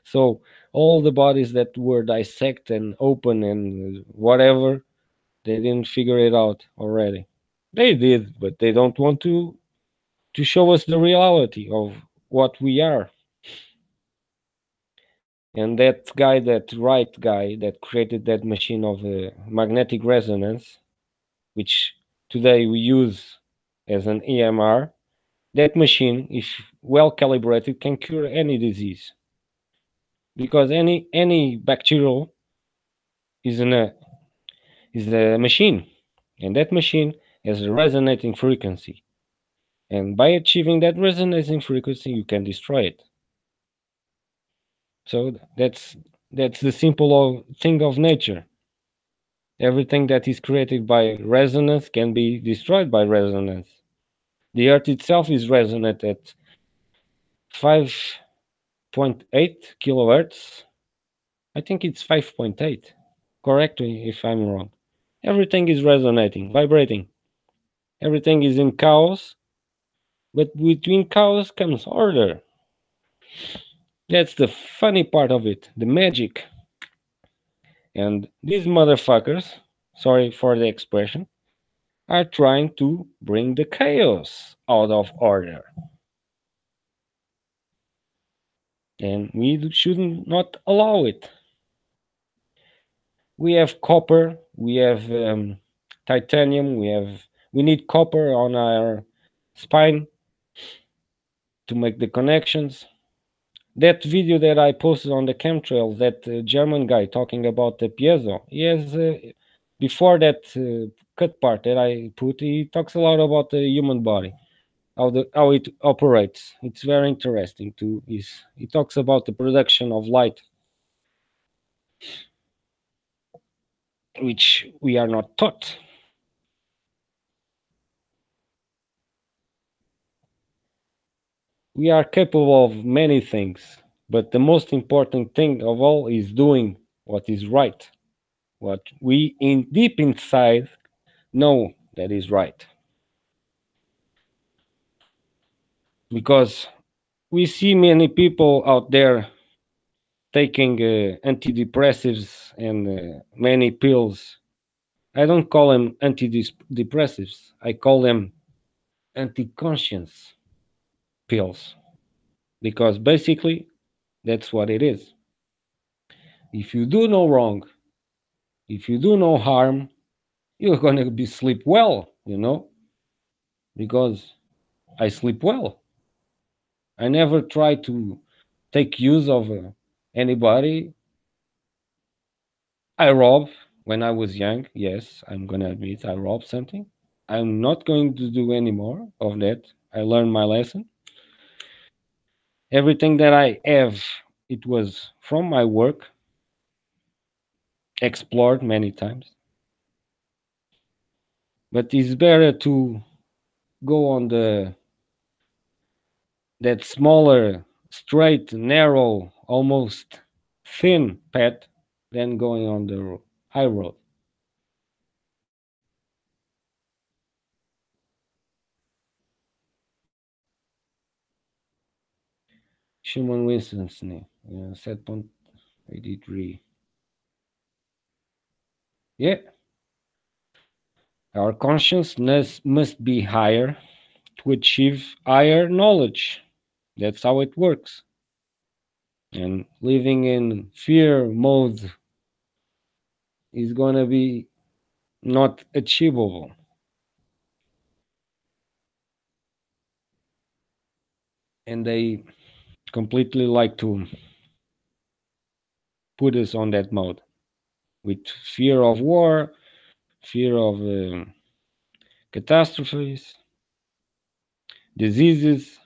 So all the bodies that were dissected and open and whatever, they didn't figure it out already. They did, but they don't want to show us the reality of what we are. And that guy, that right guy that created that machine of magnetic resonance, which today we use as an EMR, that machine, if well calibrated, can cure any disease because any bacterial is in a is a machine, and that machine has a resonating frequency, and by achieving that resonating frequency, you can destroy it. So that's the simple thing of nature. Everything that is created by resonance can be destroyed by resonance. The earth itself is resonant at 5.8 kilohertz. I think it's 5.8. Correct me if I'm wrong. Everything is resonating, vibrating. Everything is in chaos, but between chaos comes order. That's the funny part of it, the magic. And these motherfuckers, sorry for the expression, are trying to bring the chaos out of order. And we should not allow it. We have copper, we have titanium, we need copper on our spine to make the connections. That video that I posted on the chemtrails, that German guy talking about the piezo, he has before that cut part that I put, he talks a lot about the human body, how it operates. It's very interesting too. He talks about the production of light, which we are not taught. We are capable of many things, but the most important thing of all is doing what is right, what we in deep inside know that is right. Because we see many people out there taking antidepressives and many pills. I don't call them antidepressives. I call them anti-conscience pills because basically that's what it is. If you do no wrong, if you do no harm, you're gonna be sleep well, because I sleep well. I never try to take use of anybody. I rob when I was young. Yes, I'm gonna admit I robbed something. I'm not going to do any more of that. I learned my lesson. Everything that I have, it was from my work, explored many times. But it's better to go on the that smaller, straight, narrow, almost thin path than going on the high road. Schumann Winston, set point 83. Yeah, our consciousness must be higher to achieve higher knowledge. That's how it works. And living in fear mode is going to be not achievable. And they completely like to put us on that mode with fear of war, fear of catastrophes, diseases,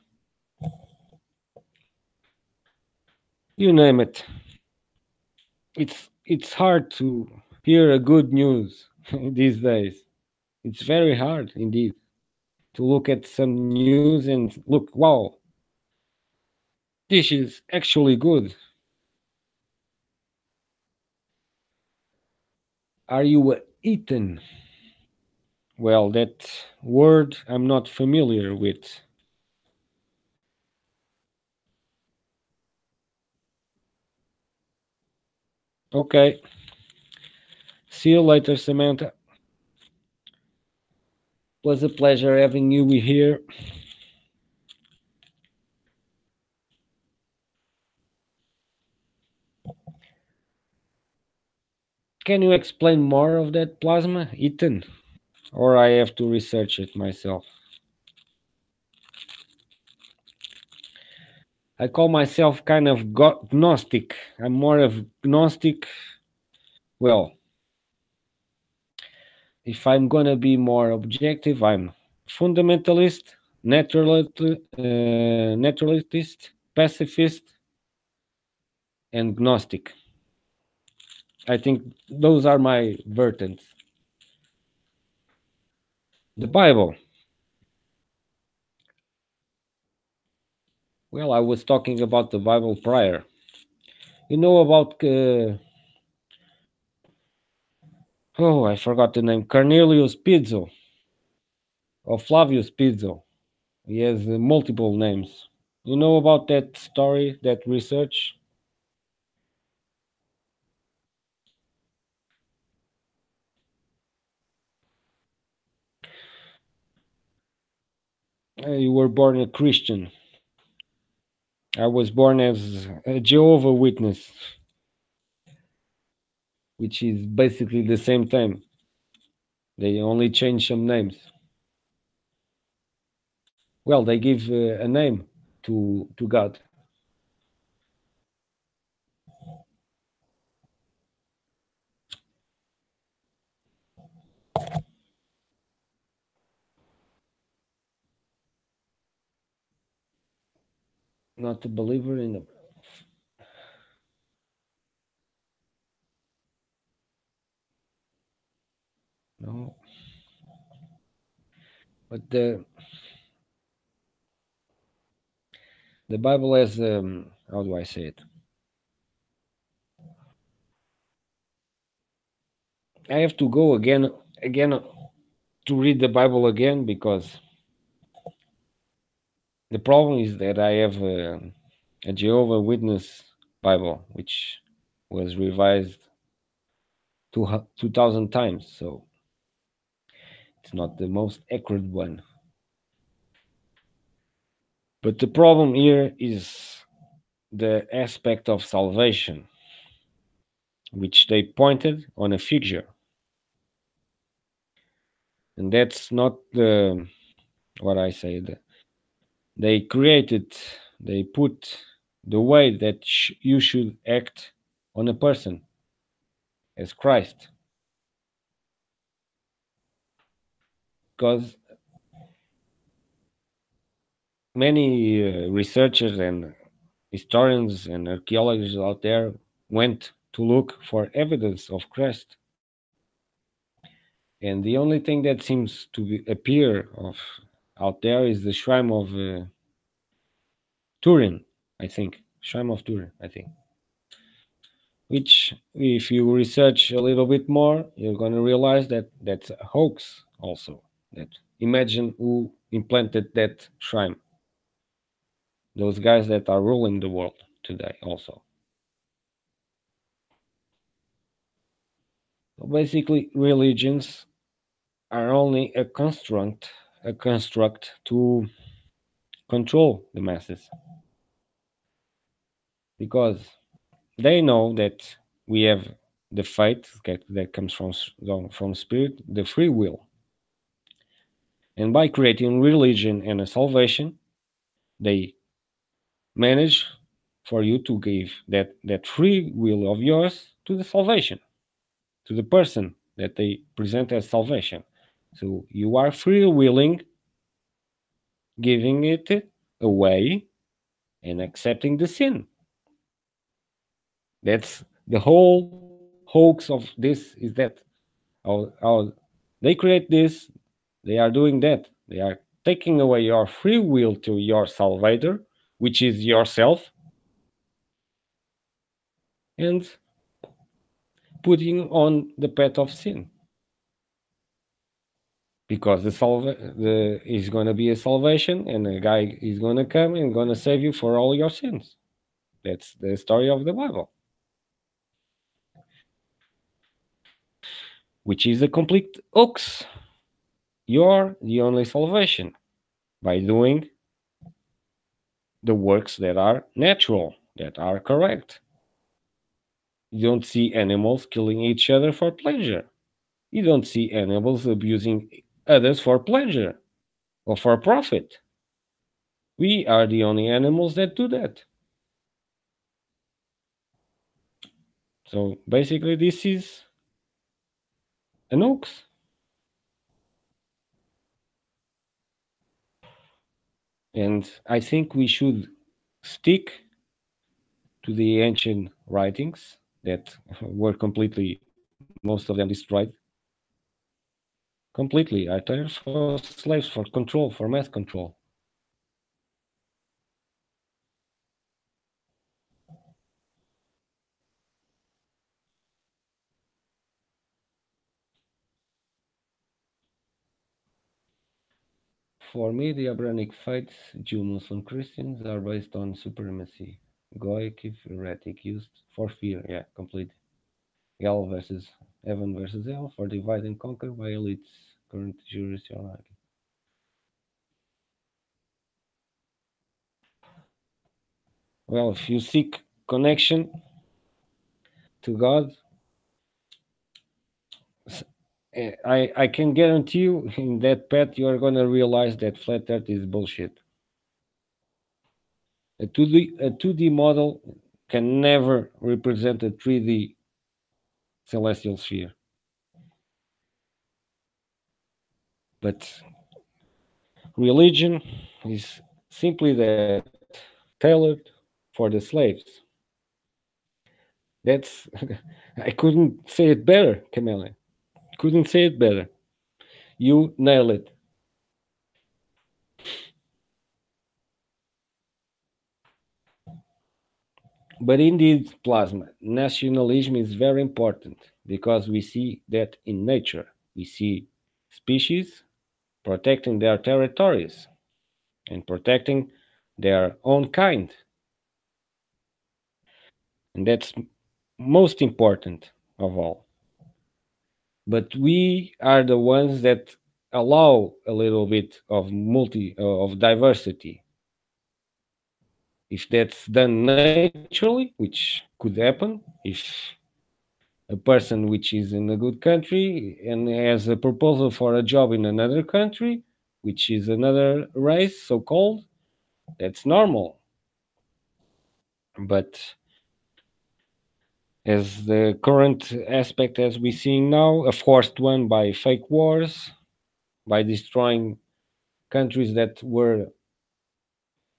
you name it. It's hard to hear a good news these days. It's very hard indeed to look at some news and look, wow, this is actually good. Are you eaten? Well, that word I'm not familiar with. Okay, see you later, Samantha. Was a pleasure having you here. Can you explain more of that plasma eaten? Or I have to research it myself? I call myself kind of gnostic. I'm more of gnostic. Well, if I'm gonna be more objective, I'm fundamentalist, naturalist, pacifist, and gnostic. I think those are my vertents. The Bible. Well, I was talking about the Bible prior. You know about oh, I forgot the name. Cornelius Pizzo or Flavius Pizzo. He has multiple names. You know about that story, that research? You were born a Christian. I was born as a Jehovah Witness, which is basically the same thing. They only change some names. Well, they give a name to God. Not a believer in the no, but the Bible has how do I say it? I have to go again to read the Bible again because the problem is that I have a Jehovah Witness Bible, which was revised 2,000 times, so it's not the most accurate one. But the problem here is the aspect of salvation, which they pointed on a figure, and that's not the what I say. They created, they put the way that you should act on a person as Christ, because many researchers and historians and archaeologists out there went to look for evidence of Christ, and the only thing that seems to appear of out there is the shrine of Turin, I think. Shrine of Turin, I think. Which, if you research a little bit more, you're going to realize that that's a hoax also. That imagine who implanted that shrine. Those guys that are ruling the world today also. So basically, religions are only a construct to control the masses because they know that we have the faith that comes from spirit, the free will, and by creating religion and a salvation, they manage for you to give that free will of yours to the salvation, to the person that they present as salvation. So you are free willing, giving it away and accepting the sin. That's the whole hoax of this is that how they create this, they are doing that. They are taking away your free will to your salvator, which is yourself, and putting on the path of sin. Because the is going to be a salvation, and a guy is going to come and going to save you for all your sins. That's the story of the Bible, which is a complete hoax. You're the only salvation by doing the works that are natural, that are correct. You don't see animals killing each other for pleasure. You don't see animals abusing others for pleasure or for profit. We are the only animals that do that. So basically, this is an hoax. And I think we should stick to the ancient writings that were completely, most of them destroyed completely. Are tired for slaves, for control, for mass control. For me, the Abrahamic faiths, Jew, Muslim, Christians, are based on supremacy. Goic, heretic, used for fear. Yeah, complete. Hell versus heaven versus hell for divide and conquer by elites. Current jurisdiction. Well, if you seek connection to God, I can guarantee you in that path you are going to realize that flat earth is bullshit. A 2D model can never represent a 3D celestial sphere. But religion is simply that tailored for the slaves. That's I couldn't say it better, Camellia. Couldn't say it better. You nail it. But indeed, plasma nationalism is very important because we see that in nature. We see species protecting their territories and protecting their own kind. And that's most important of all. But we are the ones that allow a little bit of of diversity. If that's done naturally, which could happen if a person which is in a good country and has a proposal for a job in another country, which is another race, so called, that's normal. But as the current aspect as we see now, a forced one by fake wars, by destroying countries that were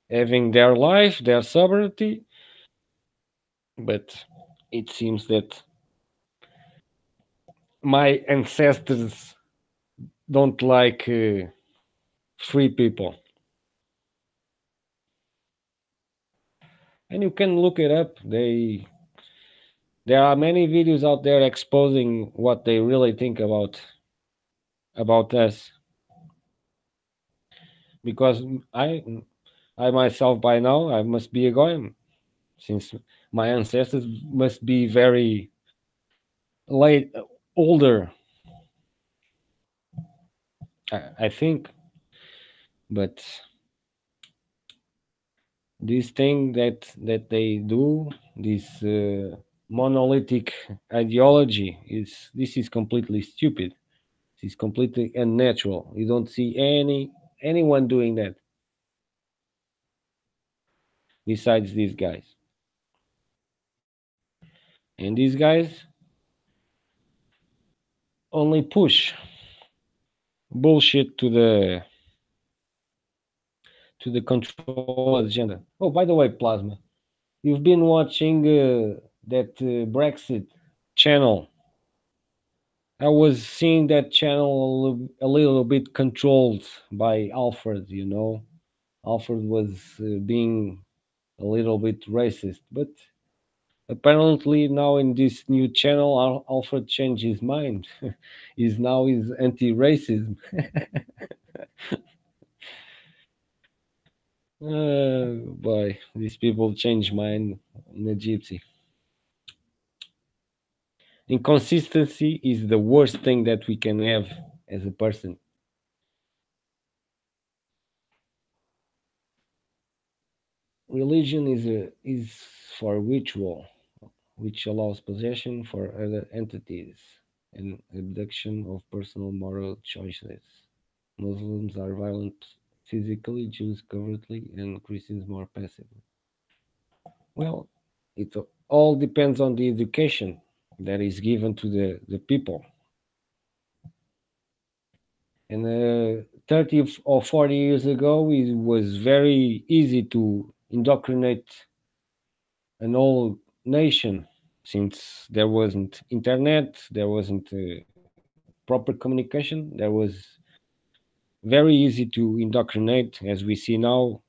having their life, their sovereignty. But it seems that my ancestors don't like free people. and you can look it up. There are many videos out there exposing what they really think about us, because I myself by now I must be a goyim, since my ancestors must be very late older, I think. But this thing that they do, this monolithic ideology, is this is completely stupid. This is completely unnatural. You don't see anyone doing that besides these guys. And these guys only push bullshit to the control agenda. Oh, by the way, Plasma, you've been watching that Brexit channel. I was seeing that channel a little bit controlled by Alfred. Alfred was being a little bit racist, but apparently now in this new channel, Alfred changed his mind. He's anti-racism. Boy, these people change mind in a gypsy. Inconsistency is the worst thing that we can have as a person. Religion is for ritual, which allows possession for other entities and abduction of personal moral choices. Muslims are violent physically, Jews covertly, and Christians more passively. Well, it all depends on the education that is given to the people. And 30 or 40 years ago, it was very easy to indoctrinate an whole nation, since there wasn't internet, there wasn't proper communication. There was very easy to indoctrinate. As we see now,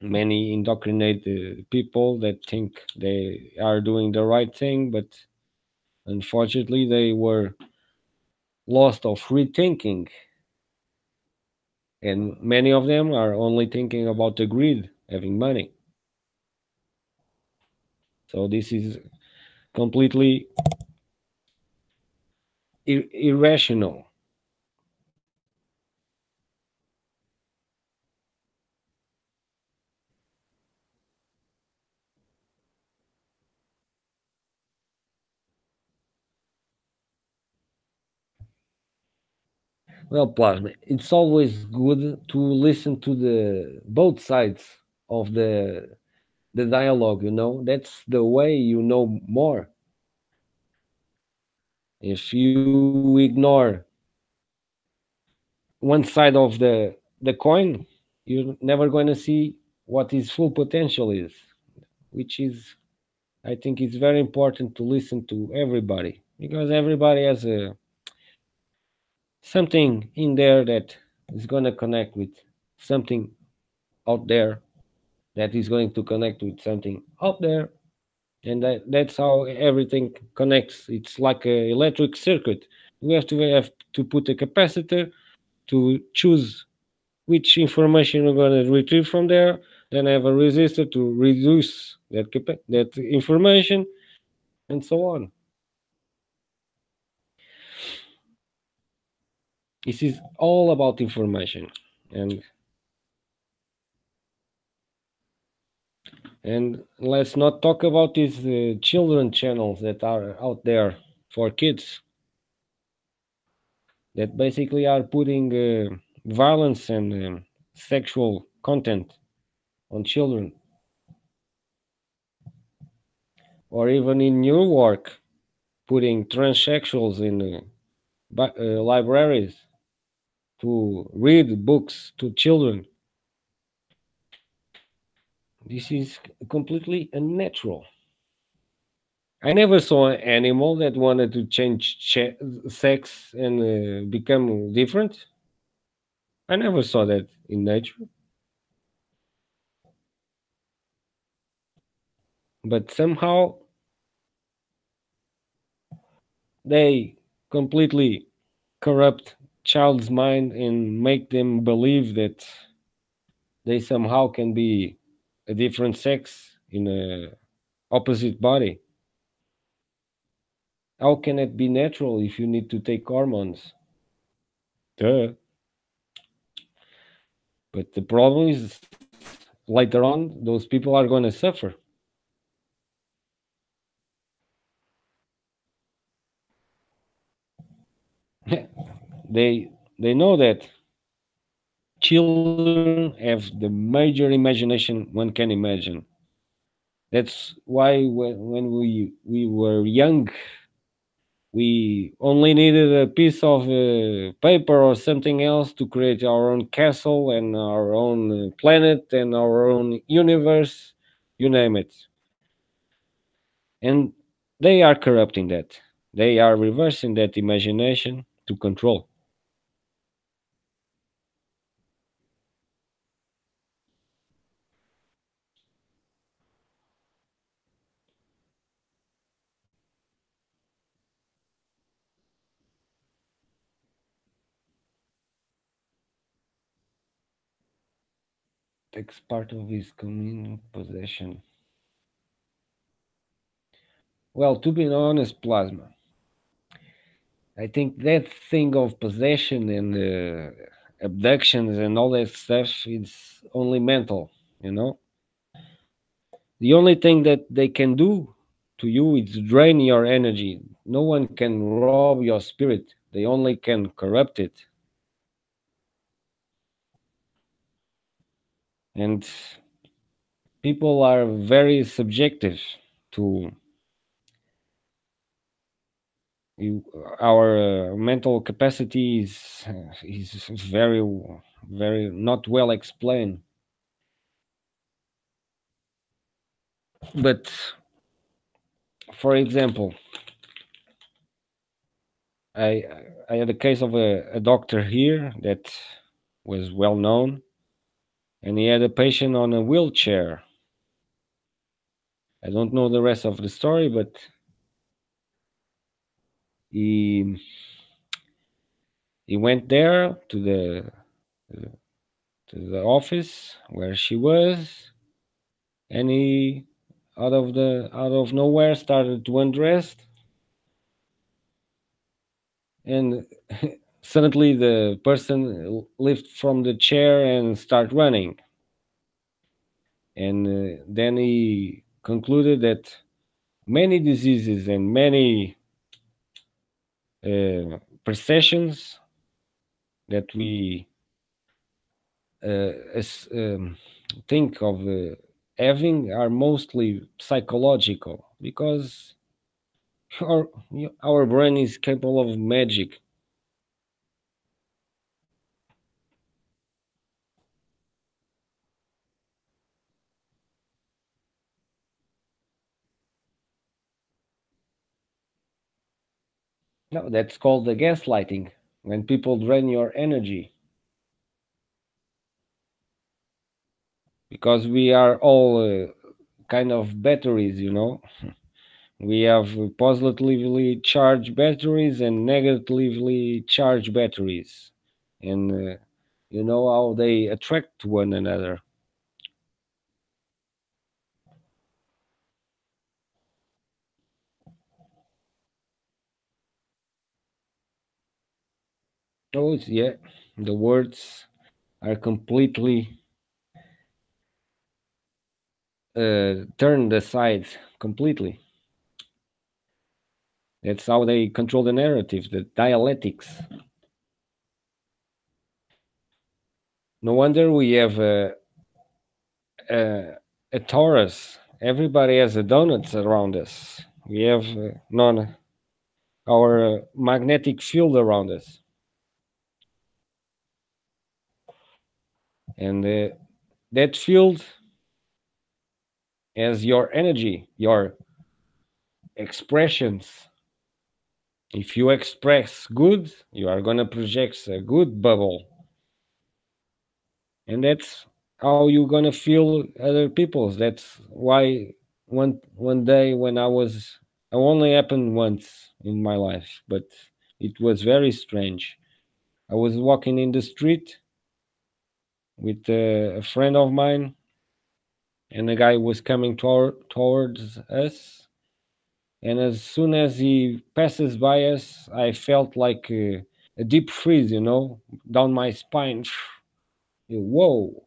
many indoctrinate people that think they are doing the right thing, but unfortunately they were lost of rethinking, and many of them are only thinking about the greed, having money. So this is completely irrational. Well, Plasma, it's always good to listen to the both sides of the dialogue. That's the way you know more. If you ignore one side of the coin, you're never going to see what his full potential is, which is, I think it's very important to listen to everybody, because everybody has something in there that is going to connect with something out there, that is going to connect with something out there, and that's how everything connects. It's like a electric circuit. We have to put a capacitor to choose which information we're going to retrieve from there, then have a resistor to reduce that information, and so on. This is all about information. And and let's not talk about these children channels that are out there for kids, that basically are putting violence and sexual content on children, or even in New York, putting transsexuals in libraries to read books to children. This is completely unnatural. I never saw an animal that wanted to change sex and become different. I never saw that in nature. but somehow they completely corrupt child's mind and make them believe that they somehow can be a different sex in a opposite body. How can it be natural if you need to take hormones? Duh. But the problem is later on those people are going to suffer. They know that children have the major imagination one can imagine. That's why when we were young, we only needed a piece of paper or something else to create our own castle and our own planet and our own universe, you name it. And they are corrupting that. They are reversing that imagination to control. Takes part of his communal possession. Well, to be honest, Plasma, I think that thing of possession and abductions and all that stuff is only mental, you know? The only thing that they can do to you is drain your energy. No one can rob your spirit, they only can corrupt it. And people are very subjective to you, our mental capacity is very not well explained. But for example, I I had a case of a doctor here that was well known, and he had a patient on a wheelchair. I don't know the rest of the story, but he he went there to the office where she was, and he out of nowhere started to undress, and suddenly the person lift from the chair and start running, and then he concluded that many diseases and many perceptions that we think of having are mostly psychological because our, our brain is capable of magic. No, that's called the gaslighting. When people drain your energy, because we are all kind of batteries, you know. We have positively charged batteries and negatively charged batteries, and you know how they attract one another. Oh, yeah, the words are completely turned aside completely. That's how they control the narrative, the dialectics. No wonder we have a torus. Everybody has a donuts around us. We have non our magnetic field around us, and that field has your energy, your expressions. If you express good, you are gonna project a good bubble, and that's how you're gonna feel other people's. That's why one day when I only happened once in my life, but it was very strange. I was walking in the street with a friend of mine, and a guy was coming towards us. And as soon as he passes by us, I felt like a deep freeze, down my spine. Whoa,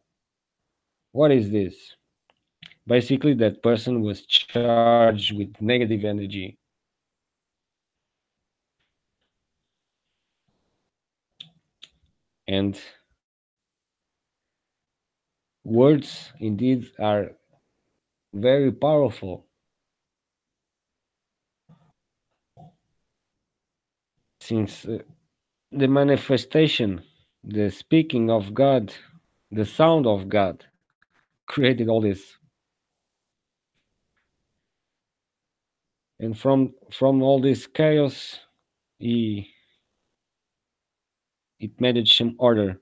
what is this? Basically, that person was charged with negative energy. And words indeed are very powerful, since the manifestation, the speaking of God, the sound of God created all this. And from all this chaos, he it managed some order.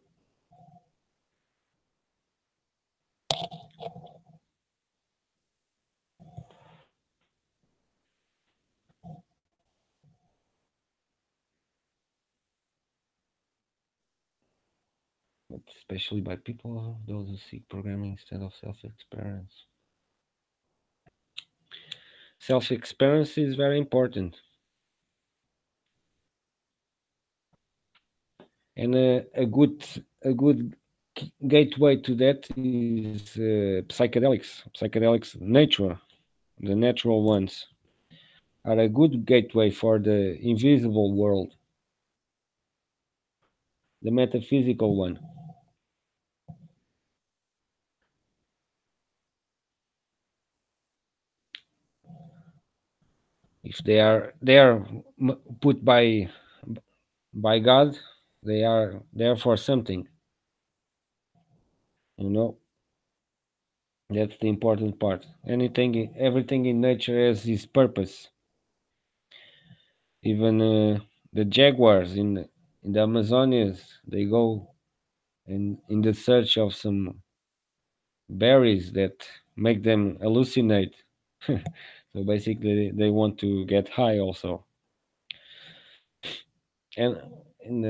But especially by people, those who seek programming instead of self-experience. Self-experience is very important, and a good gateway to that is psychedelics, nature, the natural ones are a good gateway for the invisible world, the metaphysical one. If they are put by God, they are there for something. You know, that's the important part. Everything in nature has its purpose. Even the jaguars in the Amazonias, they go in the search of some berries that make them hallucinate. So basically, they want to get high also. And in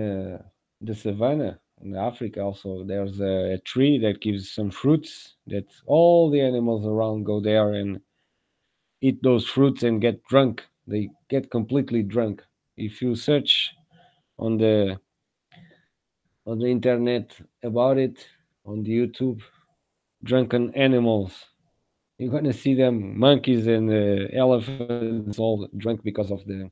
the savannah in Africa also, there's a tree that gives some fruits that all the animals around go there and eat those fruits and get drunk. They get completely drunk. If you search on the internet about it, on the YouTube, drunken animals, you're gonna see them monkeys and elephants all drunk because of the.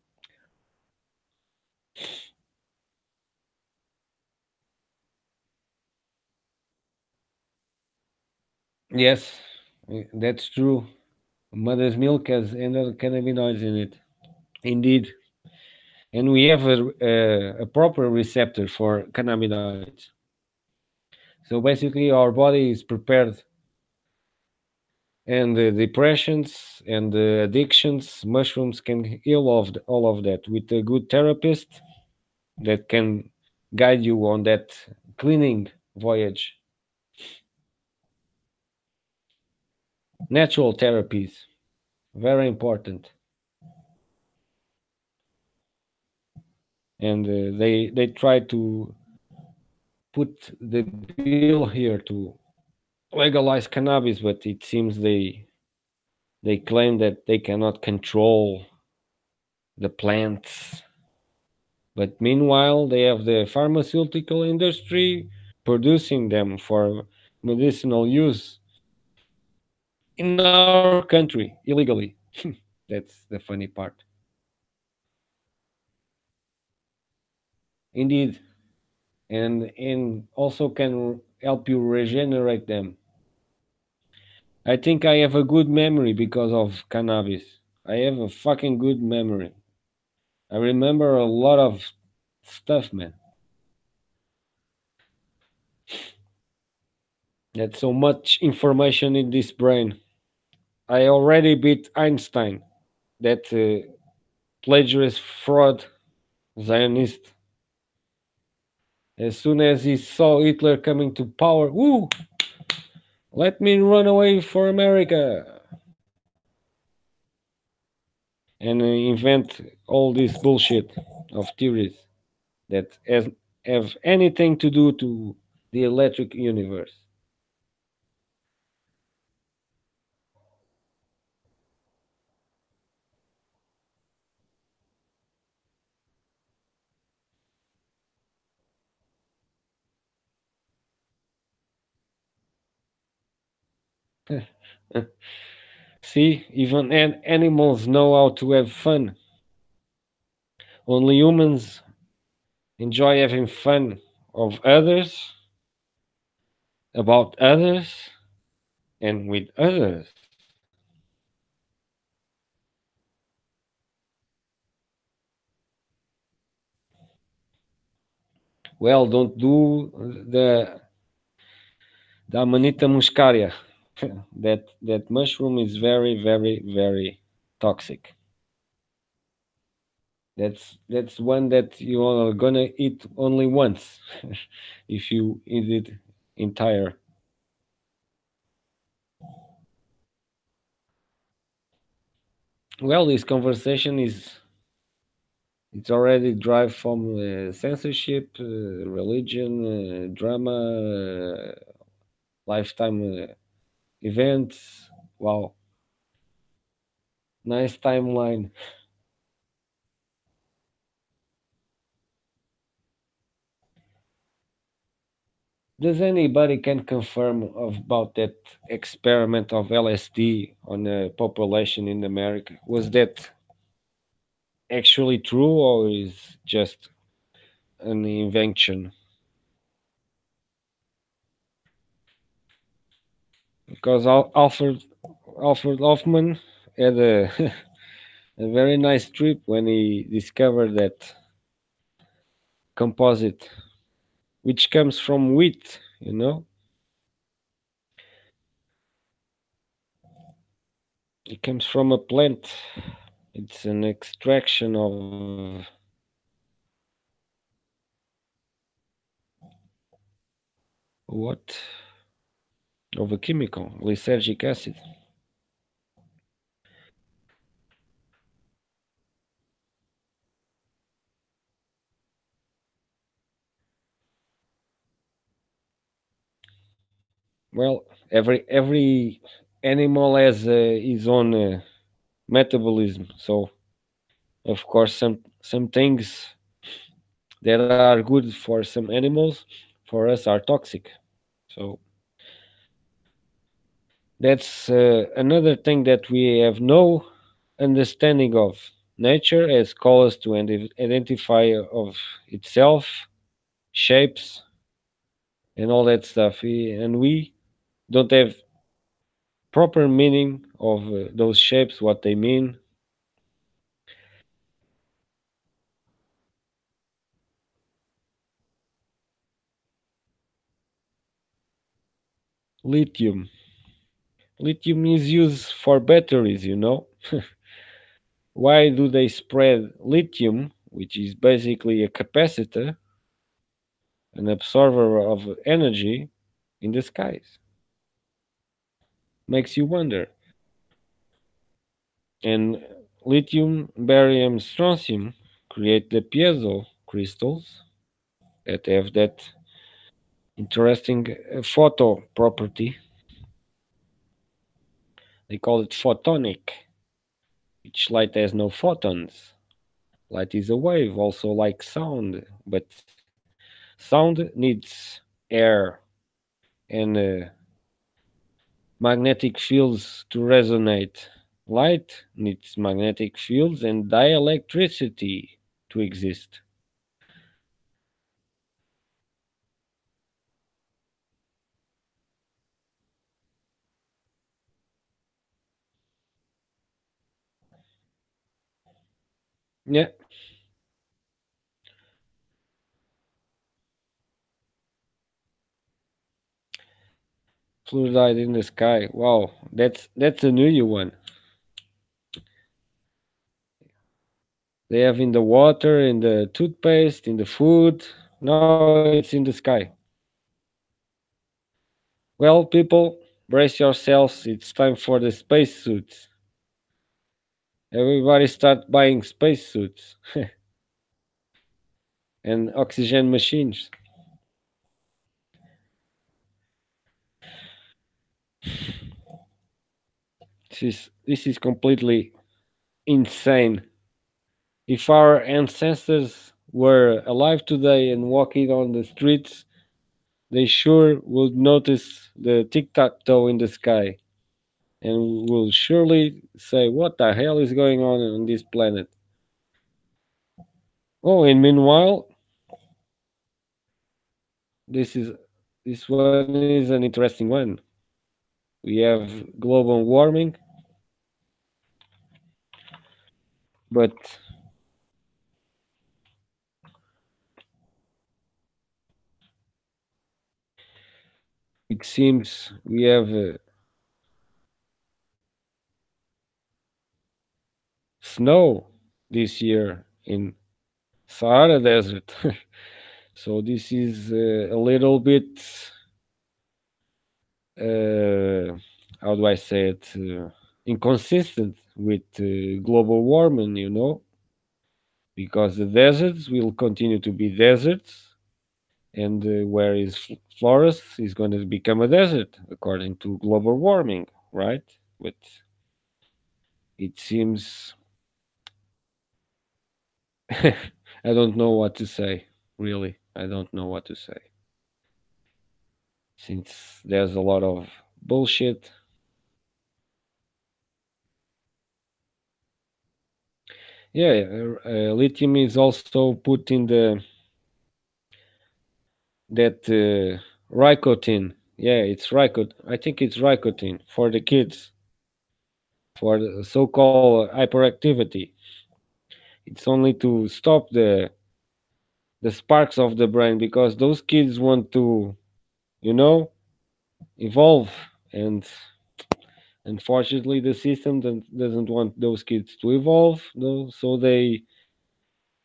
Yes, that's true. Mother's milk has other cannabinoids in it. Indeed, and we have a proper receptor for cannabinoids. So basically, our body is prepared, and the depressions and the addictions, mushrooms can heal all of that with a good therapist that can guide you on that cleaning voyage. Natural therapies, very important, and they try to put the bill here to legalize cannabis, but it seems they claim that they cannot control the plants. But meanwhile, they have the pharmaceutical industry producing them for medicinal use in our country illegally. That's the funny part. Indeed, and also can help you regenerate them. I think I have a good memory because of cannabis. I have a fucking good memory. I remember a lot of stuff, man. That's so much information in this brain. I already beat Einstein, that plagiarist fraud Zionist. As soon as he saw Hitler coming to power, woo, let me run away for America. and invent all this bullshit of theories that have anything to do to the electric universe. See, even animals know how to have fun. Only humans enjoy having fun of others, about others, and with others. Well, don't do the Amanita muscaria. That mushroom is very, very, very toxic. That's one that you are gonna eat only once if you eat it entire. Well, this conversation is it's already drive from censorship, religion, drama, lifetime events. Wow, nice timeline. Does anybody can confirm about that experiment of LSD on the population in America? Was that actually true or is just an invention? Because Alfred Hoffman had a a very nice trip when he discovered that composite, which comes from wheat. It comes from a plant. It's an extraction of what? Of a chemical, lysergic acid. Well, every animal has his own metabolism. So, of course, some things that are good for some animals, for us, are toxic. So that's another thing that we have no understanding of. Nature has called us to identify of itself, shapes, and all that stuff. And we don't have proper meaning of those shapes, what they mean. Lithium. Lithium is used for batteries. Why do they spread lithium, which is basically a capacitor, an absorber of energy, in the skies? Makes you wonder. And lithium, barium, strontium create the piezo crystals that have that interesting photo property. They call it photonic. Each light has no photons. Light is a wave, also like sound, but sound needs air and magnetic fields to resonate. Light needs magnetic fields and dielectricity to exist. Yeah, fluoride in the sky. Wow, that's a new one. They have in the water, in the toothpaste, in the food. Now it's in the sky. Well, people, brace yourselves. It's time for the spacesuits. Everybody start buying spacesuits and oxygen machines. This is completely insane. If our ancestors were alive today and walking on the streets, they sure would notice the tic tac toe in the sky and will surely say, "What the hell is going on this planet?" Oh, and meanwhile, this is this one is an interesting one. We have global warming, but it seems we have snow this year in Sahara Desert. So this is a little bit, how do I say it, inconsistent with global warming, because the deserts will continue to be deserts, and where is forest is going to become a desert according to global warming, right? But it seems I don't know what to say. Really, I don't know what to say since there's a lot of bullshit. Yeah, lithium is also put in the that Rycotin. Yeah, it's Rycot. I think it's Rycotin for the kids for the so-called hyperactivity. It's only to stop the sparks of the brain because those kids want to, you know, evolve, and unfortunately the system doesn't want those kids to evolve, though, so they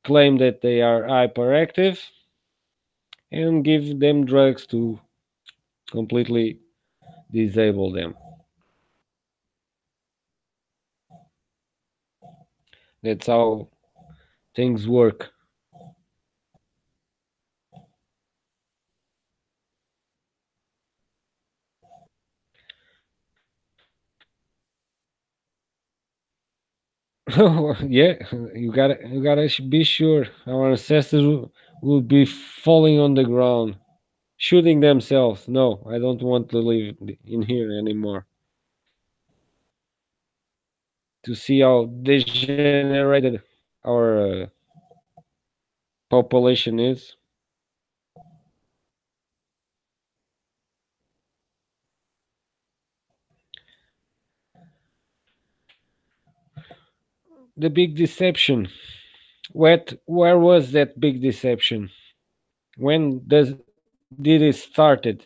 claim that they are hyperactive and give them drugs to completely disable them. That's how things work. Yeah, you gotta be sure our ancestors will be falling on the ground, shooting themselves. No, I don't want to live in here anymore. To see how degenerated our population is. The big deception. Where was that big deception? When did it started?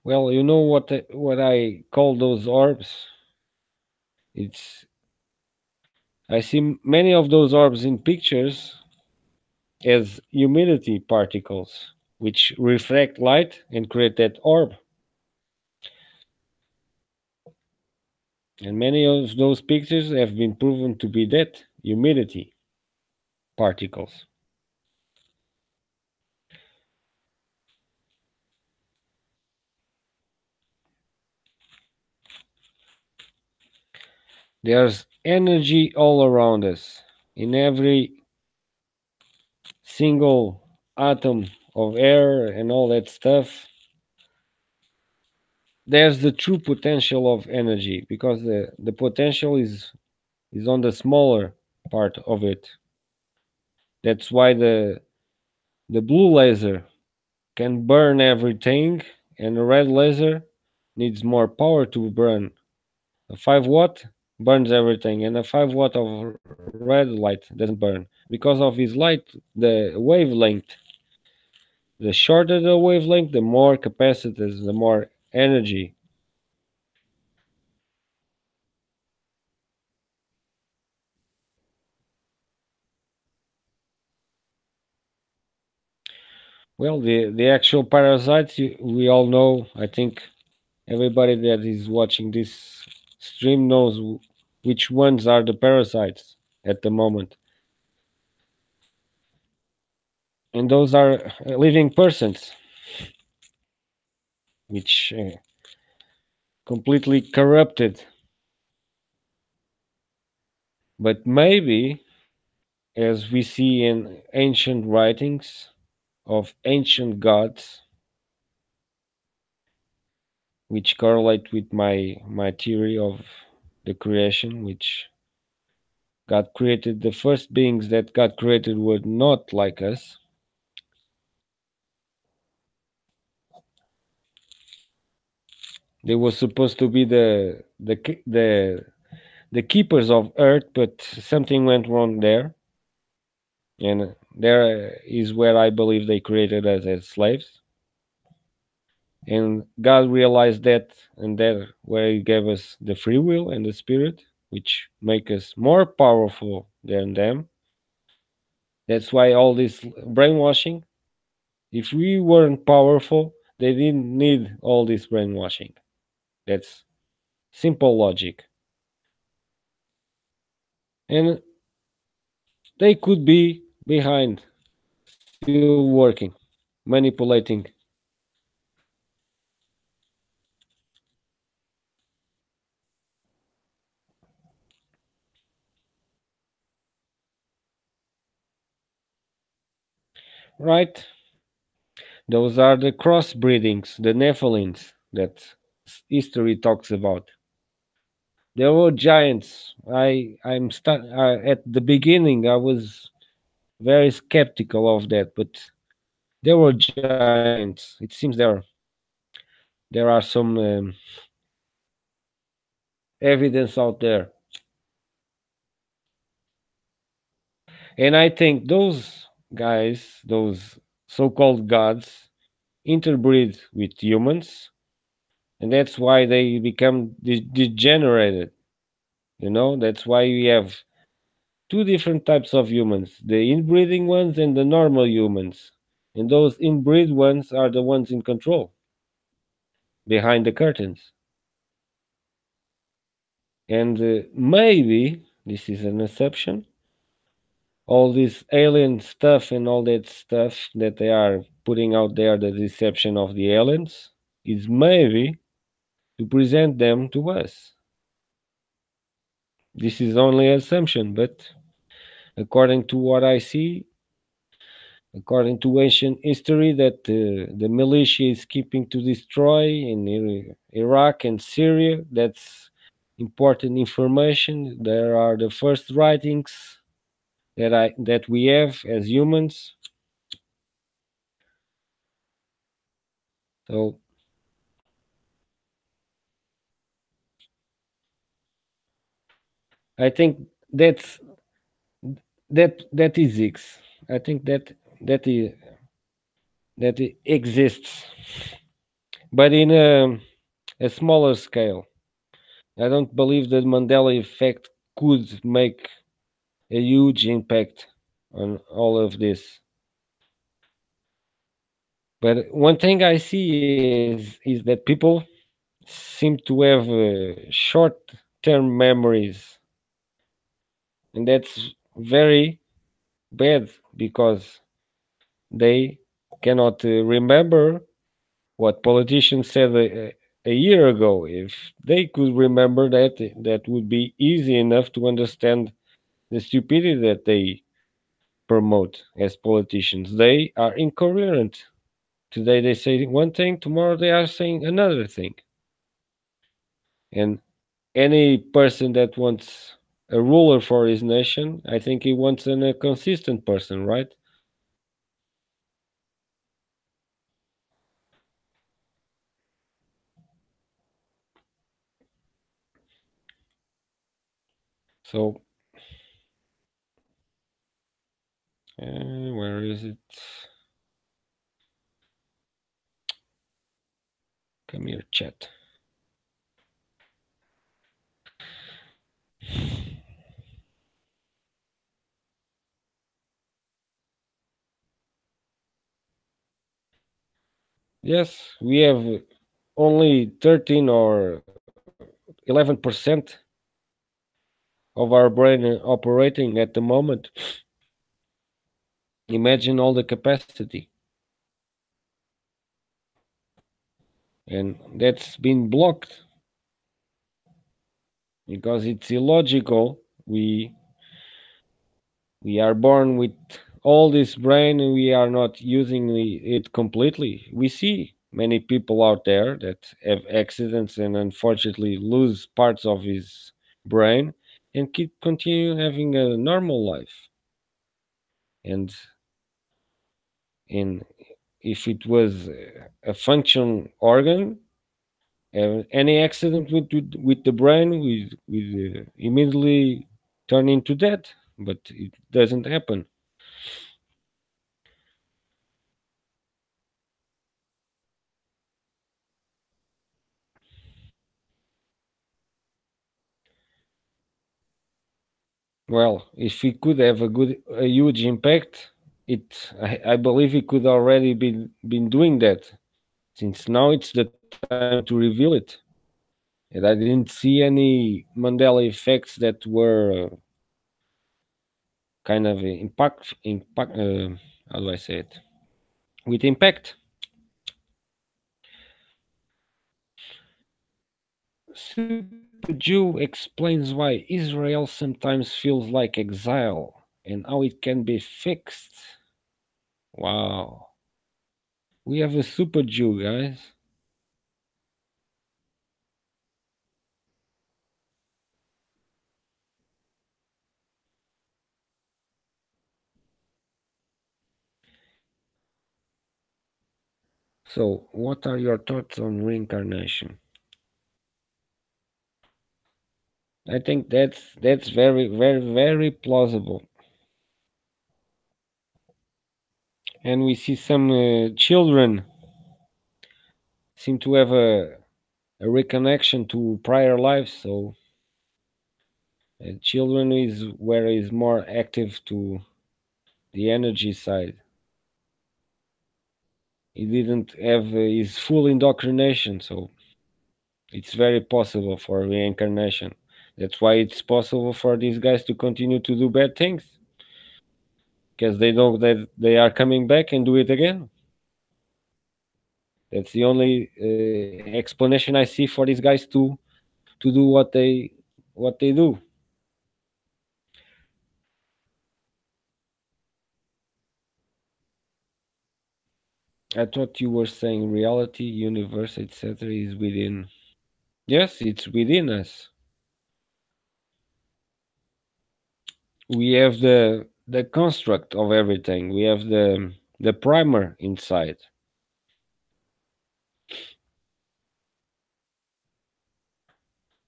Well, you know what I call those orbs? It's I see many of those orbs in pictures as humidity particles, which refract light and create that orb. And many of those pictures have been proven to be that humidity particles. There's energy all around us. In every single atom of air and all that stuff, there's the true potential of energy because the potential is on the smaller part of it. That's why the blue laser can burn everything, and the red laser needs more power to burn. A 5 watt burns everything, and a 5 watt of red light doesn't burn. Because of his light, the wavelength the shorter the wavelength, the more capacitors, the more energy. Well, the actual parasites, we all know. I think everybody that is watching this stream knows which ones are the parasites at the moment, and those are living persons, which completely corrupted. But maybe, as we see in ancient writings of ancient gods, which correlate with my theory of the creation, which God created the first beings that God created were not like us. They were supposed to be the keepers of earth, but something went wrong there, and there is where I believe they created us as slaves. And God realized that, and that where He gave us the free will and the spirit, which make us more powerful than them. That's why all this brainwashing. If we weren't powerful, they didn't need all this brainwashing. That's simple logic. And they could be behind, still working, manipulating. Right? Those are the crossbreedings, the Nephilims that history talks about. There were giants. At the beginning. I was very skeptical of that, but there were giants. It seems there are some evidence out there, and I think those guys, those so-called gods, interbreed with humans, and that's why they become degenerated. That's why we have two different types of humans: the inbreeding ones and the normal humans. And those inbreed ones are the ones in control behind the curtains. And maybe this is an exception. All this alien stuff and all that stuff that they are putting out there, the deception of the aliens, is maybe to present them to us. This is only assumption, but according to what I see, according to ancient history, that the militia is keeping to destroy in Iraq and Syria. That's important information. There are the first writings that we have as humans. So I think that is X. I think that is that it exists, but in a smaller scale. I don't believe the Mandela effect could make a huge impact on all of this. But one thing I see is that people seem to have short-term memories, and that's very bad because they cannot remember what politicians said a year ago. If they could remember that, that would be easy enough to understand the stupidity that they promote as politicians. They are incoherent. Today they say one thing, tomorrow they are saying another thing. And any person that wants a ruler for his nation, I think he wants a consistent person, right? So, where is it? Come here, chat. Yes, we have only 13 or 11% of our brain operating at the moment. Imagine all the capacity. And that's been blocked because it's illogical. We are born with all this brain and we are not using it completely. We see many people out there that have accidents and unfortunately lose parts of his brain and keep continue having a normal life. And in if it was a function organ, any accident with the brain will immediately turn into death, but it doesn't happen. Well, if we could have a huge impact, I believe it could already been doing that. Since now it's the time to reveal it, and I didn't see any Mandela effects that were kind of impact. How do I say it? With impact. Super Jew explains why Israel sometimes feels like exile and how it can be fixed. Wow. We have a Super Jew, guys. So, what are your thoughts on reincarnation? I think that's very very plausible. And we see some children seem to have a reconnection to prior lives. So, children is where is more active to the energy side. He didn't have his full indoctrination, so it's very possible for reincarnation. That's why it's possible for these guys to continue to do bad things because they know that they are coming back and do it again. That's the only explanation I see for these guys to do what they do. I thought you were saying reality, universe, etc. is within. Yes, it's within us. We have the construct of everything. We have the primer inside.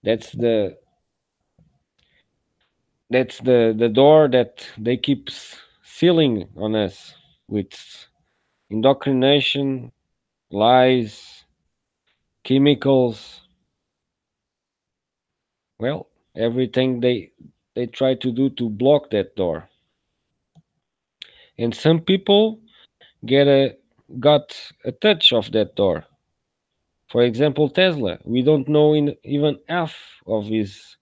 That's the door that they keep sealing on us with indoctrination, lies, chemicals. Well, everything they try to do to block that door. And some people get a got a touch of that door. For example, Tesla. We don't know in even half of his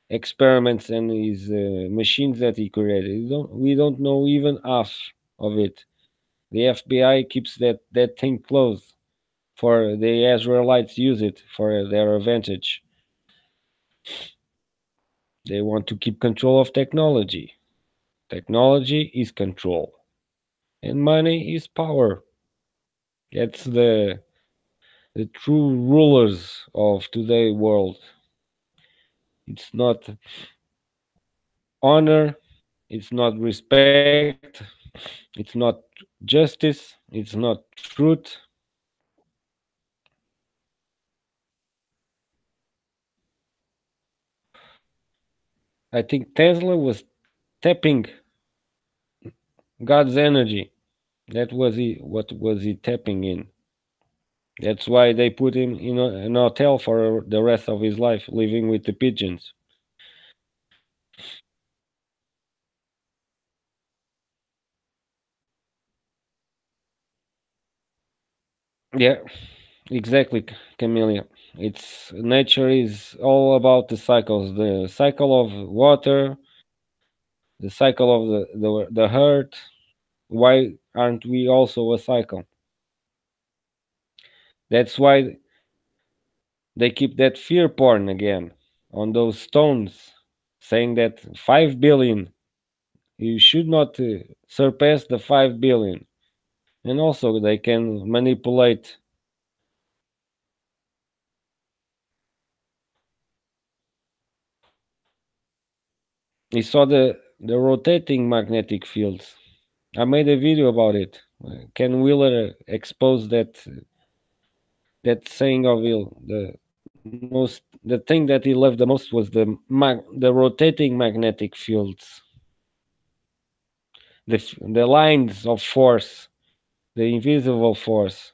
experiments and his machines that he created. We don't know even half of it. The FBI keeps that thing closed for the Israelites use it for their advantage. They want to keep control of technology. Technology is control, and money is power. That's the true rulers of today's world. It's not honor, it's not respect, it's not justice, it's not truth. I think Tesla was tapping God's energy. That was he. What was he tapping in? That's why they put him in an hotel for the rest of his life, living with the pigeons. Yeah, exactly, Camellia. It's nature is all about the cycles, the cycle of water, the cycle of the earth. Why aren't we also a cycle? That's why they keep that fear porn again on those stones, saying that 5 billion, you should not surpass the 5 billion. And also, they can manipulate. You saw the rotating magnetic fields. I made a video about it. Ken Wheeler exposed that saying of Will. The thing that he loved the most was the rotating magnetic fields, the lines of force, the invisible force.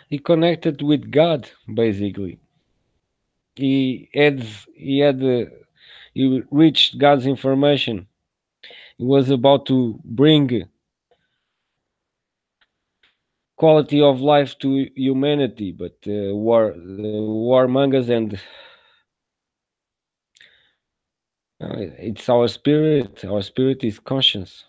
He connected with God basically. He had he reached God's information. He was about to bring quality of life to humanity, but the warmongers and it's our spirit. Our spirit is consciousness.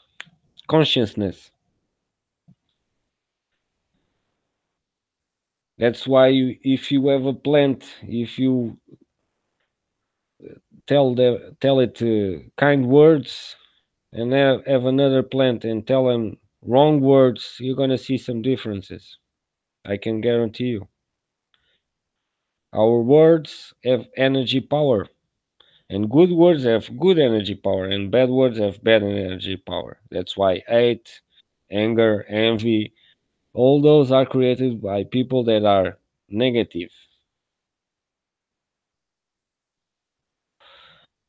That's why if you have a plant, if you tell it kind words, and have another plant and tell them wrong words, you're gonna see some differences. I can guarantee you. Our words have energy power, and good words have good energy power, and bad words have bad energy power. That's why hate, anger, envy, all those are created by people that are negative.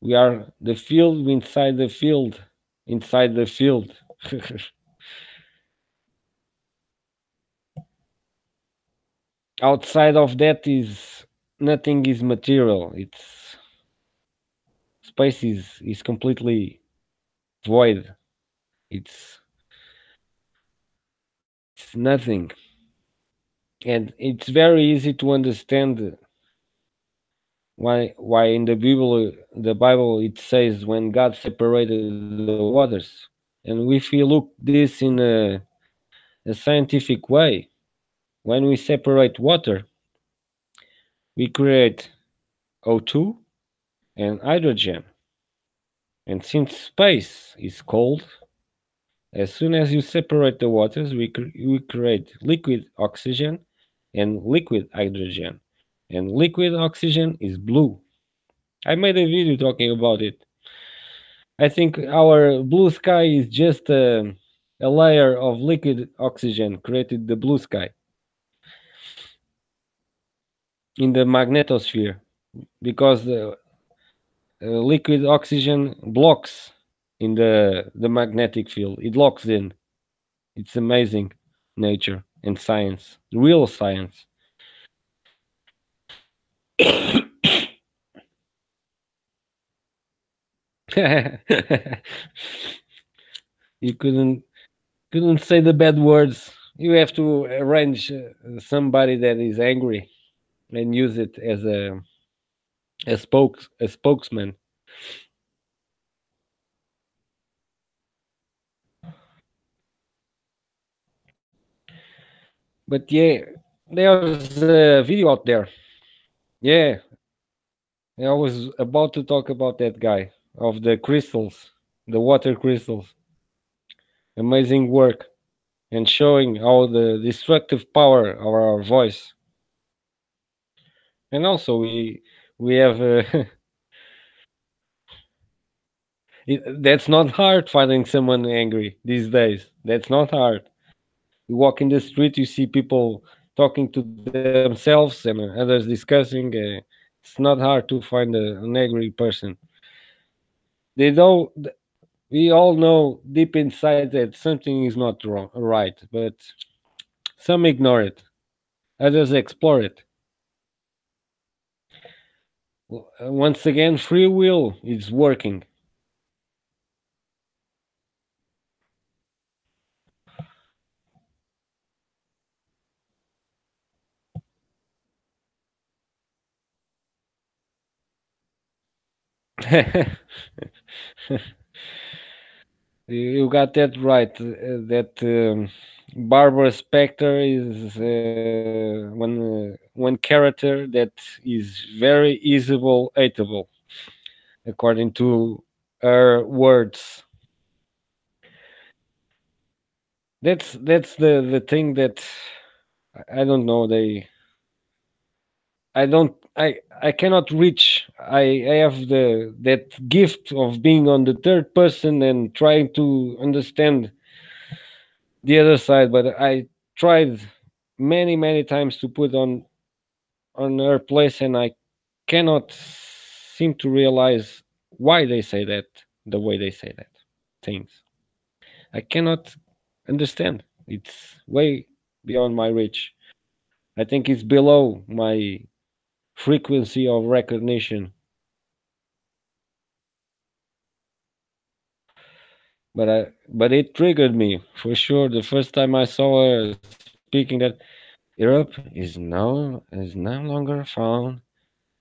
We are the field inside the field, inside the field. Outside of that is nothing is material. It's space is completely void. It's nothing, and it's very easy to understand why in the Bible it says when God separated the waters, and if we look this in a scientific way, when we separate water, we create O2 and hydrogen. And since space is cold, as soon as you separate the waters, we create liquid oxygen and liquid hydrogen. And liquid oxygen is blue. I made a video talking about it. I think our blue sky is just a layer of liquid oxygen created the blue sky in the magnetosphere because liquid oxygen blocks in the magnetic field. It locks in. It's amazing, nature and science, real science. You couldn't say the bad words. You have to arrange somebody that is angry and use it as a spokesman. But yeah, there's a video out there. Yeah, I was about to talk about that guy of the crystals, the water crystals. Amazing work and showing how the destructive power of our voice. And also we have that's not hard finding someone angry these days. That's not hard. You walk in the street, you see people talking to themselves and others discussing. It's not hard to find an angry person. They don't. We all know deep inside that something is not wrong, right, but some ignore it. Others explore it. Once again, free will is working. You got that right. That Barbara Specter is one character that is very easable, hateable, according to her words. That's the thing that I don't know. I cannot reach. I have the that gift of being on the third person and trying to understand the other side, but I tried many times to put on her place, and I cannot seem to realize why they say that the way they say that things. I cannot understand. It's way beyond my reach. I think it's below my frequency of recognition. But it triggered me for sure the first time I saw her speaking that Europe is no longer found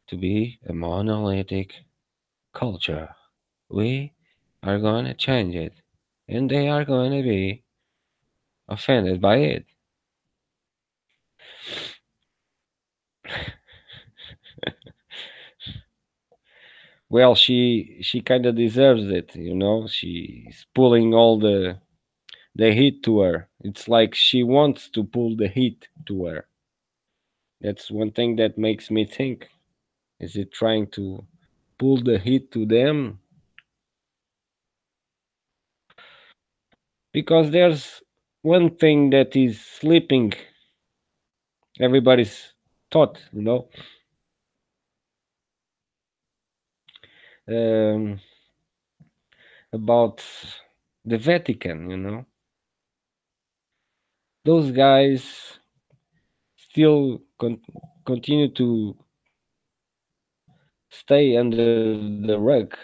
to be a monolithic culture. We are going to change it, and they are going to be offended by it. Well, she kind of deserves it, you know. She's pulling all the heat to her. It's like she wants to pull the heat to her. That's one thing that makes me think. Is it trying to pull the heat to them? Because there's one thing that is sleeping everybody's thought, you know. Um, about the Vatican, you know. Those guys still continue to stay under the rug.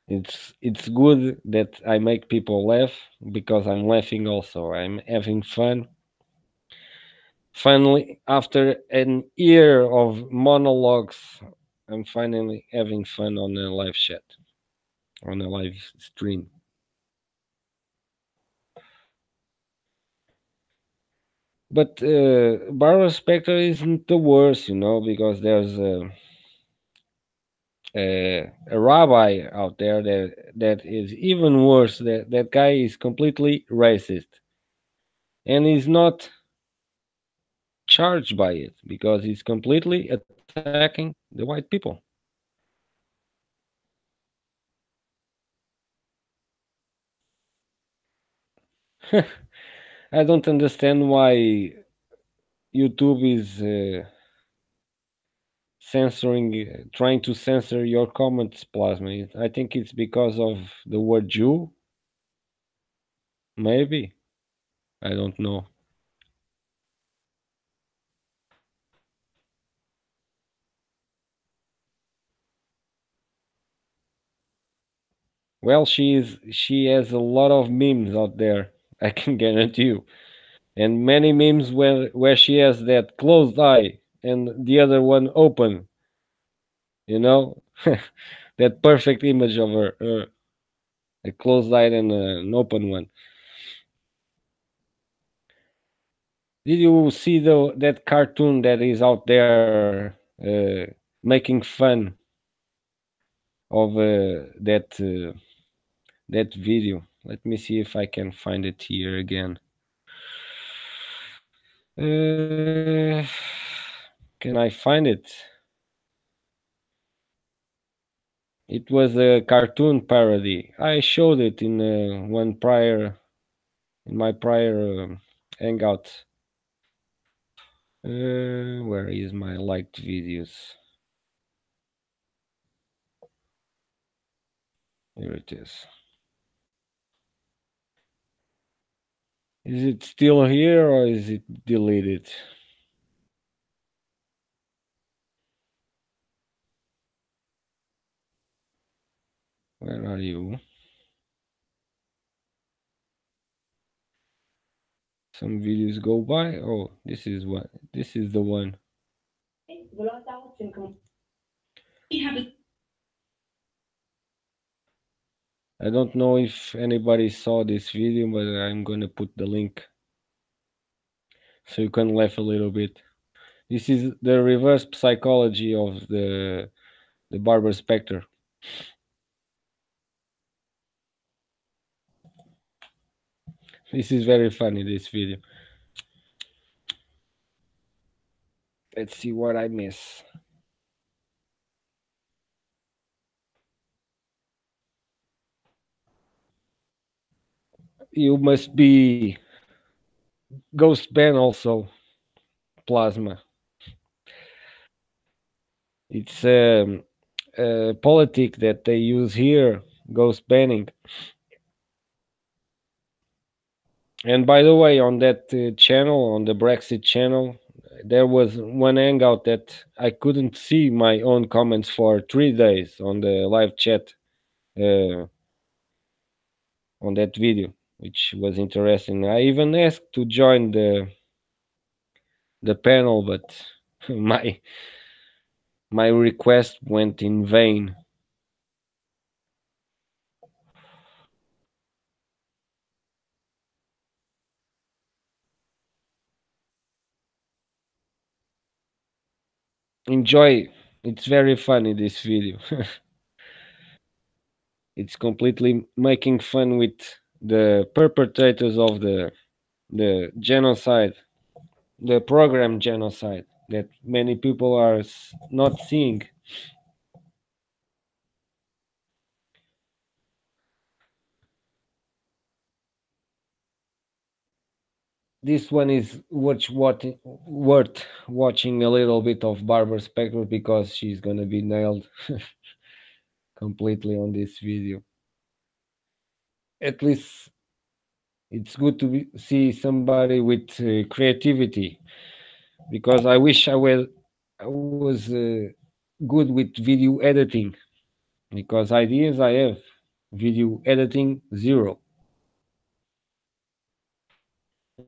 It's good that I make people laugh because I'm laughing also. I'm having fun. Finally, after an year of monologues, I'm finally having fun on a live chat, on a live stream. But Barrow Spectre isn't the worst, you know, because there's a rabbi out there that is even worse. That guy is completely racist, and he's not charged by it because he's completely attacking the white people. I don't understand why YouTube is censoring, trying to censor your comments, Plasma. I think it's because of the word Jew, maybe. I don't know. Well, she has a lot of memes out there. I can guarantee you, and many memes where she has that closed eye and the other one open. You know, that perfect image of her a closed eye and an open one. Did you see that cartoon that is out there making fun of that video? Let me see if I can find it here again. Uh, can I find it? It was a cartoon parody. I showed it in one prior. in my prior hangout. Where is my liked videos? Here it is. Is it still here or is it deleted? Where are you? Some videos go by. Oh, this is what. This is the one. I don't know if anybody saw this video, but I'm gonna put the link so you can laugh a little bit. This is the reverse psychology of the barber specter. This is very funny. This video. Let's see what I miss. You must be Ghost Ben also plasma. It's a politic that they use here, ghost banning. And by the way, on that channel, on the Brexit channel, there was one hangout that I couldn't see my own comments for 3 days on the live chat uh, on that video, which was interesting. I even asked to join the panel, but my request went in vain. Enjoy. It's very funny this video. It's completely making fun with the perpetrators of the genocide, the program genocide that many people are not seeing. This one is worth watching a little bit of Barbara Spector because she's gonna be nailed completely on this video. At least it's good to see somebody with creativity because I wish I was good with video editing because ideas I have, video editing zero.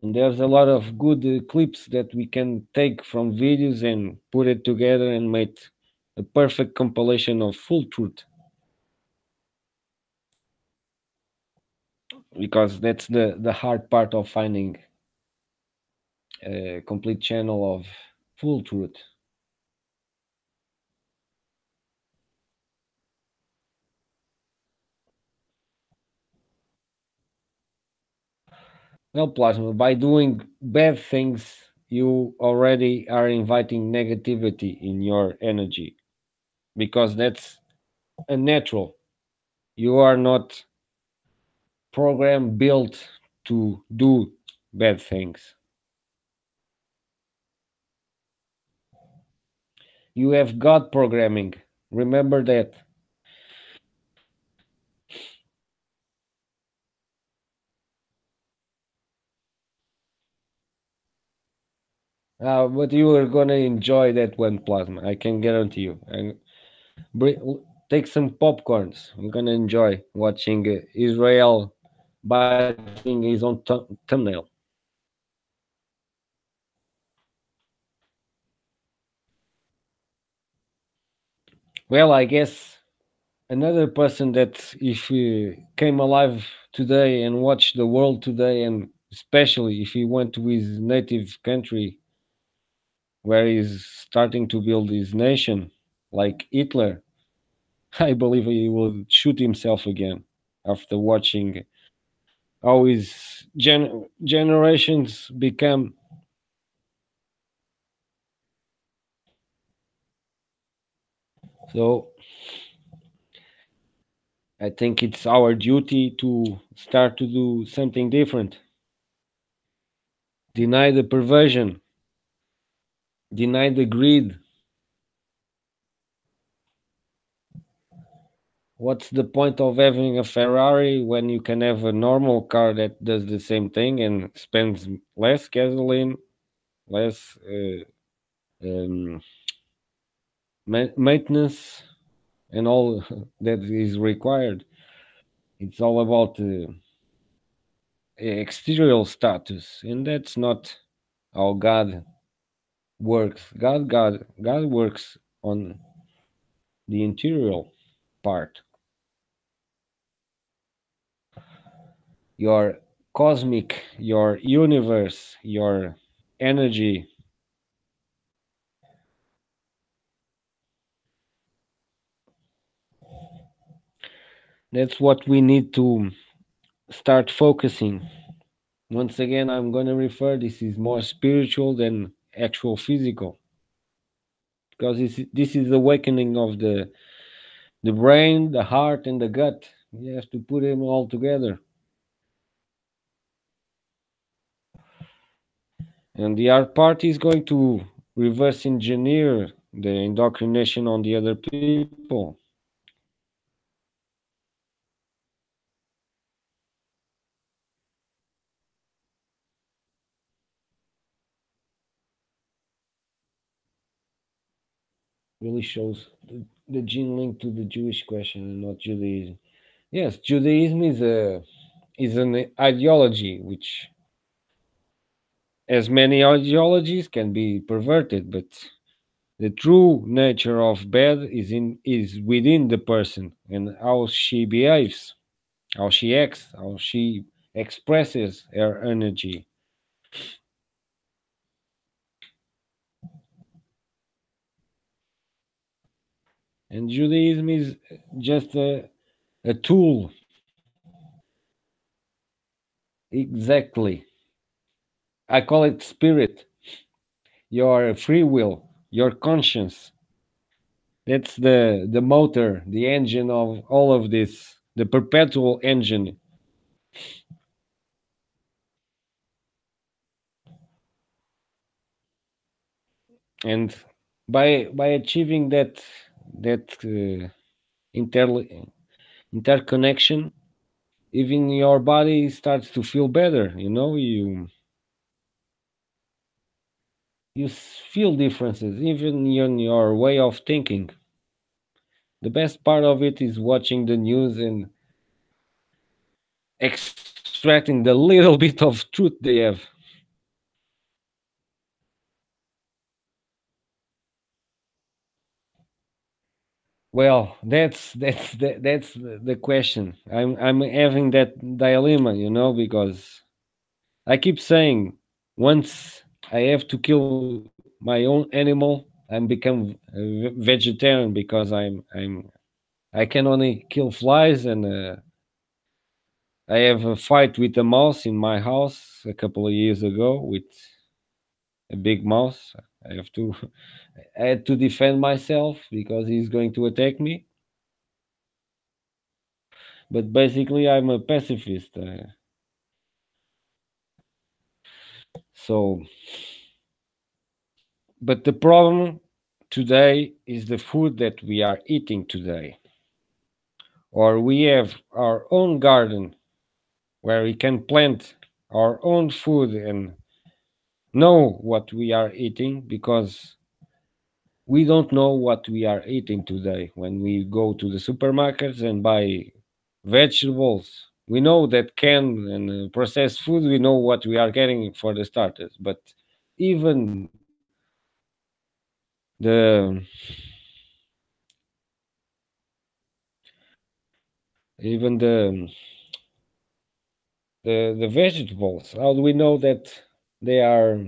And there's a lot of good clips that we can take from videos and put it together and make a perfect compilation of full truth because that's the hard part of finding a complete channel of full truth. Well, Plasma, by doing bad things, you already are inviting negativity in your energy because that's unnatural. You are not programmed built to do bad things. You have God programming. Remember that. But you are gonna enjoy that one, Plasma. I can guarantee you. And take some popcorns. You're gonna enjoy watching Israel biting his own thumbnail. Well, I guess another person that if he came alive today and watched the world today, and especially if he went to his native country where he's starting to build his nation, like Hitler, I believe he will shoot himself again after watching how his generations become. So I think it's our duty to start to do something different. deny the perversion, deny the greed. What's the point of having a Ferrari when you can have a normal car that does the same thing and spends less gasoline, less um, maintenance, and all that is required? It's all about exterior status, and that's not how God works. God works on the interior part, your cosmic, your universe, your energy. That's what we need to start focusing. Once again, I'm going to refer this is more spiritual than actual physical, because this is awakening of the brain, the heart, and the gut. You have to put them all together. And the art part is going to reverse engineer the indoctrination on the other people. Really shows the gene link to the Jewish question and not Judaism. Yes, Judaism is an ideology which, as many ideologies, can be perverted, but the true nature of bad is within the person and how she behaves, how she acts, how she expresses her energy. And Judaism is just a tool. Exactly. I call it spirit, your free will, your conscience. That's the motor, the engine of all of this, the perpetual engine. And by achieving that inter, interconnection, even your body starts to feel better. You know, you feel differences, even in your way of thinking. The best part of it is watching the news and extracting the little bit of truth they have. Well, that's the question. I'm having that dilemma, you know, because I keep saying once I have to kill my own animal, I'm become a vegetarian because I can only kill flies, and I have a fight with a mouse in my house a couple of years ago with a big mouse. I have to I had to defend myself because he's going to attack me. But basically, I'm a pacifist. So, but the problem today is the food that we are eating today, or we have our own garden where we can plant our own food and know what we are eating, because we don't know what we are eating today when we go to the supermarkets and buy vegetables. We know that canned and processed food, we know what we are getting for the starters, but even the even the vegetables, how do we know that they are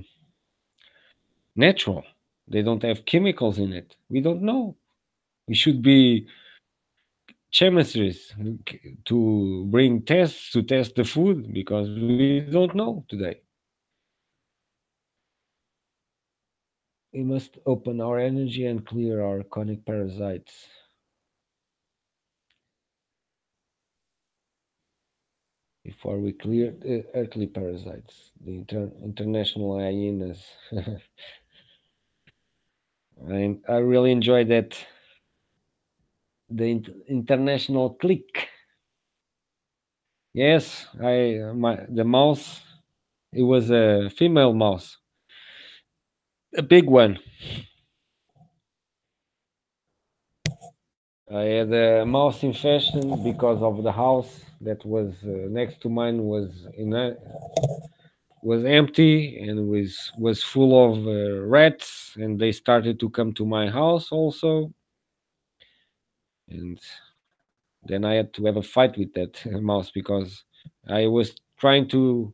natural? They don't have chemicals in it. We don't know. We should be chemistries to bring tests to test the food because we don't know today. We must open our energy and clear our chronic parasites. If before we clear the earthly parasites, the international hyenas. And I really enjoyed that the international click. Yes, the mouse. It was a female mouse, a big one. I had a mouse infection because of the house that was next to mine was empty and was full of rats, and they started to come to my house also, and then I had to have a fight with that mouse because I was trying to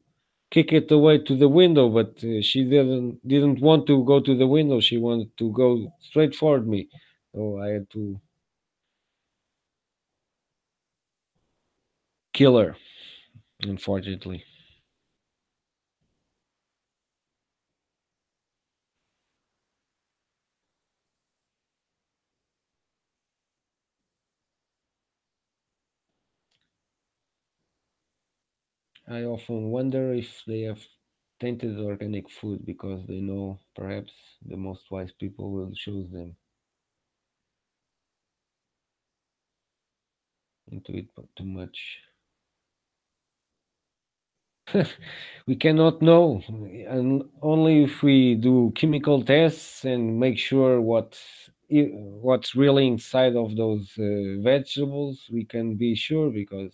kick it away to the window, but she didn't want to go to the window. She wanted to go straight for me, so I had to kill her. Unfortunately, I often wonder if they have tainted organic food because they know perhaps the most wise people will choose them into it too much. We cannot know, and only if we do chemical tests and make sure what's really inside of those vegetables, we can be sure. Because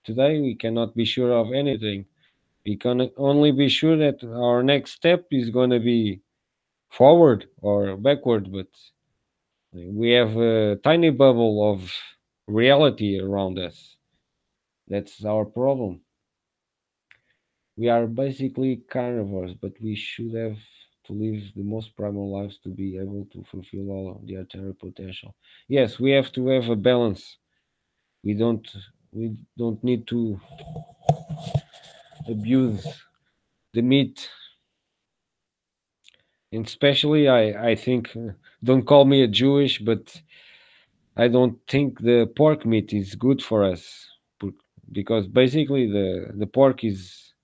today we cannot be sure of anything. We can only be sure that our next step is going to be forward or backward, but we have a tiny bubble of reality around us. That's our problem. We are basically carnivores, but we should have to live the most primal lives to be able to fulfill all the eternal potential. Yes, we have to have a balance. We don't we don't need to abuse the meat. And especially I think don't call me a Jewish, but I don't think the pork meat is good for us because basically the pork is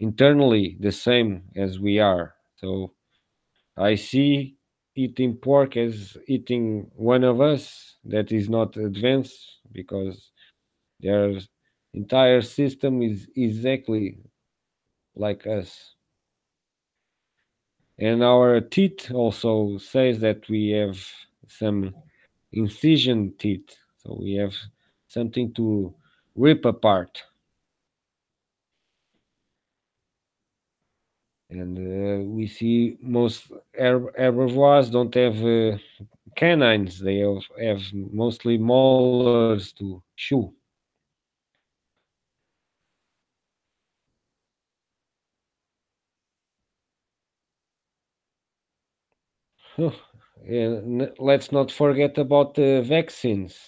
internally the same as we are. So I see eating pork as eating one of us that is not advanced because their entire system is exactly like us. And our teeth also says that we have some incision teeth. So we have something to rip apart. And we see most herbivores don't have canines, they have mostly molars to chew. Huh. And let's not forget about the vaccines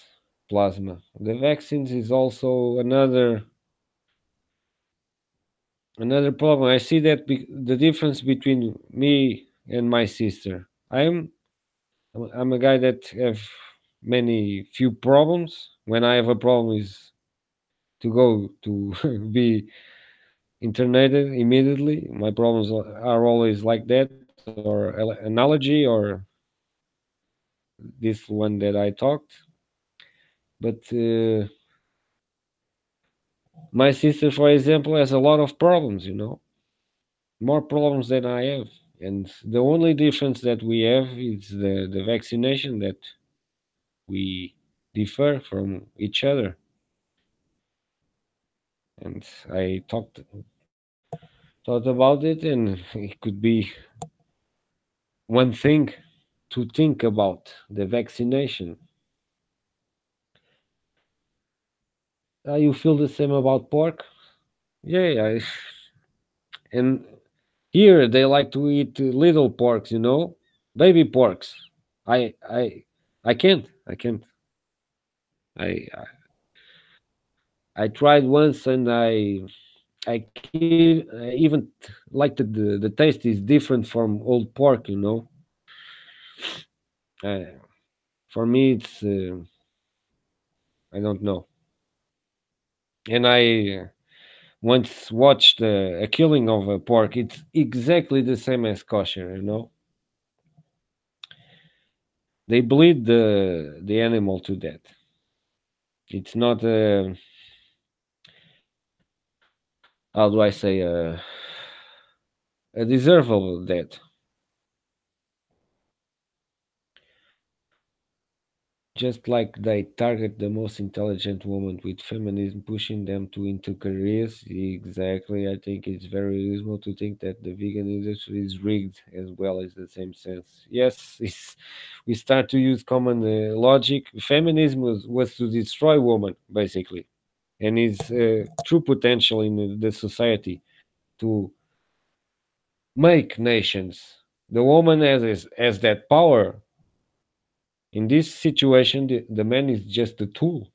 plasma. The vaccines is also another problem. I see that the difference between me and my sister. I'm a guy that have many few problems. When I have a problem, is to go to be internated immediately. My problems are always like that, or an allergy, or this one that I talked. But my sister, for example, has a lot of problems. More problems than I have. And the only difference that we have is the vaccination that we differ from each other. And I thought about it, and it could be one thing to think about the vaccination. You feel the same about pork? Yeah, and here they like to eat little porks, baby porks. I I I can't. I can't. I tried once, and I even like the taste is different from old pork. Uh, for me, it's I don't know, and once watched a killing of a pork. It's exactly the same as kosher. They bleed the animal to death. It's not a, how do I say, a deservable death. Just like they target the most intelligent women with feminism, pushing them to into careers. Exactly, I think it's very reasonable to think that the vegan industry is rigged as well as the same sense. Yes, we start to use common logic. Feminism was to destroy women, basically, and its true potential in the society to make nations. The woman has that power. In this situation, the man is just a tool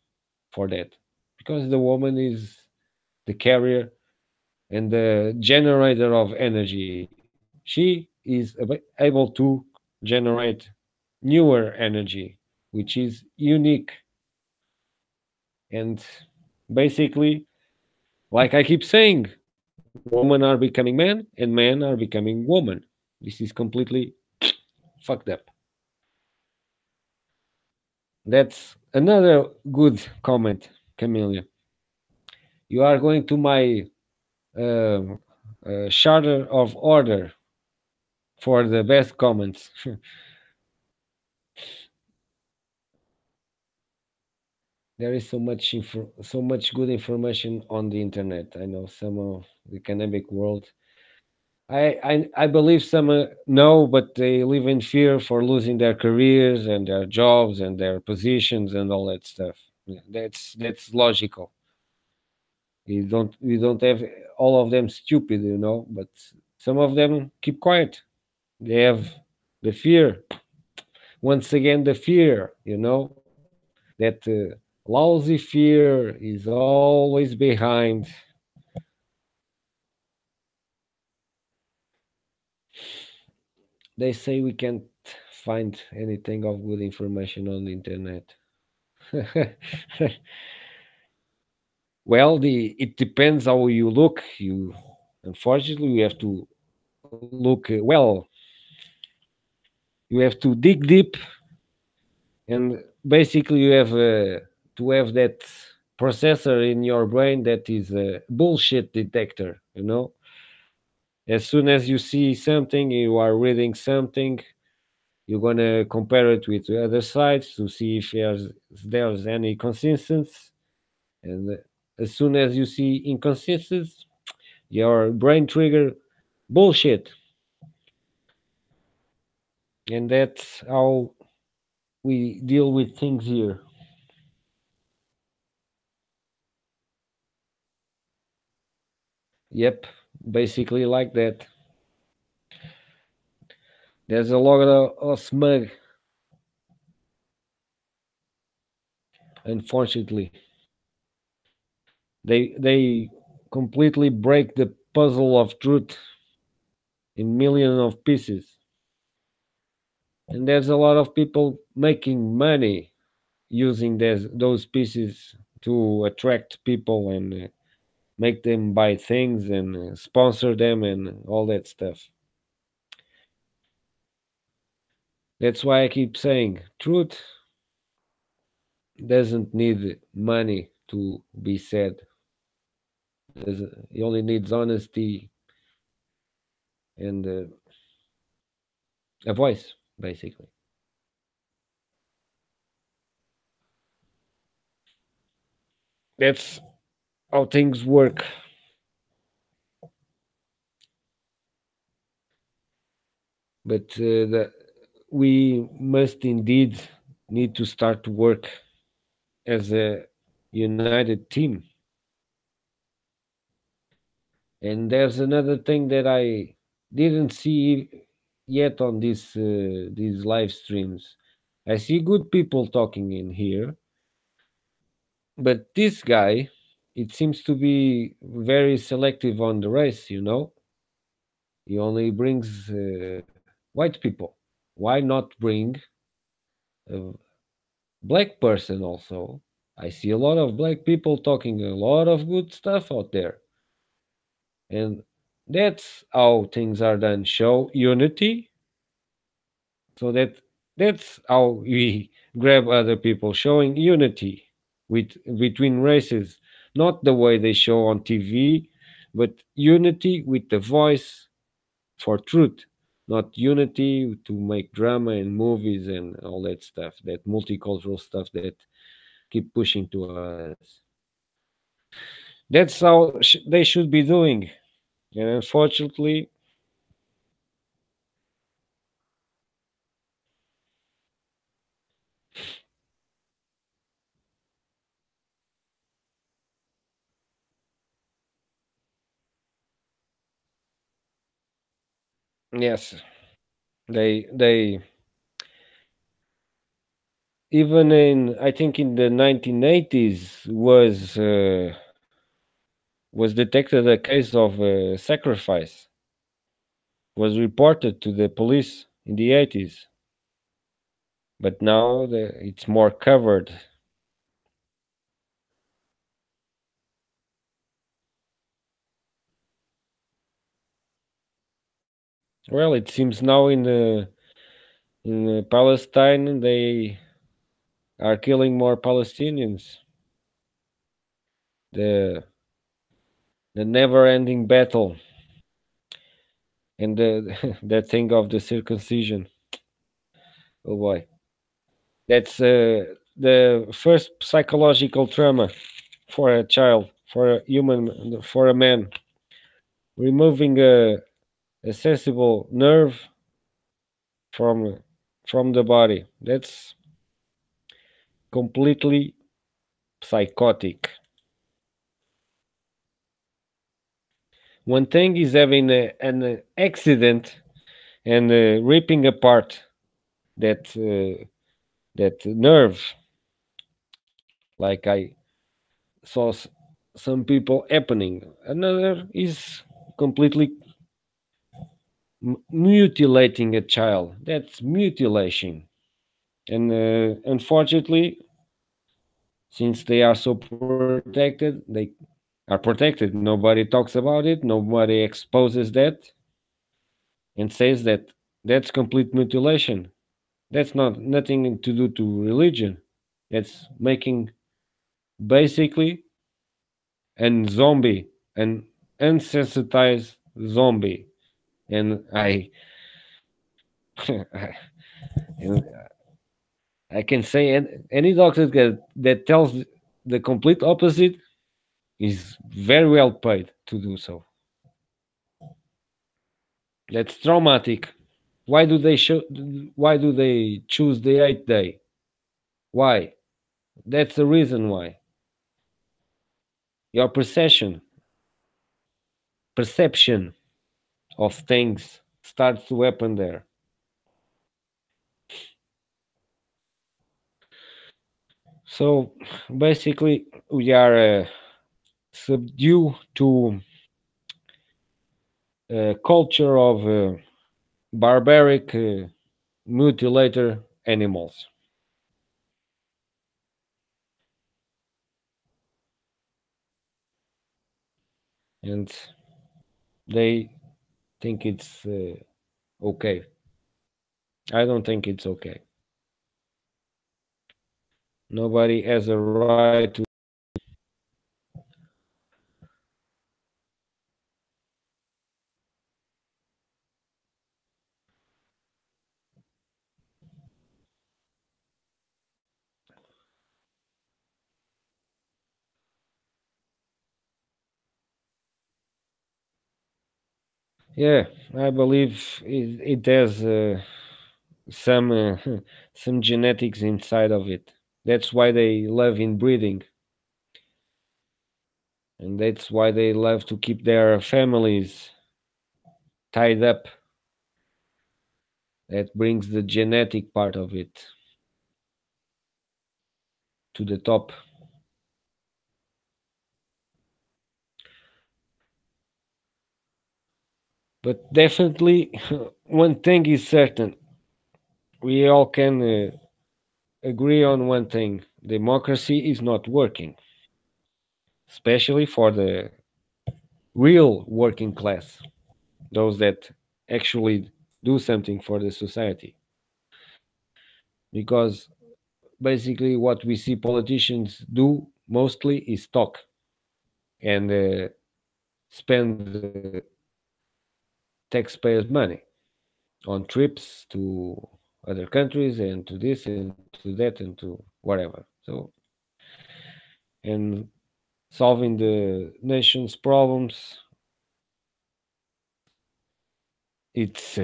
for that because the woman is the carrier and the generator of energy. She is able to generate newer energy, which is unique. And basically, like I keep saying, women are becoming men and men are becoming woman. This is completely fucked up. That's another good comment, Camellia. You are going to my um charter of order for the best comments. There is so much good information on the internet. I know some of the academic world. I believe some know, but they live in fear for losing their careers and their jobs and their positions and all that stuff. Yeah, that's logical. We don't have all of them stupid, but some of them keep quiet. They have the fear. Once again, the fear. That lousy fear is always behind. They say we can't find anything of good information on the internet. Well, it depends how you look. You unfortunately we have to look well. You have to dig deep, and basically you have to have that processor in your brain that is a bullshit detector. As soon as you see something, you are reading something, you're gonna compare it with the other sides to see if there's any consistency. And as soon as you see inconsistency, your brain trigger bullshit, and that's how we deal with things here. Yep, basically like that. There's a lot of smug, unfortunately. They completely break the puzzle of truth in millions of pieces. And there's a lot of people making money using those pieces to attract people and make them buy things and sponsor them and all that stuff. That's why I keep saying truth doesn't need money to be said. It only needs honesty and a voice, basically. That's how things work. But we must indeed need to start to work as a united team. And there's another thing that I didn't see yet on these live streams. I see good people talking in here, but this guy, it seems to be very selective on the race. He only brings white people. Why not bring a black person also? I see a lot of black people talking a lot of good stuff out there. and that's how things are done. Show unity, so that's how we grab other people, showing unity with between races, not the way they show on TV, but unity with the voice for truth, not unity to make drama and movies and all that stuff, that multicultural stuff that keep pushing to us. That's how they should be doing. And unfortunately, yes, they even in, I think in the 1980s was detected a case of sacrifice, was reported to the police in the 80s, but now it's more covered. Well, it seems now in Palestine they are killing more Palestinians. The the never-ending battle and the that thing of the circumcision. Oh boy, that's the first psychological trauma for a child, for a human, for a man. Removing a sensible nerve from from the body. That's completely psychotic. One thing is having an accident and ripping apart that nerve, like I saw some people happening. Another is completely mutilating a child. That's mutilation, and unfortunately, since they are so protected, they are protected. Nobody talks about it. Nobody exposes that and says that that's complete mutilation. That's not nothing to do to religion. That's making basically an zombie, an unsensitized zombie. And and I can say any doctor that tells the complete opposite is very well paid to do so. That's traumatic. Why do they show? Why do they choose the 8th day? Why? That's the reason why. Your perception of things starts to happen there. So basically, we are subdued to a culture of barbaric mutilator animals, and they think it's okay. I don't think it's okay. Nobody has a right to. Yeah, I believe it has some some genetics inside of it. That's why they love inbreeding, and that's why they love to keep their families tied up. That brings the genetic part of it to the top. But definitely, one thing is certain: we all can agree on one thing: democracy is not working, especially for the real working class, those that actually do something for the society. Because basically, what we see politicians do mostly is talk and spend taxpayers' money on trips to other countries and to this and to that and to whatever. So, and solving the nation's problems, it's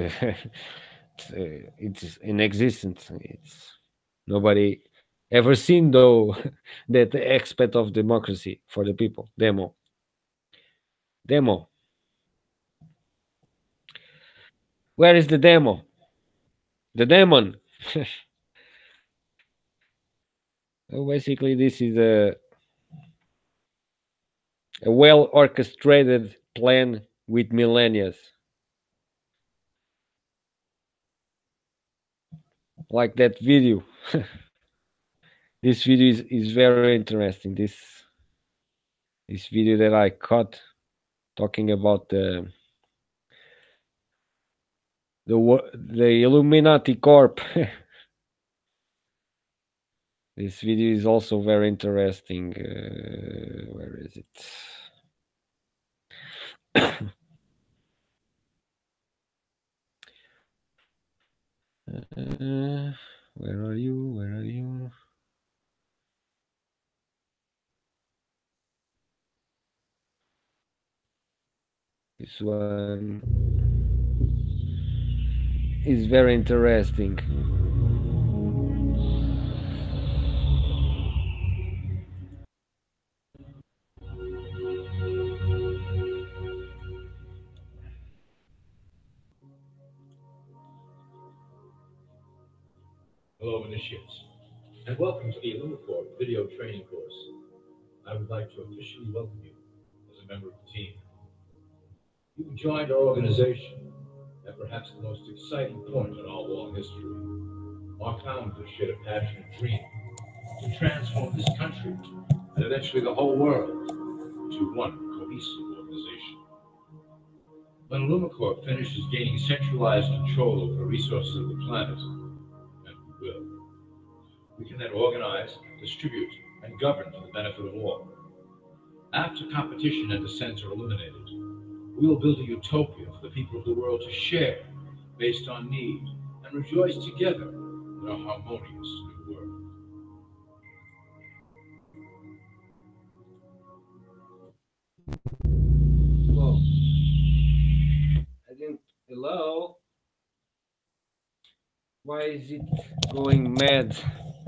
it's in existence. It's nobody ever seen though that aspect of democracy for the people. Demo. Where is the demo? The demon. So basically, this is a well orchestrated plan with millennials. Like that video. This video is very interesting. This video that I caught talking about the Illuminati Corp. This video is also very interesting. Where is it? Where are you? Where are you? This one is very interesting. Hello, initiates, and welcome to the Lunacorp video training course. I would like to officially welcome you as a member of the team. You've joined our organization at perhaps the most exciting point in our long history. Our founders shared a passionate dream to transform this country and eventually the whole world into one cohesive organization. When Lunacorp finishes gaining centralized control over the resources of the planet, and we will, we can then organize, distribute, and govern for the benefit of all. After competition and dissent are eliminated, we will build a utopia for the people of the world to share based on need and rejoice together in a harmonious new world. Whoa! I didn't. Hello. Why is it going mad?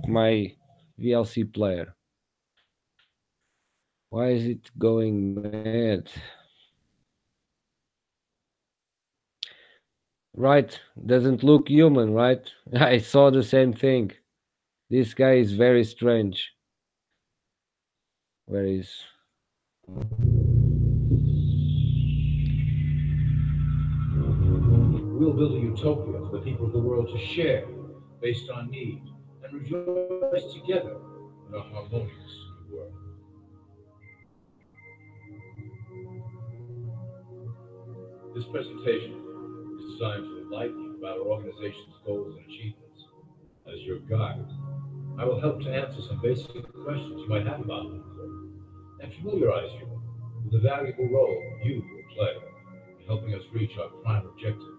My VLC player. Why is it going mad? Right, doesn't look human, right? I saw the same thing. This guy is very strange. Where is. We will build a utopia for the people of the world to share based on need and rejoice together in a harmonious new world. This presentation is designed to enlighten you about our organization's goals and achievements. As your guide, I will help to answer some basic questions you might have about them and familiarize you with the valuable role you will play in helping us reach our prime objective.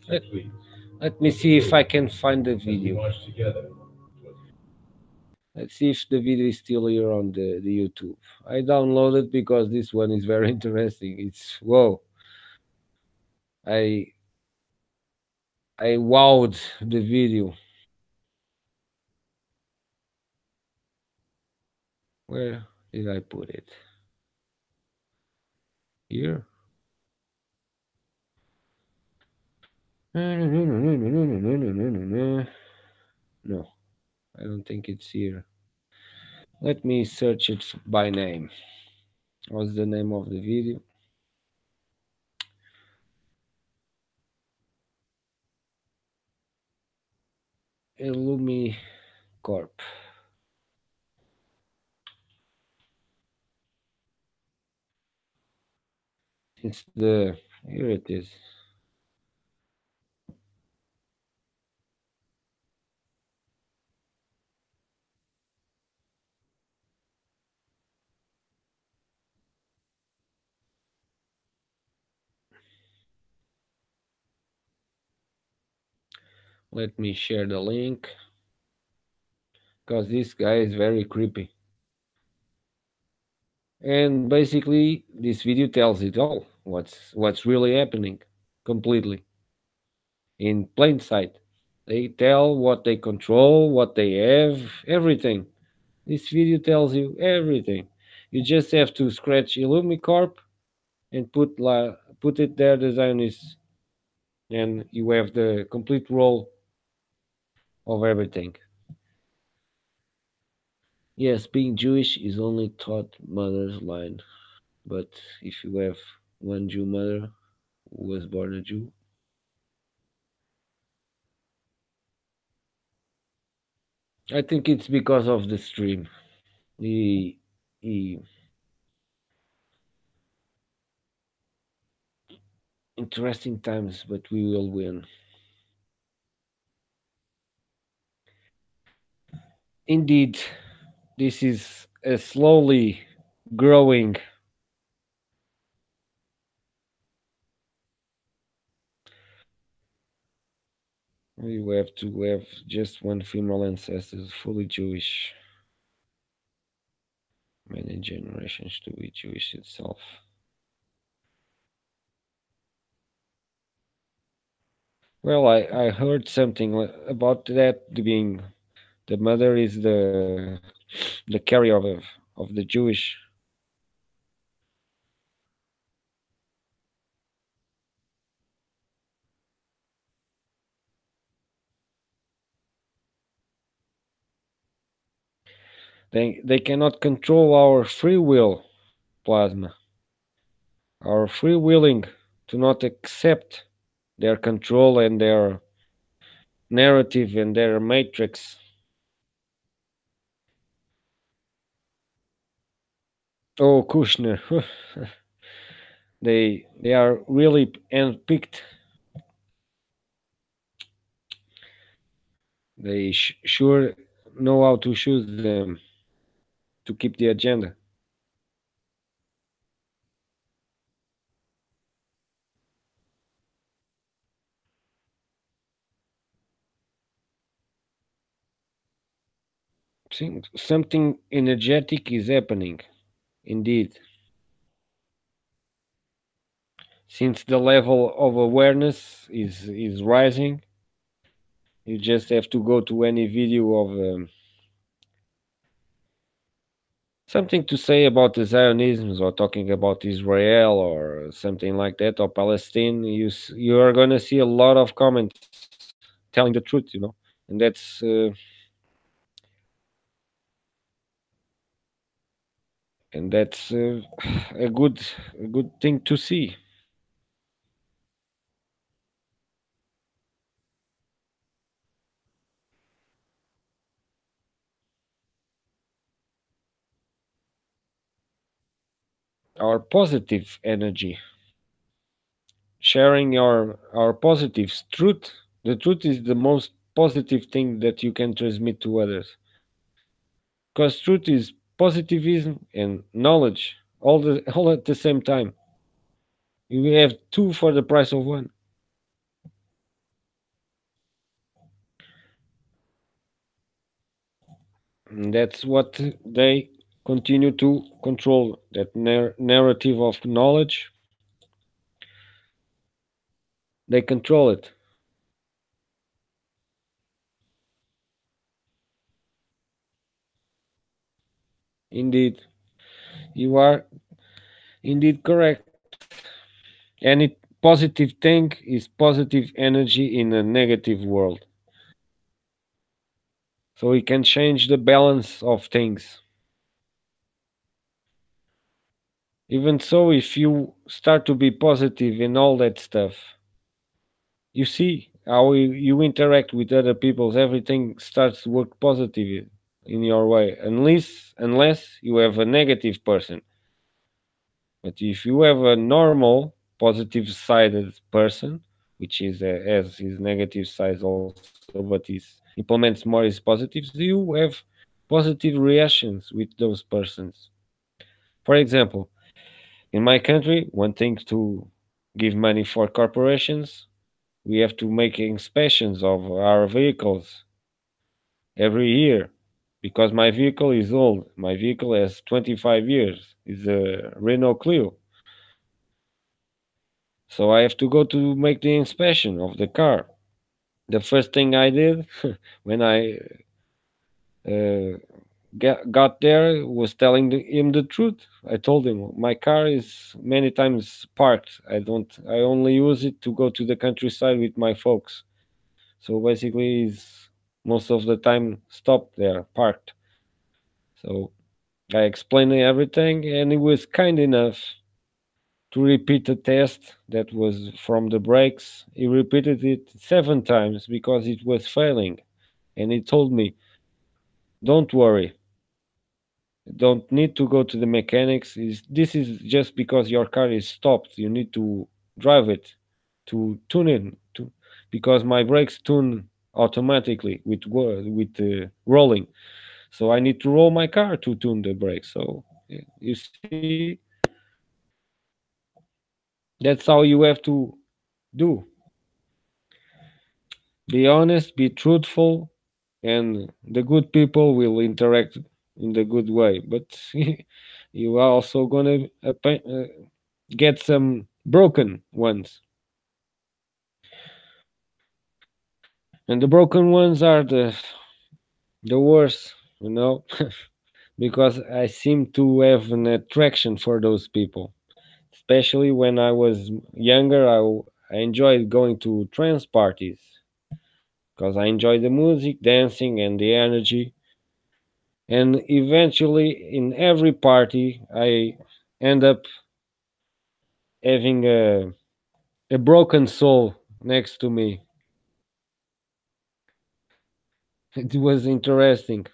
So Let, please, let me see if I can find the as we video. march together. Let's see if the video is still here on the YouTube. I downloaded because this one is very interesting. It's whoa. I I wowed the video. Where did I put it? Here? No, I don't think it's here. Let me search it by name. What's the name of the video? Illumi Corp. It's the here it is. Let me share the link because this guy is very creepy. And basically, this video tells it all. What's really happening, completely in plain sight. They tell what they control, what they have, everything. This video tells you everything. You just have to scratch Illumicorp and put it there, the Zionists, and you have the complete role of everything. Yes, being Jewish is only taught mother's line, but if you have one Jew mother who was born a Jew, I think it's because of the stream. He, he interesting times, but we will win. Indeed, this is a slowly growing. We have to have just one female ancestor, fully Jewish. Many generations to be Jewish itself. Well, I heard something about that being the mother is the carrier of the Jewish. They cannot control our free will, plasma. Our free willing to not accept their control and their narrative and their matrix. Oh, Kushner, they are really handpicked. They sure know how to choose them to keep the agenda. Something energetic is happening, indeed. Since the level of awareness is rising, you just have to go to any video of something to say about the Zionisms or talking about Israel or something like that or Palestine. You are going to see a lot of comments telling the truth, and that's a good thing to see. Our positive energy, sharing our positives, truth. The truth is the most positive thing that you can transmit to others, because truth is positivism and knowledge all at the same time. You have two for the price of one. And that's what they continue to control, that narrative of knowledge. They control it. Indeed, you are indeed correct. Any positive thing is positive energy in a negative world. So we can change the balance of things. Even so, if you start to be positive in all that stuff, you see how you interact with other people, everything starts to work positive in your way, unless you have a negative person. But if you have a normal, positive sided person, which is has his negative sides also, but is implements more his positives, you have positive reactions with those persons. For example, in my country, one thing to give money for corporations, we have to make inspections of our vehicles every year because my vehicle is old. My vehicle has 25 years. It's a Renault Clio. So I have to go to make the inspection of the car. The first thing I did when I uh, got there was telling him the truth. I told him my car is many times parked. I only use it to go to the countryside with my folks. So basically, it's most of the time stopped there, parked. So I explained everything, and he was kind enough to repeat the test that was from the brakes. He repeated it 7 times because it was failing. And he told me, don't worry, don't need to go to the mechanics. This is just because your car is stopped. You need to drive it to tune it to because my brakes tune automatically with rolling. So I need to roll my car to tune the brakes. So you see, that's how you have to do. Be honest, be truthful, and the good people will interact in the good way. But you are also gonna get some broken ones, and the broken ones are the worst, you know, because I seem to have an attraction for those people. Especially when I was younger, I enjoyed going to trance parties because I enjoy the music, dancing, and the energy. And eventually, in every party, I end up having a broken soul next to me. It was interesting.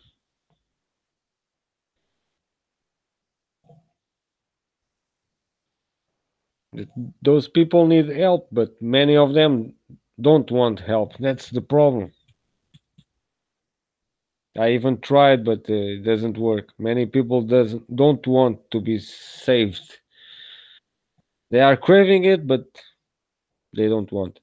Th- Those people need help, but many of them don't want help. That's the problem. I even tried, but it doesn't work. Many people doesn't don't want to be saved. They are craving it, but they don't want.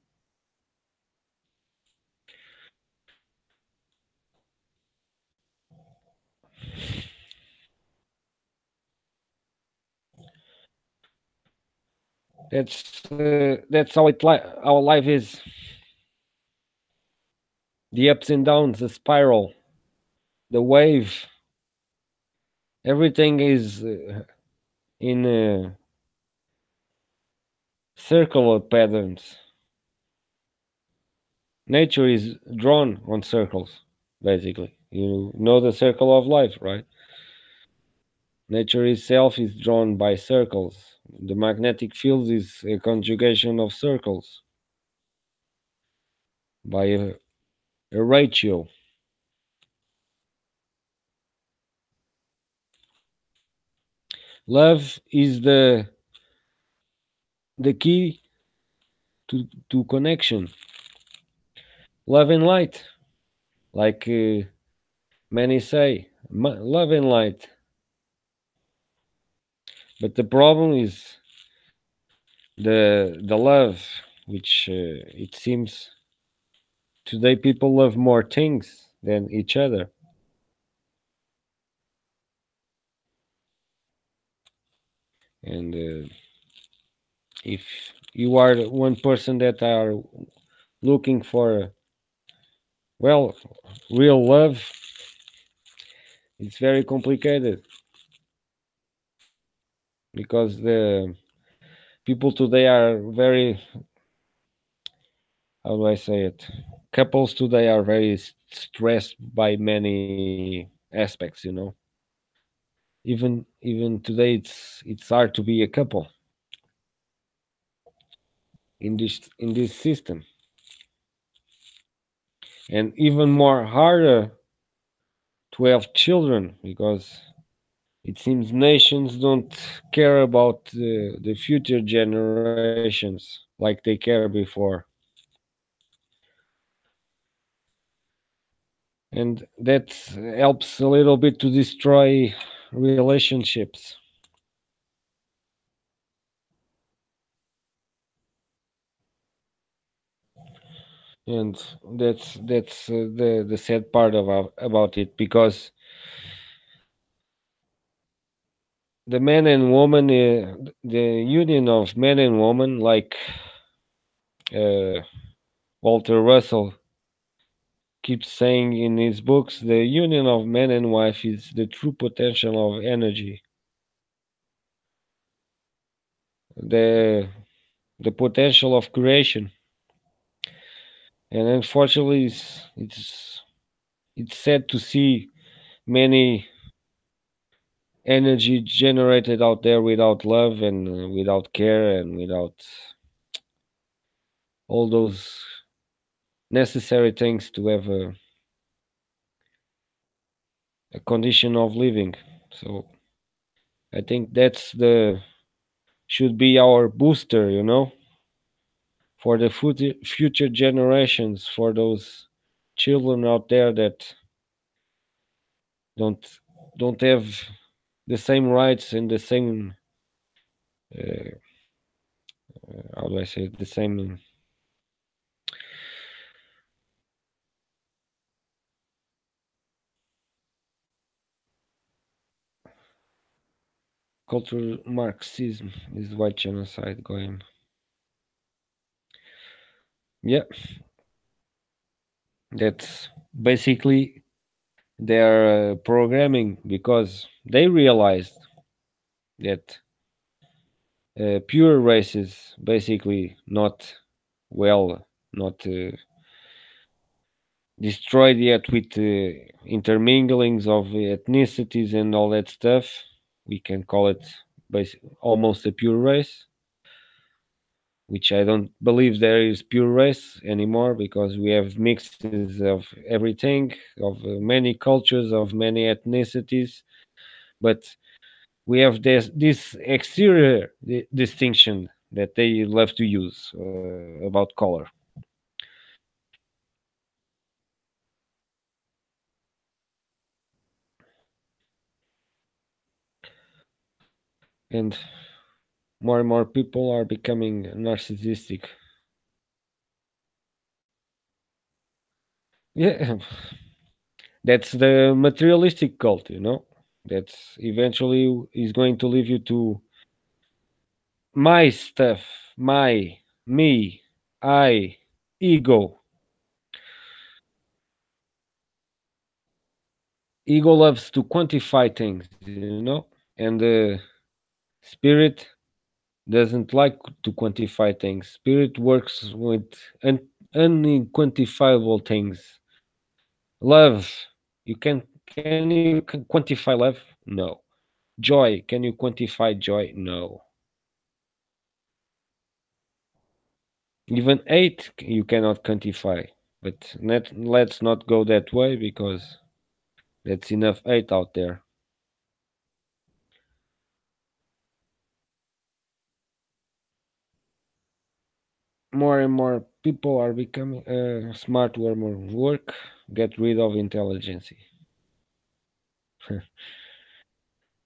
That's how our life is. The ups and downs, the spiral, the wave. Everything is in circular patterns. Nature is drawn on circles, basically. You know the circle of life, right? Nature itself is drawn by circles. The magnetic field is a conjugation of circles by a ratio. Love is the key to connection. Love and light, like many say, love and light. But the problem is the love, which it seems today people love more things than each other. And if you are one person that are looking for well real love, it's very complicated because the people today are very, how do I say it, couples today are very stressed by many aspects, you know. Even today it's hard to be a couple in this system, and even more harder to have children because It seems nations don't care about the future generations like they care before. And that helps a little bit to destroy relationships. And that's the sad part about it, because the man and woman, the union of man and woman, like uh, Walter Russell keeps saying in his books, the union of man and wife is the true potential of energy, the the potential of creation. And unfortunately, it's sad to see many energy generated out there without love and without care and without all those necessary things to have a condition of living. So I think that's the should be our booster, for the future generations, for those children out there that don't don't have the same rights and the same uh, how do I say it, the same cultural Marxism is white genocide going. Yeah, that's basically their programming, because they realized that pure race is basically not well, not destroyed yet with interminglings of ethnicities and all that stuff. We can call it almost a pure race, which I don't believe there is pure race anymore, because we have mixes of everything, of many cultures, of many ethnicities, but we have this exterior distinction that they love to use about color. And more and more people are becoming narcissistic. Yeah, that's the materialistic cult, that's eventually is going to leave you to my stuff, my, me, I, ego. Ego loves to quantify things, and the spirit doesn't like to quantify things. Spirit works with unquantifiable things. Love, can you quantify love? No. Joy, can you quantify joy? No. Even hate you cannot quantify. But let's not go that way, because that's enough hate out there. More and more people are becoming smart where more work, get rid of intelligence.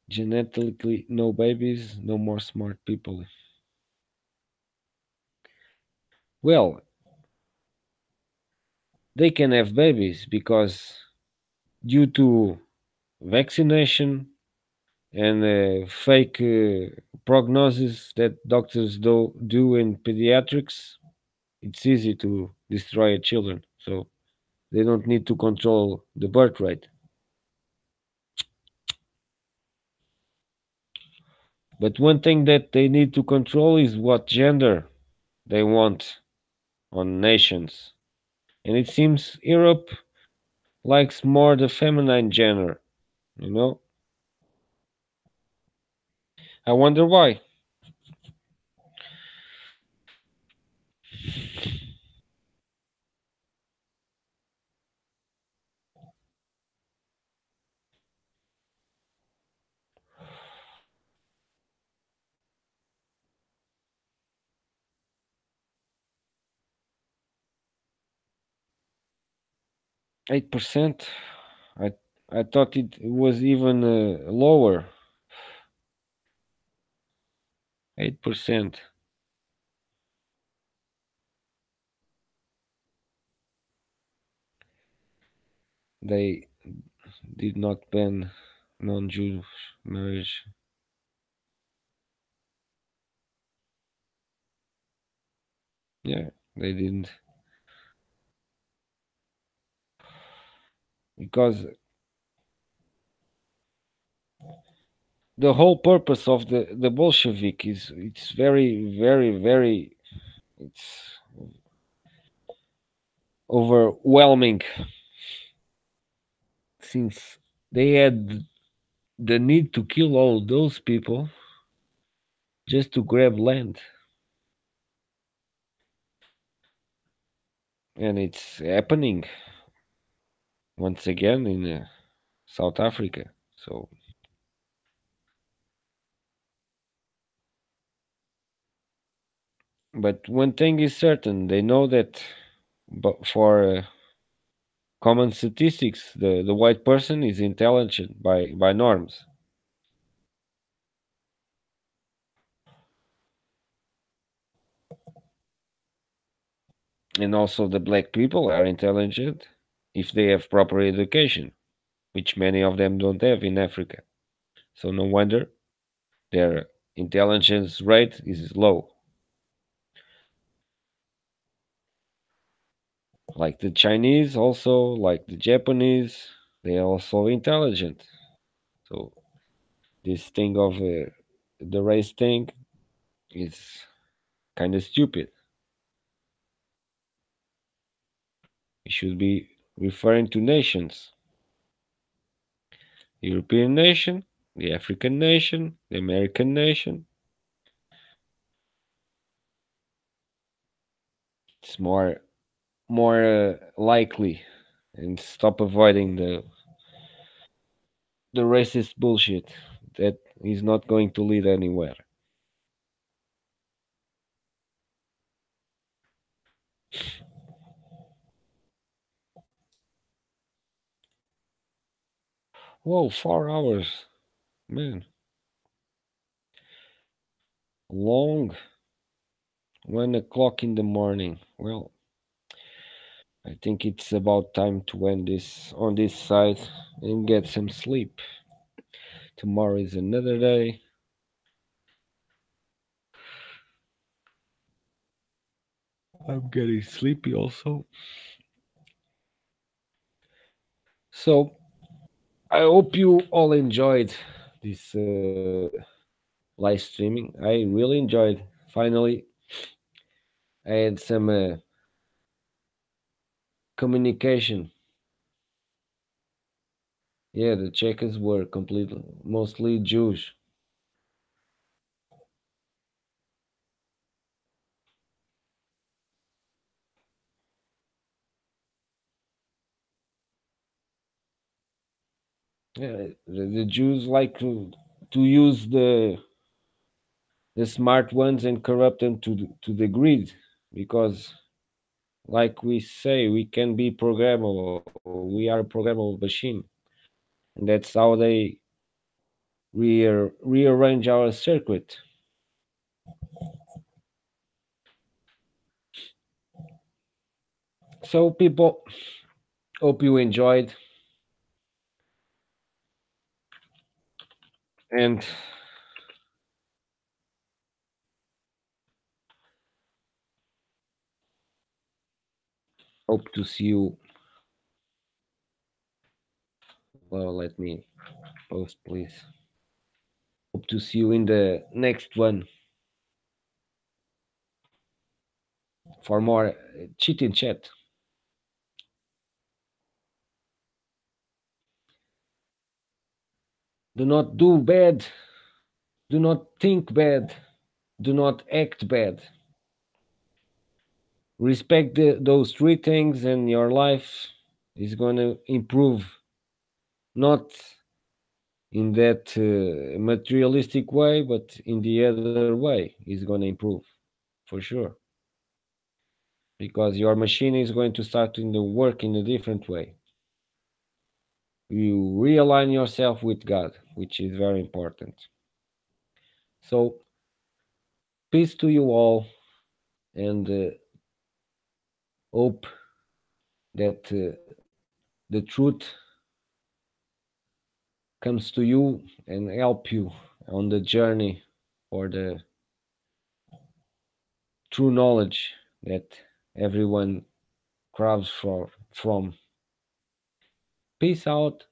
Genetically, no babies, no more smart people. Well, they can have babies because due to vaccination and fake prognosis that doctors do in pediatrics, it's easy to destroy children. So they don't need to control the birth rate. But one thing that they need to control is what gender they want on nations. And it seems Europe likes more the feminine gender, you know? I wonder why. 8%. I I thought it was even lower. 8%. They did not ban non-Jewish marriage. Yeah, they didn't because the whole purpose of the Bolshevik is it's very it's overwhelming since they had the need to kill all those people just to grab land, and it's happening once again in South Africa. So, but one thing is certain: they know that, but for common statistics, the white person is intelligent by norms, and also the black people are intelligent if they have proper education, which many of them don't have in Africa. So no wonder their intelligence rate is low. Like the Chinese, also like the Japanese, they are also intelligent. So this thing of the race thing is kind of stupid. It should be referring to nations: the European nation, the African nation, the American nation. It's more likely, and stop avoiding the racist bullshit that is not going to lead anywhere. Whoa, 4 hours, man, long. 1 o'clock in the morning. Well, I think it's about time to end this on this side and get some sleep. Tomorrow is another day. I'm getting sleepy also. So I hope you all enjoyed this live streaming. I really enjoyed. Finally, I had some communication. Yeah, the Czechs were completely, mostly Jewish. Yeah, the Jews like to use the smart ones and corrupt them to the grid because, like we say, we can be programmable. We are a programmable machine, and that's how they rearrange our circuit. So, people, hope you enjoyed, and hope to see you. Well, let me post, please. Hope to see you in the next one for more chit and chat. Do not do bad. Do not think bad. Do not act bad. Respect those three things, and your life is going to improve, not in that materialistic way, but in the other way is going to improve for sure, because your machine is going to start to work in a different way. You realign yourself with God, which is very important. So, peace to you all, and hope that the truth comes to you and help you on the journey for the true knowledge that everyone craves for from. Peace out